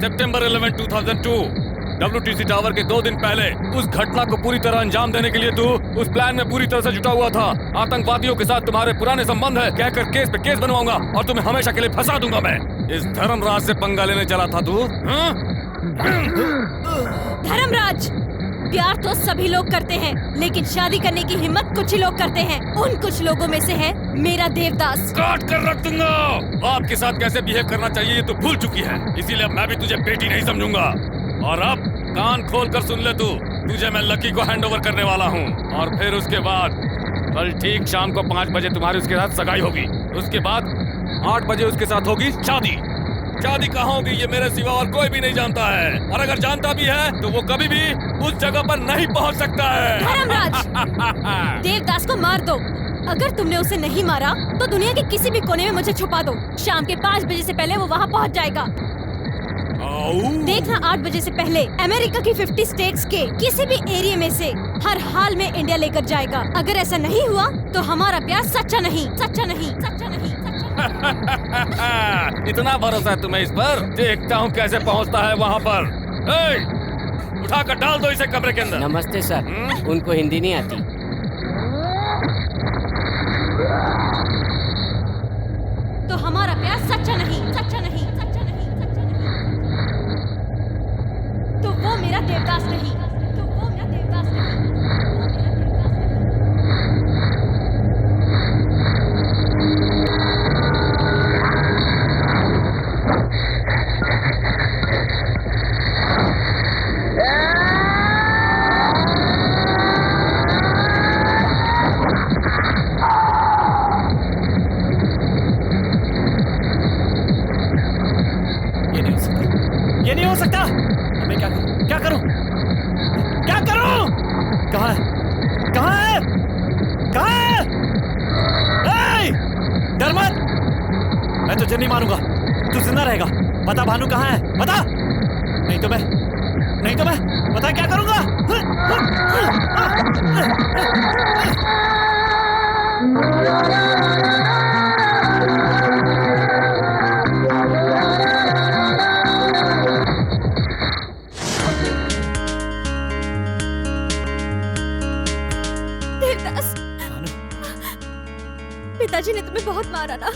सितंबर 11, 2002 WTC टावर के 2 दिन पहले उस घटना को पूरी तरह अंजाम देने के लिए तू उस प्लान में पूरी तरह से जुटा हुआ था। आतंकवादियों के साथ तुम्हारे पुराने संबंध है कहकर केस पे केस बनवाऊंगा और तुम्हें हमेशा के लिए फंसा दूंगा मैं। इस धर्मराज से पंगा लेने चला था तू।
धर्मराज, प्यार तो सभी लोग करते हैं, लेकिन शादी करने की हिम्मत कुछ ही लोग करते हैं। उन कुछ लोगों में से है मेरा देवदास।
काट कर रख दूंगा। बाप के साथ कैसे बिहेव करना चाहिए ये तो भूल चुकी है, इसीलिए अब मैं भी तुझे बेटी नहीं समझूंगा। और अब कान खोल कर सुन ले तू, तुझे मैं लकी को हैंड ओवर करने वाला हूँ और फिर उसके बाद कल ठीक शाम को 5 बजे तुम्हारी उसके साथ सगाई होगी। उसके बाद 8 बजे उसके साथ होगी शादी। शादी कहाँ होगी ये मेरे सिवा और कोई भी नहीं जानता है, और अगर जानता भी है तो वो कभी भी उस जगह पर नहीं पहुँच सकता है।
धर्मराज, देवदास को मार दो। अगर तुमने उसे नहीं मारा तो दुनिया के किसी भी कोने में मुझे छुपा दो। शाम के 5 बजे से पहले वो वहाँ पहुँच जाएगा। देखना 8 बजे से पहले अमेरिका की 50 स्टेट्स के किसी भी एरिया में से हर हाल में इंडिया लेकर जाएगा। अगर ऐसा नहीं हुआ तो हमारा प्यार सच्चा नहीं, सच्चा नहीं, सच्चा नहीं, सच्चा नहीं।
इतना भरोसा है तुम्हें इस पर? देखता हूँ कैसे पहुँचता है वहाँ पर। उठाकर डाल दो इसे कमरे के अंदर।
नमस्ते सर। उनको हिंदी नहीं आती।
तो हमारा प्यार सच्चा नहीं, सच्चा नहीं, सच्चा नहीं, सच्चा नहीं। तो वो मेरा देवदास नहीं, तो वो मेरा देवदास नहीं, वो मेरा
ये नहीं हो सकता। मैं क्या करूं? क्या करूं? क्या करूं? कहाँ है? कहाँ है? कहाँ है? डर मत, मैं तुझे नहीं मारूंगा। तू जिंदा रहेगा। बता भानु कहाँ है? बता, नहीं तो मैं बता क्या करूंगा।
देवदास, पिताजी ने तुम्हें बहुत मारा ना।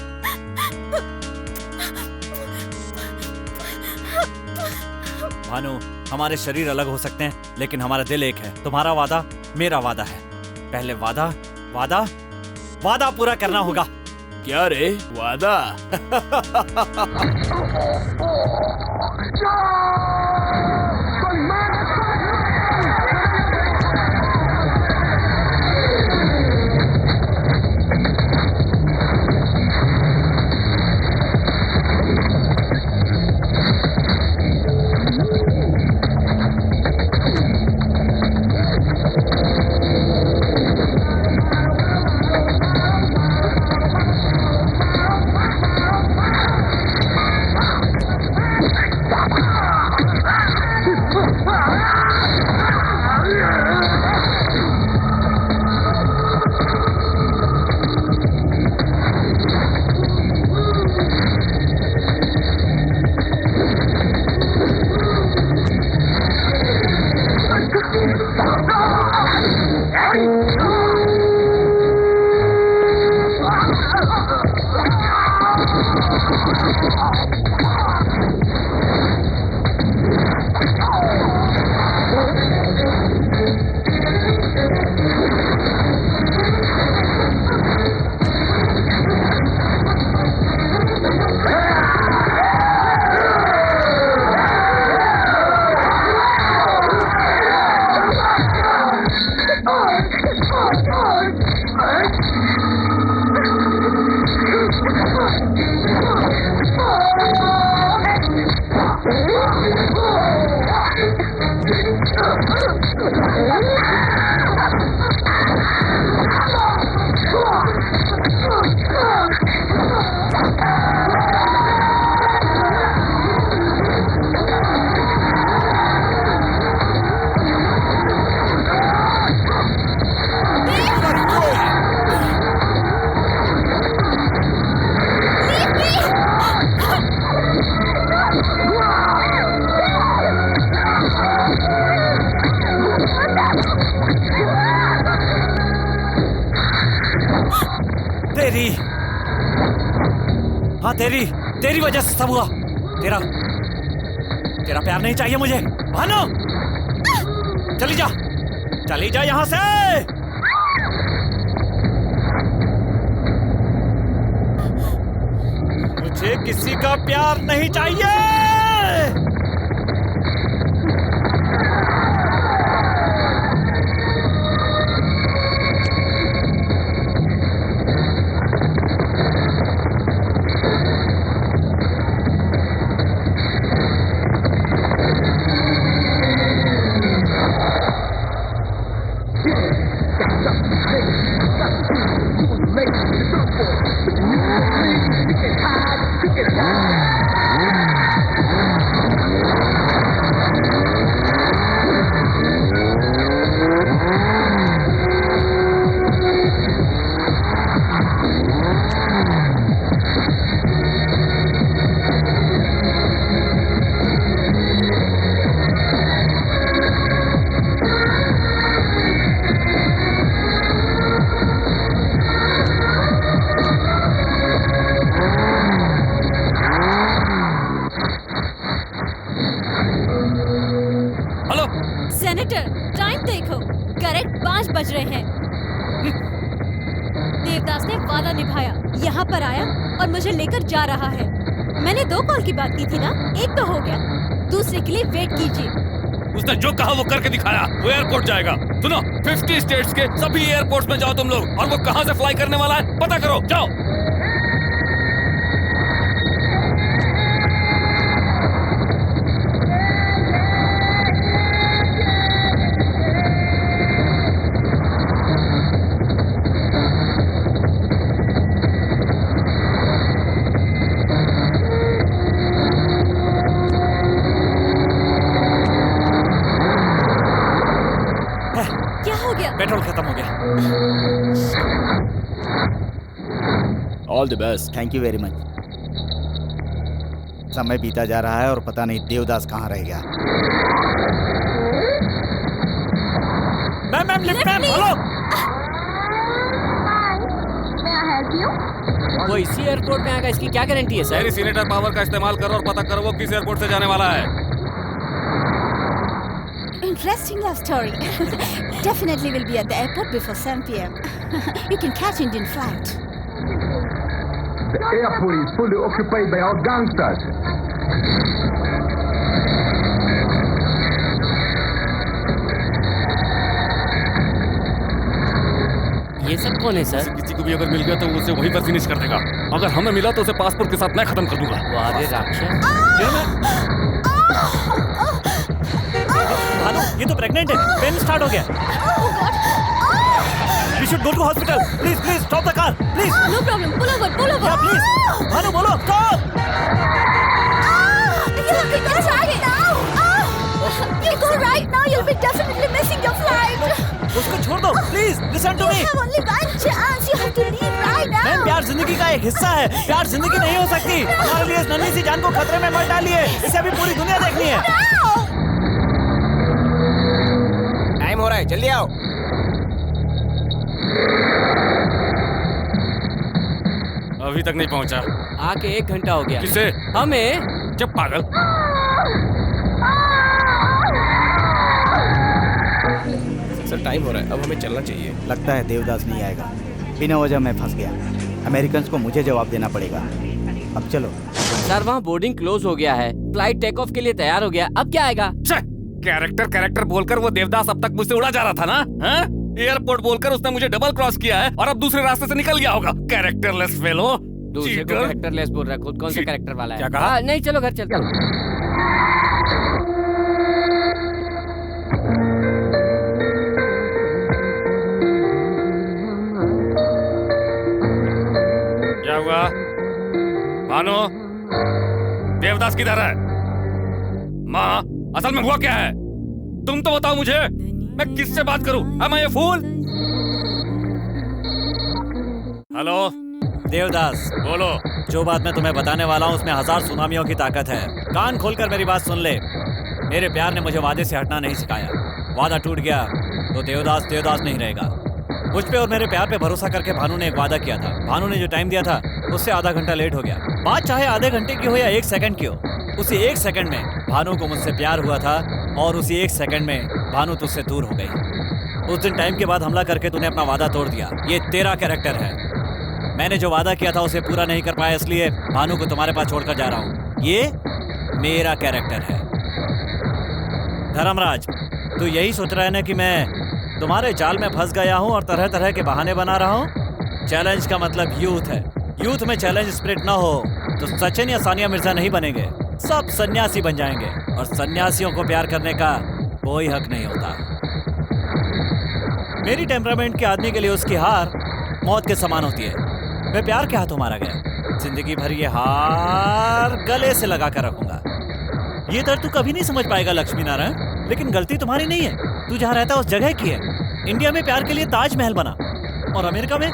भानु, हमारे शरीर अलग हो सकते हैं लेकिन हमारा दिल एक है। तुम्हारा वादा मेरा वादा है। पहले वादा पूरा करना होगा।
क्या रे वादा?
तेरी वजह से सब हुआ। तेरा प्यार नहीं चाहिए मुझे। भानु, चली जा यहाँ से। मुझे किसी का प्यार नहीं चाहिए।
सेनेटर, टाइम देखो, करेक्ट 5 बज रहे हैं। देवदास ने वादा निभाया, यहाँ पर आया और मुझे लेकर जा रहा है। मैंने 2 कॉल की बात की थी ना, एक तो हो गया, दूसरे के लिए वेट कीजिए।
उसने जो कहा वो करके दिखाया, वो एयरपोर्ट जाएगा। सुनो, 50 स्टेट्स के सभी एयरपोर्ट्स में जाओ तुम लोग, और वो कहाँ से फ्लाई करने वाला है पता करो, जाओ। पेट्रोल खत्म हो गया।
All the best.
Thank you very much. समय बीता जा रहा है और पता नहीं देवदास कहाँ रह गया।
Ma'am lift ma'am, hello.
वो इसी एयरपोर्ट में आएगा, इसकी क्या गारंटी है सर?
मेरी सीनेटर पावर का इस्तेमाल करो और पता करो वो किस एयरपोर्ट से जाने वाला है।
Interesting love story. Definitely will be at the airport before 7 p.m. You can catch Indian flight.
The airport is fully occupied by our gangsters.
ये सब कौन है सर?
किसी को भी अगर मिल गया तो उसे वहीं पर फिनिश कर देगा। अगर हमें मिला तो उसे पासपोर्ट के साथ मैं खत्म कर दूंगा।
वारे राक्षस।
भानु, ये तो प्रेग्नेंट है, पेन स्टार्ट हो गया। We should go to hospital. Please, stop the car, please.
No problem. Pull over.
Yeah, please. Bhanu बोलो, stop.
You go right now. You'll be definitely missing your flight.
उसको छोड़ दो, please. Listen to me.
You have only one chance. You have to leave right now.
Ma'am, प्यार जिंदगी का एक हिस्सा है। प्यार जिंदगी नहीं हो सकती। हमारे लिए इस नन्ही सी जान को खतरे में मत डालिए। इसे अभी पूरी दुनिया देखनी है।
टाइम हो रहा है, जल्दी आओ।
अभी तक नहीं पहुंचा।
आके 1 घंटा हो गया।
किसे?
हमें।
जब पागल।
सर टाइम हो रहा है, अब हमें चलना चाहिए।
लगता है देवदास नहीं आएगा। बिना वजह मैं फंस गया। अमेरिकन्स को मुझे जवाब देना पड़ेगा। अब चलो।
सर वहाँ बोर्डिंग क्लोज हो गया है, फ्लाइट टेक ऑफ के लिए तैयार हो गया। अब क्या आएगा?
कैरेक्टर बोलकर वो देवदास अब तक मुझसे उड़ा जा रहा था ना? एयरपोर्ट बोलकर उसने मुझे डबल क्रॉस किया है और अब दूसरे रास्ते से निकल गया होगा। Characterless fellow.
दूसरे को कैरेक्टरलेस बोल रहा है, खुद कौन सा कैरेक्टर वाला है?
क्या कहा?
नहीं, चलो घर चलते हैं।
क्या हुआ? भानु, देवदास किधर है? माँ, असल में हुआ क्या है? तुम तो बताओ मुझे। मैं किससे बात करूं? Am I a fool? Hello
Devdas,
बोलो।
जो बात मैं तुम्हें बताने वाला हूँ उसमें 1000 सुनामियों की ताकत है। कान खोलकर मेरी बात सुन ले। मेरे प्यार ने मुझे वादे से हटना नहीं सिखाया। वादा टूट गया तो देवदास नहीं रहेगा। मुझ पे और मेरे प्यार पे भरोसा करके भानु ने एक वादा किया था। भानु ने जो टाइम दिया था उससे आधा घंटा लेट हो गया। बात चाहे आधे घंटे की हो या 1 सेकंड की हो, उसी 1 सेकंड में भानु को मुझसे प्यार हुआ था और उसी 1 सेकंड में भानु तुझसे दूर हो गई। उस दिन टाइम के बाद हमला करके तूने अपना वादा तोड़ दिया। ये तेरा कैरेक्टर है। मैंने जो वादा किया था उसे पूरा नहीं कर पाया, इसलिए भानु को तुम्हारे पास छोड़कर जा रहा हूँ। ये मेरा कैरेक्टर है। धर्मराज, तू यही सोच रहा है ना कि मैं तुम्हारे जाल में फंस गया हूँ और तरह तरह के बहाने बना रहा हूँ? चैलेंज का मतलब यूथ है। यूथ में चैलेंज स्पिरिट ना हो तो सचिन या सानिया मिर्जा नहीं बनेंगे, सब सन्यासी बन जाएंगे। और सन्यासियों को प्यार करने का कोई हक नहीं होता। मेरी टेम्परामेंट के आदमी के लिए उसकी हार मौत के समान होती है। मैं प्यार के हाथों मारा गया, जिंदगी भर ये हार गले से लगा कर रखूंगा। ये दर्द तू कभी नहीं समझ पाएगा लक्ष्मी नारायण, लेकिन गलती तुम्हारी नहीं है। तू जहाँ रहता है उस जगह की है। इंडिया में प्यार के लिए ताजमहल बना और अमेरिका में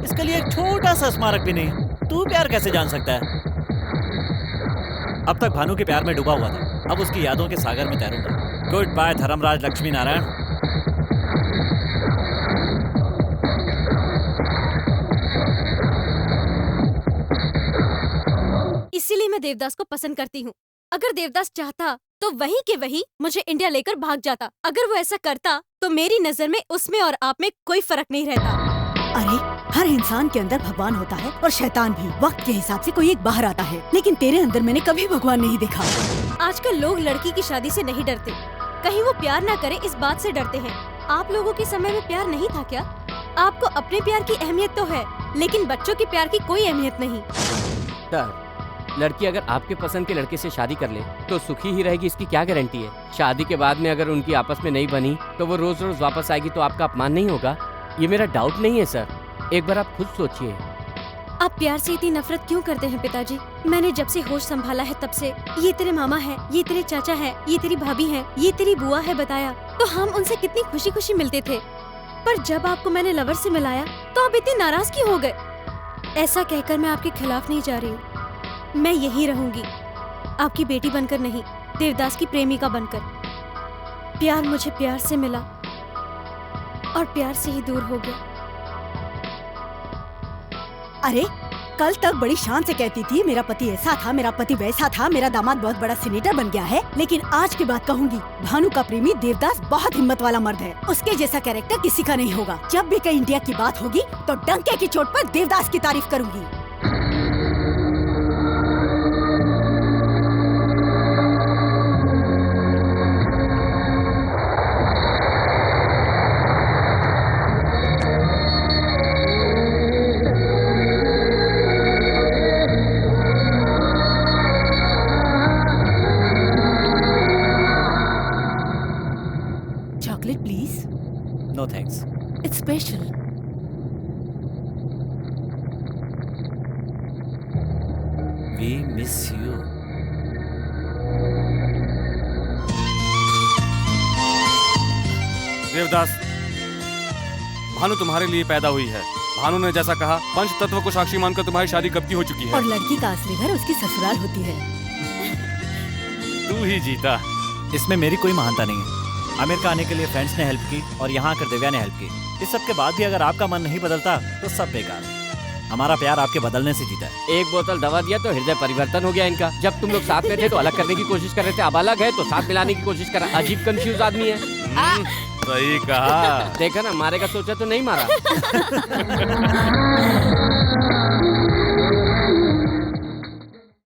इसके लिए एक छोटा सा स्मारक भी नहीं। तू प्यार कैसे जान सकता है? अब तक भानु के प्यार में डूबा हुआ था, अब उसकी यादों के सागर में तैरूंगा। Good bye Dharmraj Lakshmi Narayan.
इसीलिए मैं देवदास को पसंद करती हूँ। अगर देवदास चाहता तो वही के वही मुझे इंडिया लेकर भाग जाता। अगर वो ऐसा करता तो मेरी नजर में उसमें और आप में कोई फर्क नहीं रहता।
अरे हर इंसान के अंदर भगवान होता है और शैतान भी। वक्त के हिसाब से कोई एक बाहर आता है, लेकिन तेरे अंदर मैंने कभी भगवान नहीं देखा।
आजकल लोग लड़की की शादी से नहीं डरते, कहीं वो प्यार ना करे इस बात से डरते हैं। आप लोगों के समय में प्यार नहीं था क्या? आपको अपने प्यार की अहमियत तो है, लेकिन बच्चों के प्यार की कोई अहमियत नहीं।
सर, लड़की अगर आपके पसंद के लड़के से शादी कर ले तो सुखी ही रहेगी, इसकी क्या गारंटी है? शादी के बाद में अगर उनकी आपस में नहीं बनी तो वो रोज रोज वापस आएगी तो आपका अपमान नहीं होगा? ये मेरा डाउट नहीं है सर, एक बार आप खुद सोचिए।
आप प्यार से इतनी नफरत क्यों करते हैं पिताजी? मैंने जब से होश संभाला है तब से ये तेरे मामा है, ये तेरे चाचा है, ये तेरी भाभी है, ये तेरी बुआ है बताया तो हम उनसे कितनी खुशी खुशी मिलते थे। पर जब आपको मैंने लवर से मिलाया तो आप इतने नाराज क्यों हो गए? ऐसा कहकर मैं आपके खिलाफ नहीं जा रही हूँ, मैं यहीं रहूंगी, आपकी बेटी बनकर नहीं, देवदास की प्रेमिका बनकर। प्यार मुझे प्यार से मिला और प्यार से ही दूर हो गया।
अरे कल तक बड़ी शान से कहती थी मेरा पति ऐसा था, मेरा पति वैसा था, मेरा दामाद बहुत बड़ा सीनेटर बन गया है, लेकिन आज के बाद कहूंगी भानु का प्रेमी देवदास बहुत हिम्मत वाला मर्द है। उसके जैसा कैरेक्टर किसी का नहीं होगा। जब भी कहीं इंडिया की बात होगी तो डंके की चोट पर देवदास की तारीफ करूंगी।
No thanks.
It's special.
We miss you.
Devdas, Bhanu तुम्हारे लिए पैदा हुई है। भानु ने जैसा कहा, पंच तत्व को साक्षी मानकर तुम्हारी शादी कब की हो चुकी है।
और लड़की का असली घर उसकी ससुराल होती है।
तू ही जीता।
इसमें मेरी कोई महानता नहीं है। अमेरिका आने के लिए फ्रेंड्स ने हेल्प की और यहाँ आकर दिव्या ने हेल्प की। इस सब के बाद भी अगर आपका मन नहीं बदलता तो सब बेकार। हमारा प्यार आपके बदलने से जीता है।
एक बोतल दवा दिया तो हृदय परिवर्तन हो गया इनका। जब तुम लोग साथ में थे तो अलग करने की कोशिश कर रहे थे, अब अलग है तो साथ मिलाने की कोशिश कर रहा। अजीब कंफ्यूज आदमी है।
सही कहा।
देखा ना, मारेगा सोचा तो नहीं मारा।